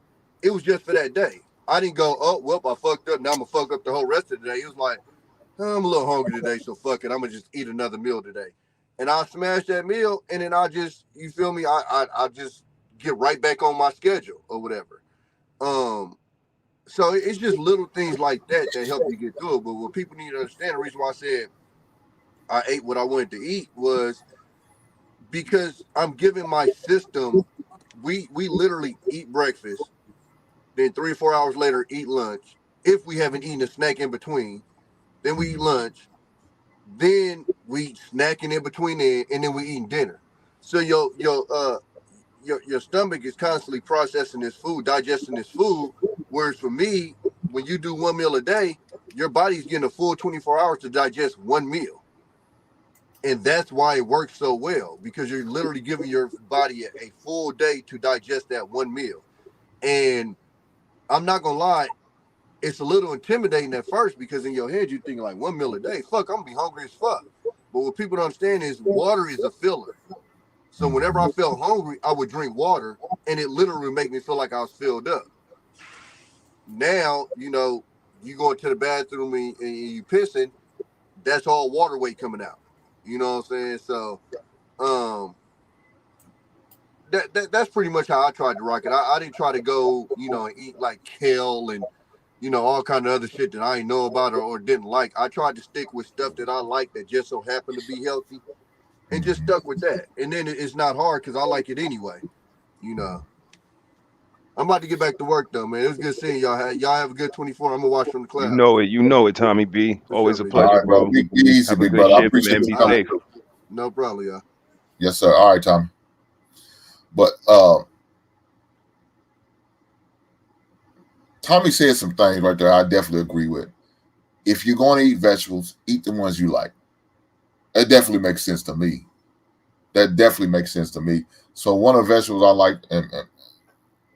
it was just for that day. I didn't go, oh, well, I fucked up. Now I'm going to fuck up the whole rest of the day. It was like, I'm a little hungry today, so fuck it. I'm going to just eat another meal today. And I smash that meal, and then I just, you feel me? I just get right back on my schedule or whatever. So it's just little things like that that help you get through it. But what people need to understand, the reason why I said I ate what I wanted to eat was because I'm giving my system. We literally eat breakfast, then 3 or 4 hours later eat lunch. If we haven't eaten a snack in between, then we eat lunch, then we snacking in between there, and then we eating dinner. So your stomach is constantly processing this food, digesting this food. Whereas for me, when you do one meal a day, your body's getting a full 24 hours to digest one meal. And that's why it works so well, because you're literally giving your body a full day to digest that one meal. And I'm not gonna lie, it's a little intimidating at first because in your head you're thinking like 1 meal a day, fuck, I'm gonna be hungry as fuck. But what people don't understand is water is a filler. So whenever I felt hungry, I would drink water, and it literally would make me feel like I was filled up. Now, you know, you go into the bathroom and you pissing, that's all water weight coming out. You know what I'm saying? So that's pretty much how I tried to rock it. I didn't try to go, you know, and eat like kale and, you know, all kind of other shit that I didn't know about or didn't like. I tried to stick with stuff that I like that just so happened to be healthy, and just stuck with that. And then it's not hard because I like it anyway. You know. I'm about to get back to work though, man. It was good seeing y'all. Y'all have a good 24. I'm gonna watch from the clouds. You know it, Tommy B. For Always sure, a big pleasure, All right, bro. bro. Be easy, Have a big good brother. I shift, appreciate man. you Be coming. safe. No problem, y'all. Yes, sir. All right, Tommy. But Tommy said some things right there I definitely agree with. If you're going to eat vegetables, eat the ones you like. That definitely makes sense to me. So one of the vegetables I like, and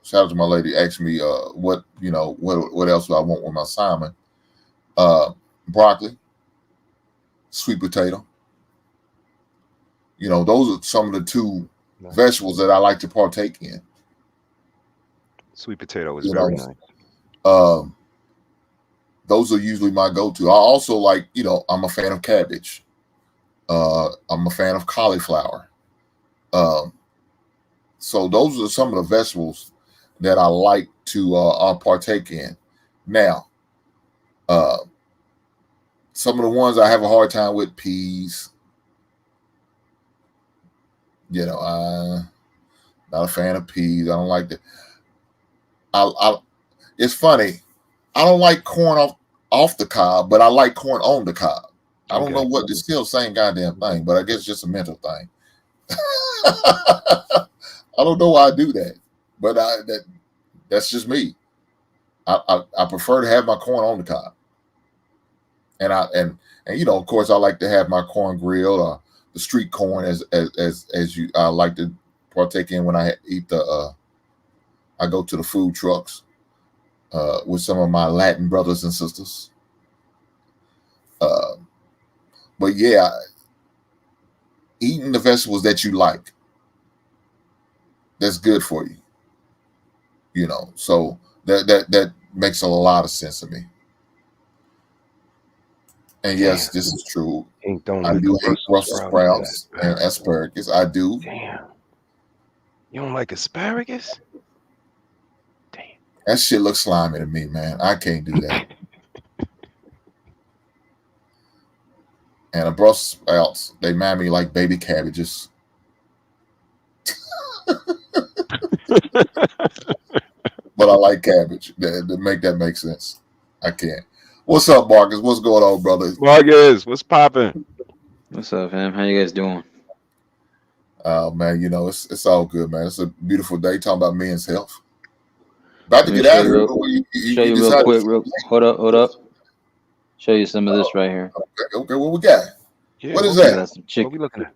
shout out to my lady, asked me what else do I want with my salmon? Broccoli, sweet potato. You know, those are some of the two vegetables that I like to partake in. Sweet potato is You very know, nice. Those are usually my go-to. I also like, you know, I'm a fan of cabbage. I'm a fan of cauliflower. So those are some of the vegetables that I like to partake in. Now, some of the ones I have a hard time with, peas. You know, I'm not a fan of peas. I don't like that. It's funny. I don't like corn off the cob, but I like corn on the cob. I don't know what, it's still the same goddamn thing, but I guess it's just a mental thing. I don't know why I do that, but that's just me. I prefer to have my corn on the cob. And you know, of course, I like to have my corn grilled or the street corn as you I like to partake in when I eat I go to the food trucks with some of my Latin brothers and sisters. But yeah, eating the vegetables that you like, that's good for you. You know, so that makes a lot of sense to me. And yes, this is true. I do hate Brussels sprouts and asparagus. I do. Damn. You don't like asparagus? That shit looks slimy to me, man. I can't do that. And the Brussels sprouts, they remind me like baby cabbages. But I like cabbage. To make that make sense. I can't. What's up, Marcus? What's going on, brother? Marcus, what's popping? What's up, fam? How you guys doing? Oh man, you know, it's all good, man. It's a beautiful day talking about men's health. About to get out of here. Show you real quick. Hold up. Show you some of this right here. Okay, what we got? Yeah, what is that? That's some chicken. What we looking at?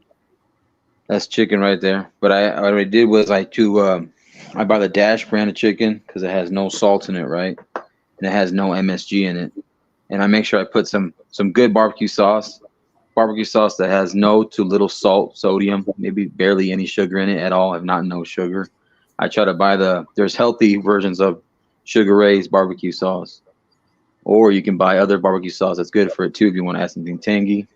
That's chicken right there. But what I did was I buy the Dash brand of chicken because it has no salt in it, right? And it has no MSG in it. And I make sure I put some good barbecue sauce that has no to little salt, sodium, maybe barely any sugar in it at all, if not no sugar. I try to buy there's healthy versions of Sugar Ray's barbecue sauce. Or you can buy other barbecue sauce that's good for it too if you want to add something tangy.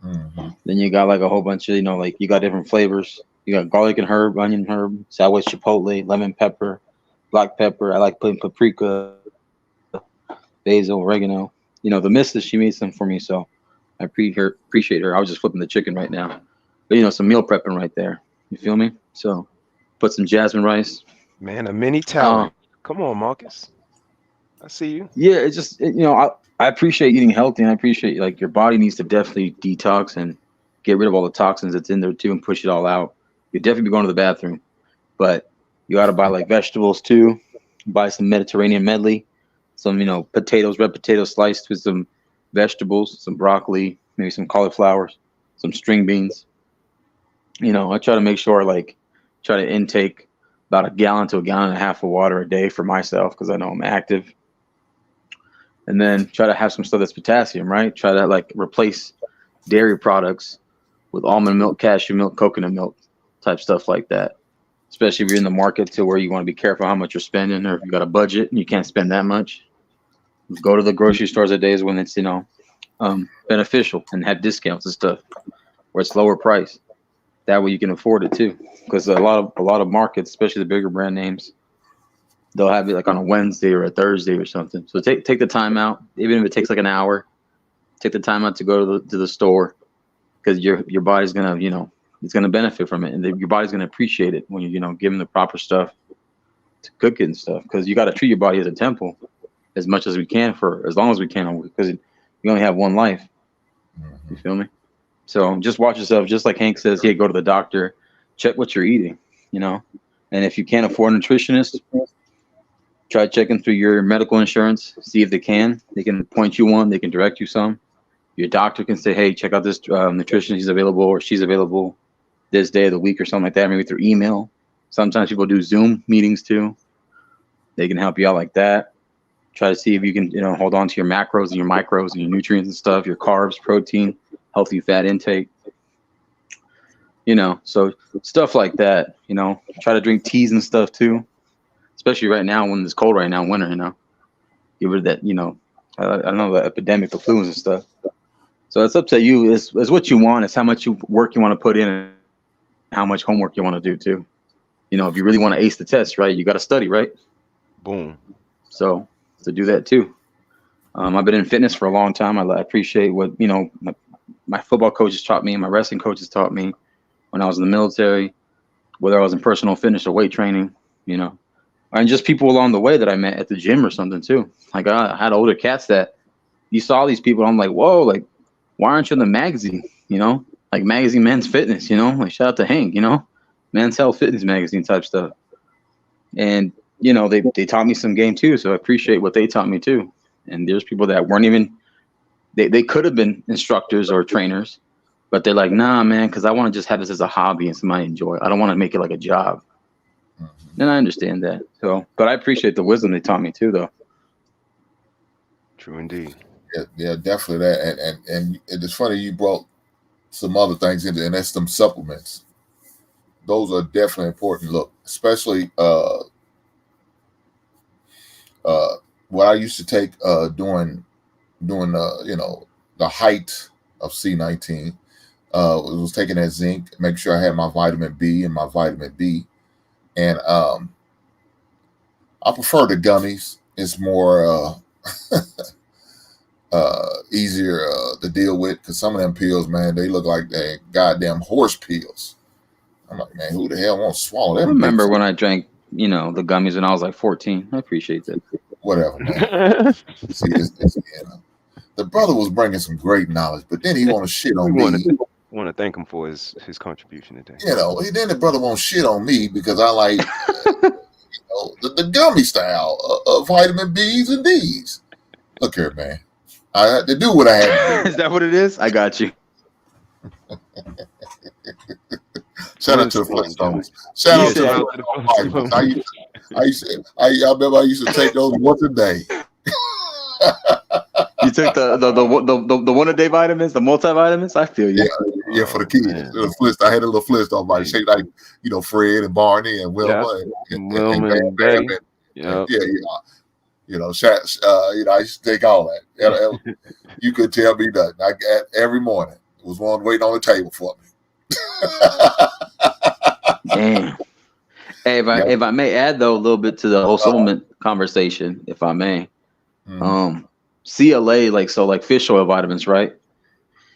Mm-hmm. Then you got like a whole bunch of, you know, like you got different flavors. You got garlic and herb, onion herb, Southwest chipotle, lemon pepper, black pepper. I like putting paprika, basil, oregano. You know, the missus, she made some for me, so I appreciate her. I was just flipping the chicken right now. But, you know, some meal prepping right there. You feel me? So put some jasmine rice. Man, a mini talent. Come on, Marcus. I see you. Yeah, it's just, you know, I appreciate eating healthy, and I appreciate, like, your body needs to definitely detox and get rid of all the toxins that's in there, too, and push it all out. You'd definitely be going to the bathroom. But you got to buy, like, vegetables, too. Buy some Mediterranean medley. Some, you know, red potatoes sliced with some vegetables, some broccoli, maybe some cauliflower, some string beans. You know, I try to make sure, like, try to intake about 1 gallon to 1.5 gallons of water a day for myself because I know I'm active. And then try to have some stuff that's potassium, right? Try to, like, replace dairy products with almond milk, cashew milk, coconut milk type stuff like that. Especially if you're in the market to where you want to be careful how much you're spending, or if you got a budget and you can't spend that much. Go to the grocery stores at days when it's, you know, beneficial and have discounts and stuff where it's lower price. That way you can afford it too. Because a lot of markets, especially the bigger brand names, they'll have it like on a Wednesday or a Thursday or something. So take the time out, even if it takes like an hour. Take the time out to go to the store, because your body's gonna, you know, it's gonna benefit from it, and your body's gonna appreciate it when you know, give them the proper stuff to cook it and stuff. Because you got to treat your body as a temple as much as we can for as long as we can, because you only have one life. You feel me? So just watch yourself. Just like Hank says, yeah, go to the doctor, check what you're eating, you know. And if you can't afford a nutritionist, try checking through your medical insurance, see if they can point you one, they can direct you some. Your doctor can say, hey, check out this nutritionist, he's available or she's available this day of the week or something like that, maybe through email. Sometimes people do Zoom meetings too. They can help you out like that. Try to see if you can, you know, hold on to your macros and your micros and your nutrients and stuff, your carbs, protein, healthy fat intake. You know, so stuff like that, you know. Try to drink teas and stuff too, especially right now when it's cold right now, winter, you know. Get rid of that, you know, I know the epidemic, the flus and stuff. So it's up to you. It's what you want. It's how much work you want to put in and how much homework you want to do too. You know, if you really want to ace the test, right, you got to study, right? Boom. So to do that too. I've been in fitness for a long time. I appreciate what, you know, my football coaches taught me and my wrestling coaches taught me when I was in the military, whether I was in personal fitness or weight training, you know, and just people along the way that I met at the gym or something too. Like I had older cats that you saw these people. I'm like, whoa, like, why aren't you in the magazine? You know, like magazine Men's Fitness, you know, like shout out to Hank, you know, Men's Health Fitness magazine type stuff. And, you know, they taught me some game too. So I appreciate what they taught me too. And there's people that They could have been instructors or trainers, but they're like, nah, man, because I want to just have this as a hobby and something I enjoy. I don't want to make it like a job. And I understand that. So, but I appreciate the wisdom they taught me too, though. True indeed. Yeah, definitely that. And it's funny you brought some other things into, and that's them supplements. Those are definitely important. Look, especially what I used to take during the height of C19. Was taking that zinc, make sure I had my vitamin B and my vitamin D. And I prefer the gummies. It's more easier to deal with, because some of them pills, man, they look like they goddamn horse pills. I'm like, man, who the hell wants to swallow I them? remember when I drank, the gummies when I was like 14. I appreciate that. Whatever, man. See, the brother was bringing some great knowledge, but then he want to shit on me. Want to thank him for his contribution today. Then the brother won't shit on me because I like the gummy style of vitamin B's and D's. Look here, man. I had to do what I had to do. Is that what it is? I got you. Shout out to the Flintstones. Shout out to the Flintstones. I remember I used to take those once a day. You took the one a day vitamins, the multivitamins. I feel you. Yeah, for the kids. I had a little Flintstone body shape like Fred and Barney and Wilma and Bam. I used to take all that. You could tell me nothing. Every morning it was one waiting on the table for me. Damn. Hey, if I may add though a little bit to the whole supplement conversation, if I may. CLA, like fish oil vitamins, right?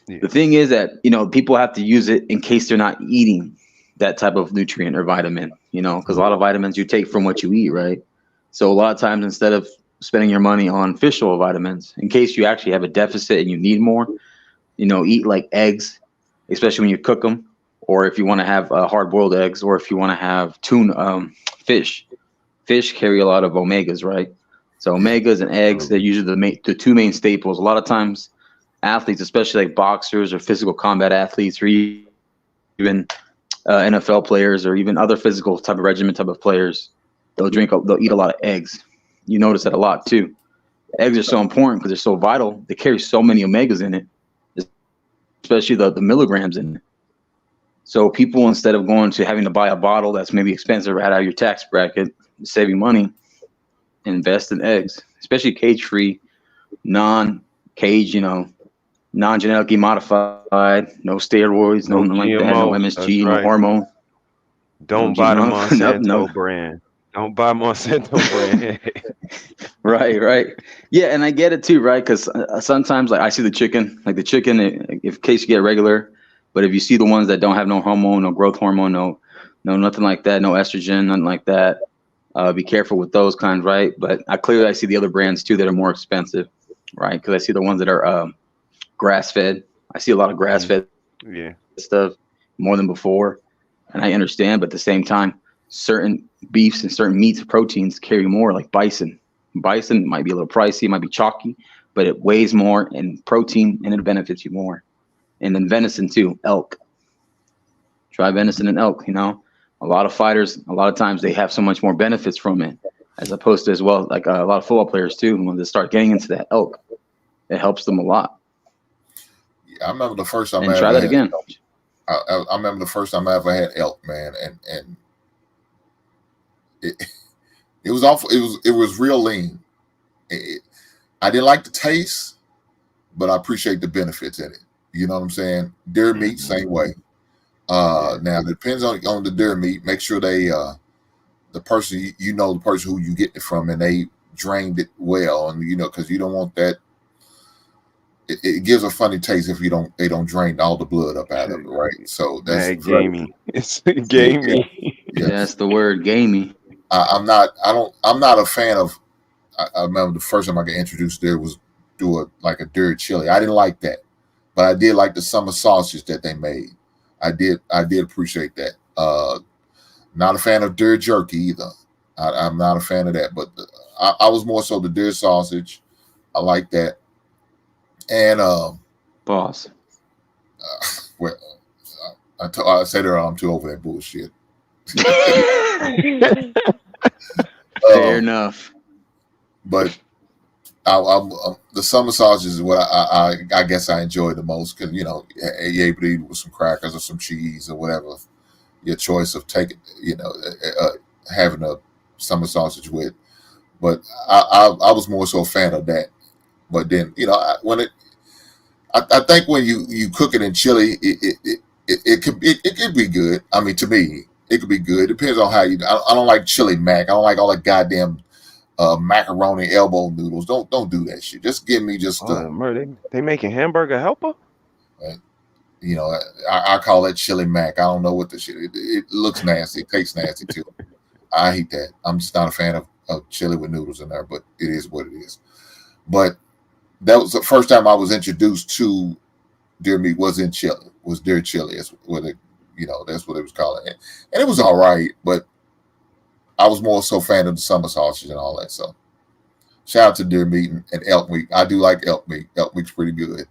Yeah. The thing is that people have to use it in case they're not eating that type of nutrient or vitamin, because a lot of vitamins you take from what you eat, right? So a lot of times, instead of spending your money on fish oil vitamins, in case you actually have a deficit and you need more, eat like eggs, especially when you cook them, or if you want to have hard-boiled eggs, or if you want to have fish. Fish carry a lot of omegas, right? So omegas and eggs, they're usually the two main staples. A lot of times, athletes, especially like boxers or physical combat athletes, or even NFL players, or even other physical type of regimen type of players, they'll eat a lot of eggs. You notice that a lot too. Eggs are so important because they're so vital. They carry so many omegas in it, especially the milligrams in it. So people, instead of going to having to buy a bottle that's maybe expensive right out of your tax bracket, saving money, invest in eggs, especially cage-free, non-cage, non-genetically modified, no steroids, no nothing like that, no MSG, no hormone. Don't buy the Monsanto brand. Don't buy Monsanto brand. Right. Yeah, and I get it too, right? Because sometimes, like, I see the chicken, in case you get regular, but if you see the ones that don't have no hormone, no growth hormone, no nothing like that, no estrogen, nothing like that, be careful with those kinds, right? But I see the other brands too that are more expensive, right? Because I see the ones that are grass-fed. I see a lot of grass-fed stuff more than before, and I understand. But at the same time, certain beefs and certain meats, proteins carry more, like bison. Bison might be a little pricey, might be chalky, but it weighs more in protein and it benefits you more. And then venison too, elk. Try venison and elk, A lot of fighters, a lot of times they have so much more benefits from it, as opposed to as well, like a lot of football players too, when they start getting into that elk, it helps them a lot. Yeah, I remember the first time I try that again. I remember the first time I ever had elk, man, and it was awful. It was real lean. I didn't like the taste, but I appreciate the benefits in it. You know what I'm saying? Deer meat, same way. Now it depends on the deer meat. Make sure they the person the person who you get it from, and they drained it well, and because you don't want that. It gives a funny taste if they don't drain all the blood up out of it, right? So that's gamey. It's gamey. Yeah, that's the word, gamey. I'm not a fan of. I remember the first time I got introduced there was do a deer chili. I didn't like that, but I did like the summer sausage that they made. I did appreciate that. Not a fan of deer jerky either. I'm not a fan of that, but I was more so the deer sausage. I like that. And boss. Well, I said earlier, I'm too over that bullshit. Fair enough. But the summer sausage is what I guess I enjoy the most, because you're able to eat it with some crackers or some cheese or whatever your choice of taking, having a summer sausage with. But I was more so a fan of that. But then I think when you cook it in chili, it could be good. I mean, to me, it could be good. It depends on how you. I don't like chili mac. I don't like all that goddamn macaroni elbow noodles. Don't do that shit. Just give me just they making hamburger helper. I call it chili mac. I don't know what the shit. It looks nasty. It tastes nasty too. I hate that. I'm just not a fan of chili with noodles in there, but it is what it is. But that was the first time I was introduced to deer meat. Was deer chili. That's what that's what it was called. And it was all right, but I was more so fan of the summer sausage and all that. So shout out to deer meat and elk meat. I do like elk meat. Elk meat's pretty good.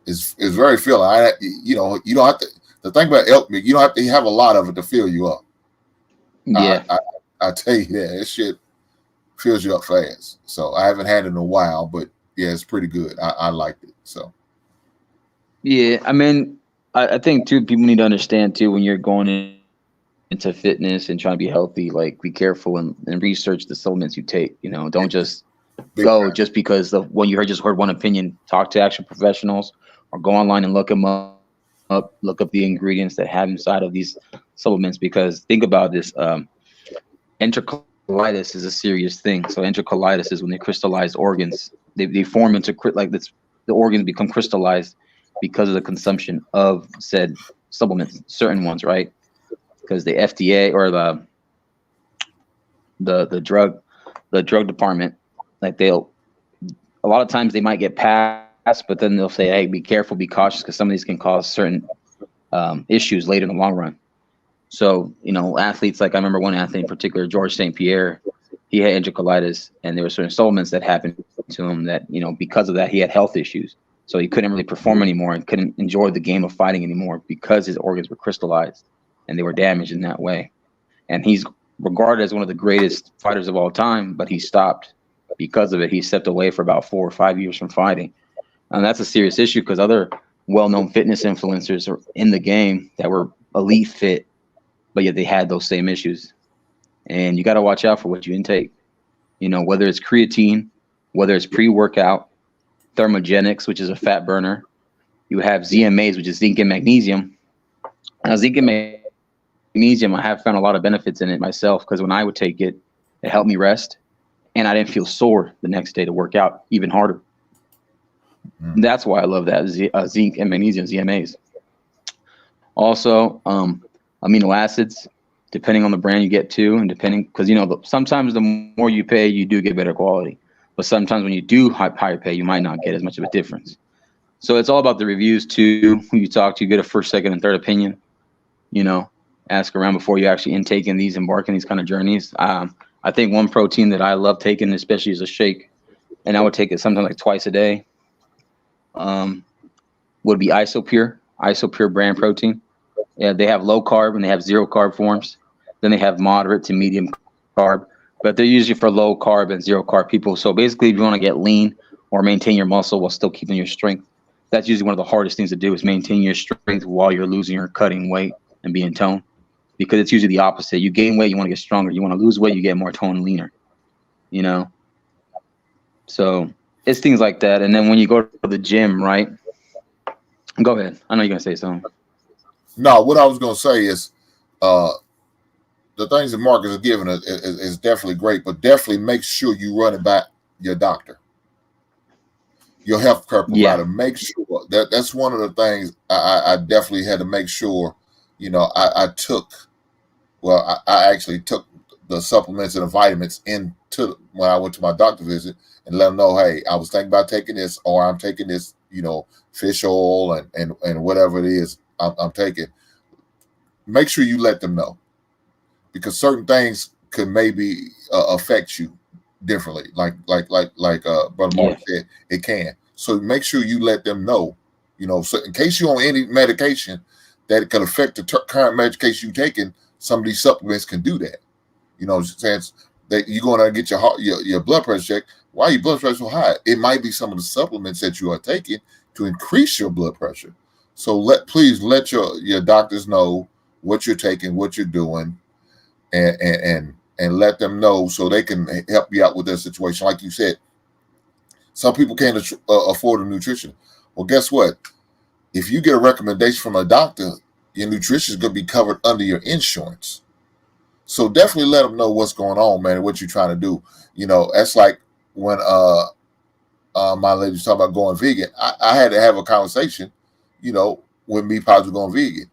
It's very filling. You don't have to. The thing about elk meat, you don't have to have a lot of it to fill you up. Yeah, I tell you that shit fills you up fast. So I haven't had it in a while, but yeah, it's pretty good. I liked it. So yeah. I mean, I think too, people need to understand too, when you're going into fitness and trying to be healthy, like be careful and research the supplements you take. Don't just go just because when you just heard one opinion. Talk to actual professionals, or go online and look them up. Look up the ingredients that have inside of these supplements, because think about this. Enterocolitis is a serious thing. So enterocolitis is when they crystallize organs. They form into the organs become crystallized because of the consumption of said supplements, certain ones, right? Because the FDA or the drug department, like a lot of times they might get passed, but then they'll say, hey, be careful, be cautious, because some of these can cause certain issues later in the long run. So, athletes, like I remember one athlete in particular, George St. Pierre, he had enterocolitis, and there were certain supplements that happened to him that, because of that, he had health issues. So he couldn't really perform anymore and couldn't enjoy the game of fighting anymore because his organs were crystallized and they were damaged in that way. And he's regarded as one of the greatest fighters of all time, but he stopped because of it. He stepped away for about 4 or 5 years from fighting. And that's a serious issue, because other well-known fitness influencers are in the game that were elite fit, but yet they had those same issues. And you got to watch out for what you intake, whether it's creatine, whether it's pre-workout, thermogenics, which is a fat burner. You have ZMAs, which is zinc and magnesium. Now, zinc and magnesium, I have found a lot of benefits in it myself, because when I would take it, it helped me rest, and I didn't feel sore the next day to work out even harder. That's why I love that zinc and magnesium, ZMAs. Also, amino acids, depending on the brand you get too, and because sometimes the more you pay, you do get better quality, but sometimes when you do higher pay, you might not get as much of a difference. So it's all about the reviews too. Who you talk to, get a first, second, and third opinion. Ask around before you actually embark in these kind of journeys. I think one protein that I love taking, especially as a shake, and I would take it sometimes like twice a day, would be Isopure brand protein. Yeah, they have low carb and they have zero carb forms. Then they have moderate to medium carb, but they're usually for low carb and zero carb people. So basically, if you want to get lean or maintain your muscle while still keeping your strength, that's usually one of the hardest things to do, is maintain your strength while you're losing or cutting weight and being toned, because it's usually the opposite. You gain weight, you want to get stronger. You want to lose weight, you get more toned and leaner, So it's things like that. And then when you go to the gym, right? Go ahead. I know you're going to say something. No, what I was going to say is the things that Marcus is giving is definitely great, but definitely make sure you run it by your doctor, your health care provider. Yeah. Make sure that's one of the things I definitely had to make sure. I actually took the supplements and the vitamins when I went to my doctor visit, and let them know, hey, I was thinking about taking this, or I'm taking this, fish oil and whatever it is I'm taking. Make sure you let them know, because certain things could maybe affect you differently. Like Brother Mark said, it can. So make sure you let them know, so in case you're on any medication that could affect the current medication you're taking, some of these supplements can do that. Since that you're going to get your blood pressure checked, why your blood pressure so high? It might be some of the supplements that you are taking to increase your blood pressure. So please let your doctors know what you're taking, what you're doing, and let them know so they can help you out with their situation. Like you said, some people can't afford a nutrition. Well, guess what? If you get a recommendation from a doctor, your nutrition is going to be covered under your insurance. So definitely let them know what's going on, man, and what you're trying to do. That's like when my lady was talking about going vegan. I had to have a conversation, with me possibly going vegan,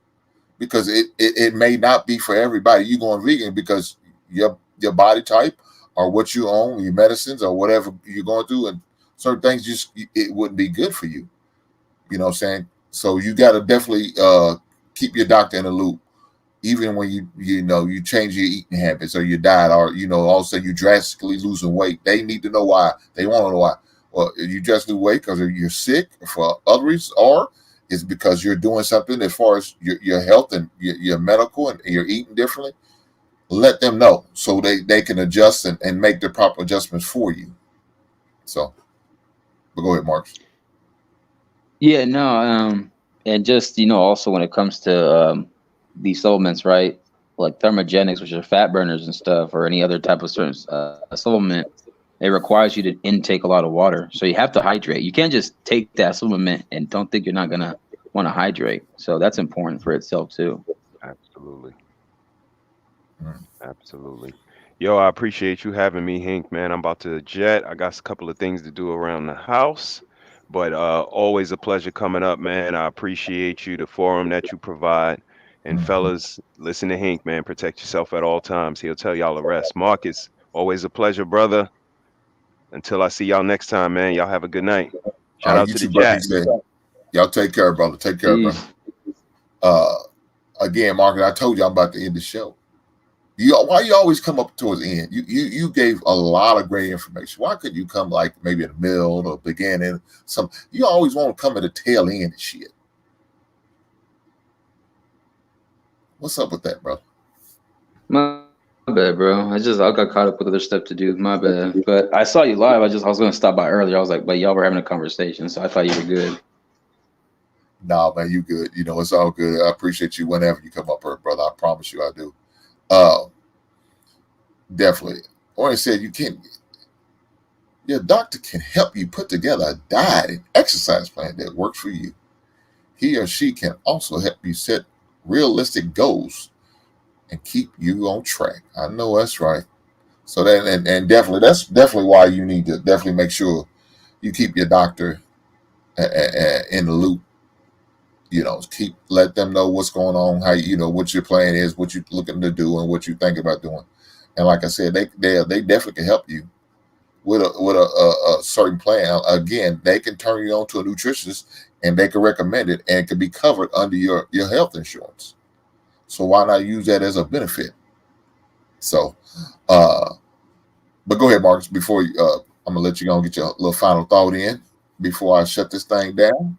because it may not be for everybody. You going vegan because your body type or what you own, your medicines or whatever you're going through, and certain things it wouldn't be good for you. You know what I'm saying? So you got to definitely keep your doctor in the loop, even when you change your eating habits or your diet, or all of a sudden you drastically losing weight. They need to know why. They want to know why. Well, you just lose weight because you're sick for other reasons, or it's because you're doing something as far as your health and your medical, and you're eating differently. Let them know so they can adjust and make the proper adjustments for you. So, but go ahead, Mark. Yeah, no, and just also when it comes to these supplements, right? Like thermogenics, which are fat burners and stuff, or any other type of certain supplement, it requires you to intake a lot of water. So you have to hydrate. You can't just take that supplement and don't think you're not gonna want to hydrate. So that's important for itself too. Absolutely. Absolutely. Yo, I appreciate you having me, Hank, man. I'm about to jet. I got a couple of things to do around the house, but always a pleasure coming up, man. I appreciate you, the forum that you provide. And fellas, listen to Hank, man. Protect yourself at all times. He'll tell y'all the rest. Marcus, always a pleasure, brother. Until I see y'all next time, man. Y'all have a good night. Shout out You to the too, brother. chat. Y'all take care, brother. Take care, brother. Again, Marcus, I told you I'm about to end the show. Why you always come up towards the end? You gave a lot of great information. Why couldn't you come like maybe in the middle or beginning? You always want to come at the tail end of shit. What's up with that, bro? My bad, bro. I got caught up with other stuff to do. My bad. But I saw you live. I was gonna stop by earlier. I was like, but y'all were having a conversation, so I thought you were good. Nah, man, you good. It's all good. I appreciate you whenever you come up here, brother. I promise you I do. Definitely. Or I said your doctor can help you put together a diet and exercise plan that works for you. He or she can also help you set realistic goals and keep you on track. I know that's right. So and definitely, that's definitely why you need to definitely make sure you keep your doctor in the loop. Let them know what's going on, how what your plan is, what you're looking to do, and what you think about doing. And like I said, they definitely can help you with a certain plan. Again, they can turn you on to a nutritionist, and they can recommend it, and it can be covered under your health insurance. So why not use that as a benefit? So, but go ahead, Marcus. Before I'm gonna let you go and get your little final thought in before I shut this thing down.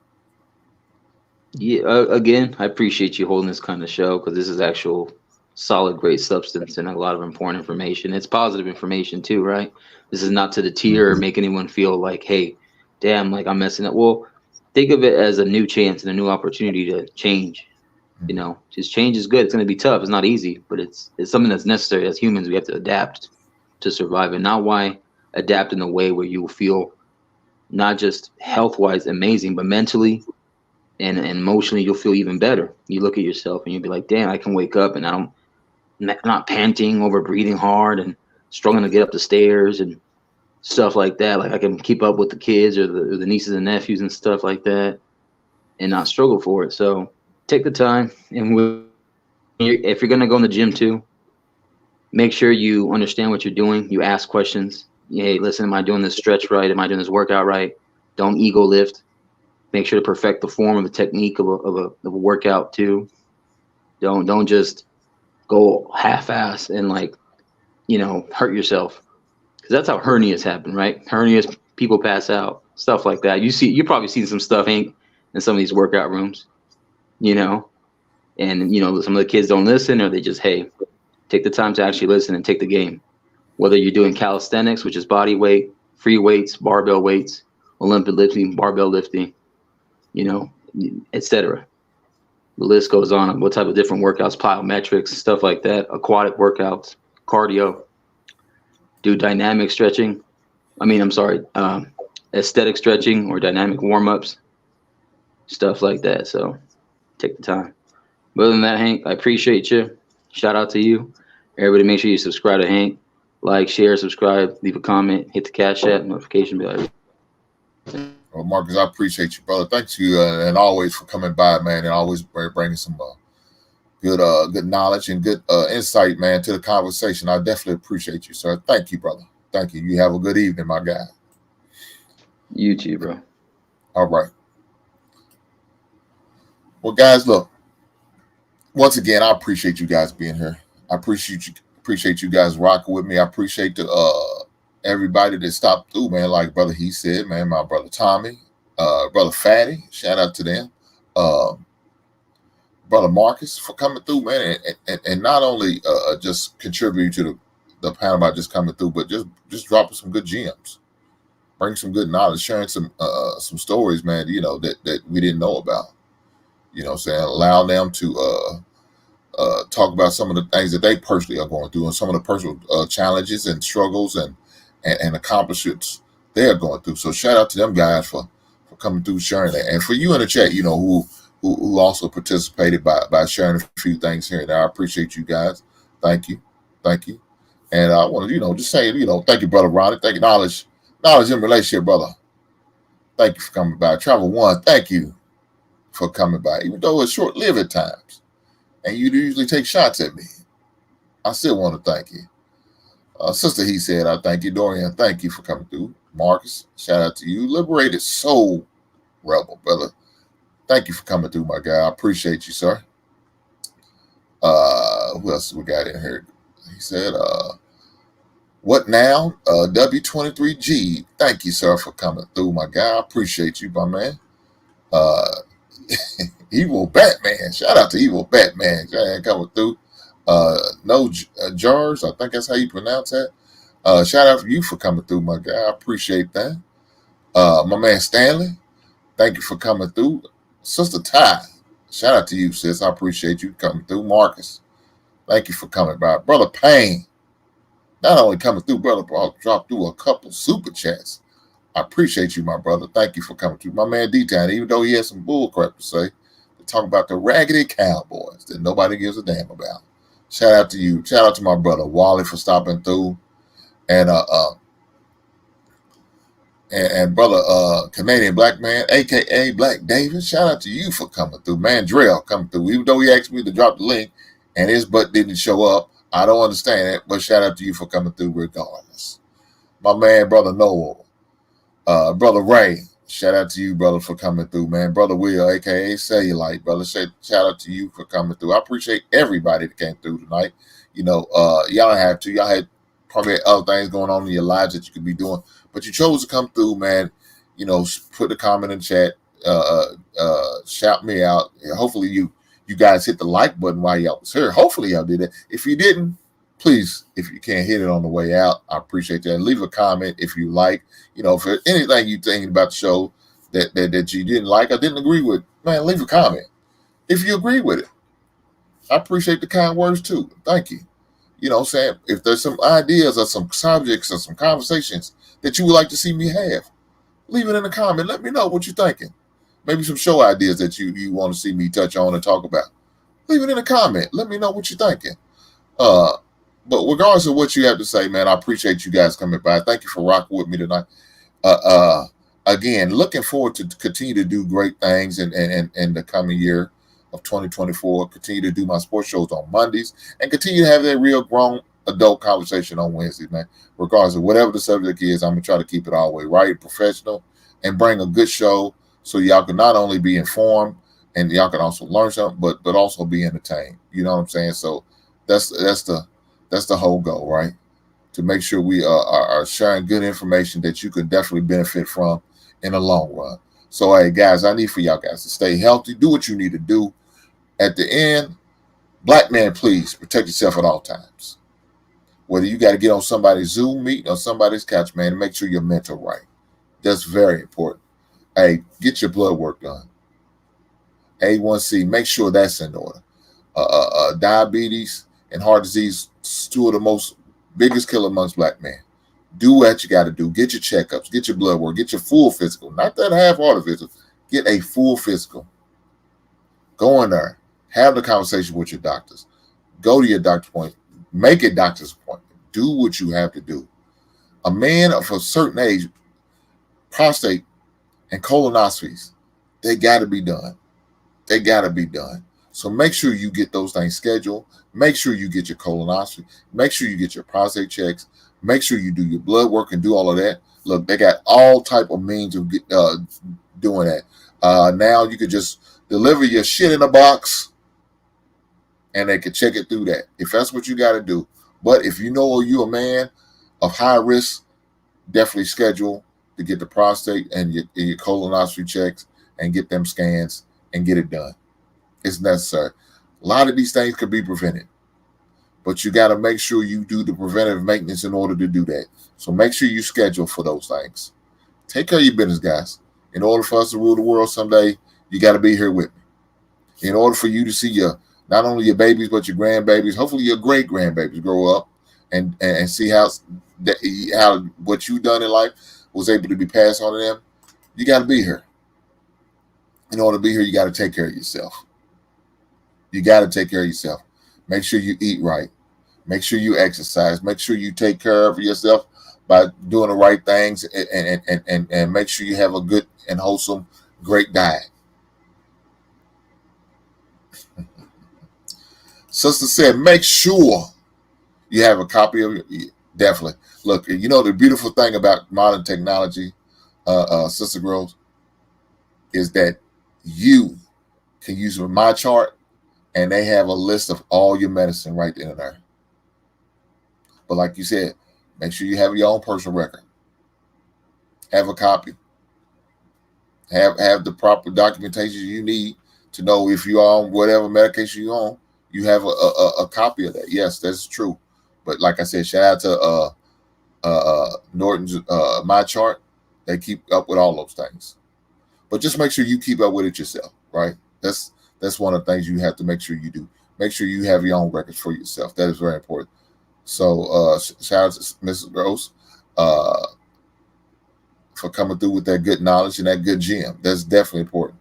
Yeah, again, I appreciate you holding this kind of show because this is actual solid, great substance and a lot of important information. It's positive information too, right? This is not to deter or make anyone feel like, hey, damn, like I'm messing up. Well, think of it as a new chance and a new opportunity to change. Just change is good. It's going to be tough. It's not easy, but it's something that's necessary. As humans, we have to adapt to survive, and not why adapt in a way where you will feel not just health-wise amazing, but mentally and emotionally you'll feel even better. You look at yourself and you'll be like, damn, I can wake up and I'm not panting over breathing hard and struggling to get up the stairs and stuff like that. Like I can keep up with the kids or the nieces and nephews and stuff like that and not struggle for it. So take the time, and if you're going to go in the gym too, make sure you understand what you're doing. You ask questions. Hey, listen, am I doing this stretch right? Am I doing this workout right? Don't ego lift. Make sure to perfect the form of the technique of a workout too. Don't just go half-ass and hurt yourself, because that's how hernias happen, right? Hernias, people pass out. stuff like that. You probably seen some stuff, Hank, in some of these workout rooms, you know, and you know some of the kids don't listen, or they just, hey, take the time to actually listen and take the game. Whether you're doing calisthenics, which is body weight, free weights, barbell weights, Olympic lifting, barbell lifting, you know, etc. The list goes on what type of different workouts, plyometrics, stuff like that, aquatic workouts, cardio, do dynamic stretching. Aesthetic stretching or dynamic warm-ups, stuff like that. So take the time. But other than that, Hank, I appreciate you. Shout out to you. Everybody make sure you subscribe to Hank. Like, share, subscribe, leave a comment, hit the Cash App notification bell. Well, Marcus, I appreciate you, brother. Thanks you, and always for coming by, man, and always bringing some good knowledge and good insight, man, to the conversation. I definitely appreciate you, sir. Thank you, brother. Thank you. You have a good evening, my guy. You too, bro. All right. Well, guys, look. Once again, I appreciate you guys being here. I appreciate you guys rocking with me. I appreciate the everybody that stopped through, man. Like brother he said, man, my brother Tommy, brother Fatty, shout out to them. Brother Marcus for coming through, man, and not only just contributing to the panel by just coming through, but just dropping some good gems. Bring some good knowledge, sharing some stories, man, you know, that we didn't know about. You know what I'm saying? Allow them to talk about some of the things that they personally are going through and some of the personal challenges and struggles and accomplishments they're going through. So shout out to them guys for coming through, sharing that. And for you in the chat, you know, who also participated by sharing a few things here and there. I appreciate you guys. Thank you. Thank you. And I want to, you know, just say, you know, thank you, brother Ronnie. Thank you, knowledge in relationship, brother. Thank you for coming by. Travel One, thank you for coming by. Even though it's short-lived at times, and you usually take shots at me, I still want to thank you. Sister, he said, I thank you. Dorian, thank you for coming through. Marcus, shout out to you. Liberated Soul Rebel, brother. Thank you for coming through, my guy. I appreciate you, sir. Who else we got in here? He said, what now? W23G. Thank you, sir, for coming through, my guy. I appreciate you, my man. Evil Batman. Shout out to Evil Batman. Coming through. No Jars. I think that's how you pronounce that. Shout out to you for coming through, my guy. I appreciate that. My man Stanley. Thank you for coming through. Sister Ty. Shout out to you, sis. I appreciate you coming through. Marcus. Thank you for coming by. Brother Payne. Not only coming through, brother, but dropped through a couple super chats. I appreciate you, my brother. Thank you for coming through. My man D-Town, even though he has some bull crap to say, to talk about the raggedy cowboys that nobody gives a damn about. Shout out to you. Shout out to my brother Wally for stopping through. And brother Canadian Black Man, aka Black David. Shout out to you for coming through. Mandrell coming through. Even though he asked me to drop the link and his butt didn't show up, I don't understand it, but shout out to you for coming through regardless. My man, brother Noel, brother Ray, shout out to you, brother, for coming through, man. Brother Will, aka Cellulite, brother, shout out to you for coming through. I appreciate everybody that came through tonight. You know, y'all don't have to. Y'all had probably other things going on in your lives that you could be doing, but you chose to come through, man. You know, put a comment in the chat, shout me out. Hopefully you guys hit the like button while y'all was here. Hopefully y'all did it. If you didn't, please, if you can't hit it on the way out, I appreciate that. And leave a comment if you like. You know, for anything you thinking about the show that you didn't like or didn't agree with, man, leave a comment. If you agree with it, I appreciate the kind words too. Thank you. You know what I'm saying? If there's some ideas or some subjects or some conversations that you would like to see me have, leave it in the comment. Let me know what you're thinking. Maybe some show ideas that you want to see me touch on and talk about. Leave it in a comment. Let me know what you're thinking. But regardless of what you have to say, man, I appreciate you guys coming by. Thank you for rocking with me tonight. Again, looking forward to continue to do great things in the coming year of 2024. Continue to do my sports shows on Mondays and continue to have that real grown adult conversation on Wednesdays, man. Regardless of whatever the subject is, I'm going to try to keep it all the way right, professional, and bring a good show so y'all can not only be informed and y'all can also learn something, but also be entertained. You know what I'm saying? So that's the whole goal, right? To make sure we are sharing good information that you can definitely benefit from in the long run. So, hey, guys, I need for y'all guys to stay healthy. Do what you need to do. At the end, black man, please protect yourself at all times. Whether you got to get on somebody's Zoom meeting or somebody's couch, man, make sure you're mental right. That's very important. Hey, get your blood work done. A1C, make sure that's in order. Diabetes and heart disease, two of the most biggest killer amongst black men. Do what you got to do. Get your checkups, get your blood work, get your full physical. Not that half-hearted physical. Get a full physical. Go in there. Have the conversation with your doctors. Go to your doctor's appointment. Make a doctor's appointment. Do what you have to do. A man of a certain age, prostate and colonoscopies, they got to be done. They got to be done. So make sure you get those things scheduled. Make sure you get your colonoscopy. Make sure you get your prostate checks. Make sure you do your blood work and do all of that. Look, they got all type of means of doing that. Now you could just deliver your shit in a box and they could check it through that, if that's what you got to do. But if you know you're a man of high risk, definitely schedule to get the prostate and your colonoscopy checks and get them scans and get it done. It's necessary. A lot of these things could be prevented, but you got to make sure you do the preventive maintenance in order to do that. So make sure you schedule for those things. Take care of your business, guys. In order for us to rule the world someday, you got to be here with me. In order for you to see not only your babies, but your grandbabies, hopefully your great-grandbabies grow up and see how what you've done in life was able to be passed on to them, you got to be here. In order to be here, you got to take care of yourself. You got to take care of yourself. Make sure you eat right. Make sure you exercise. Make sure you take care of yourself by doing the right things and make sure you have a good and wholesome, great diet. Sister said, make sure you have a copy of it. Definitely. Look, you know the beautiful thing about modern technology, Sister Groves, is that you can use my chart and they have a list of all your medicine right in there. But like you said, make sure you have your own personal record. Have a copy. Have the proper documentation you need to know if you're on whatever medication you're on. You have a copy of that. Yes, that's true. But like I said, shout out to Norton's My Chart. They keep up with all those things. But just make sure you keep up with it yourself, right? That's one of the things you have to make sure you do. Make sure you have your own records for yourself. That is very important. So shout out to Mrs. Gross for coming through with that good knowledge and that good gem. That's definitely important.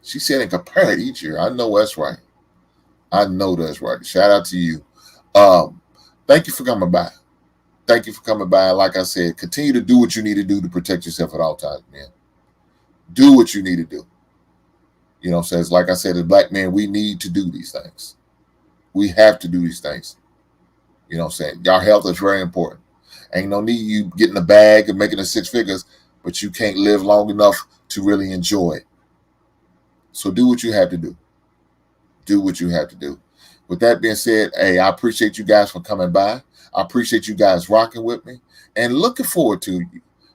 She said, and compare it each year. I know that's right. I know that's right. Shout out to you. Thank you for coming by. Thank you for coming by. Like I said, continue to do what you need to do to protect yourself at all times, man. Do what you need to do. You know what I'm saying? Like I said, as black men, we need to do these things. We have to do these things. You know what I'm saying? Our health is very important. Ain't no need you getting a bag and making the 6 figures, but you can't live long enough to really enjoy it. So do what you have to do. Do what you have to do. With that being said, hey, I appreciate you guys for coming by. I appreciate you guys rocking with me and looking forward to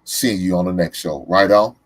seeing you on the next show. Right on.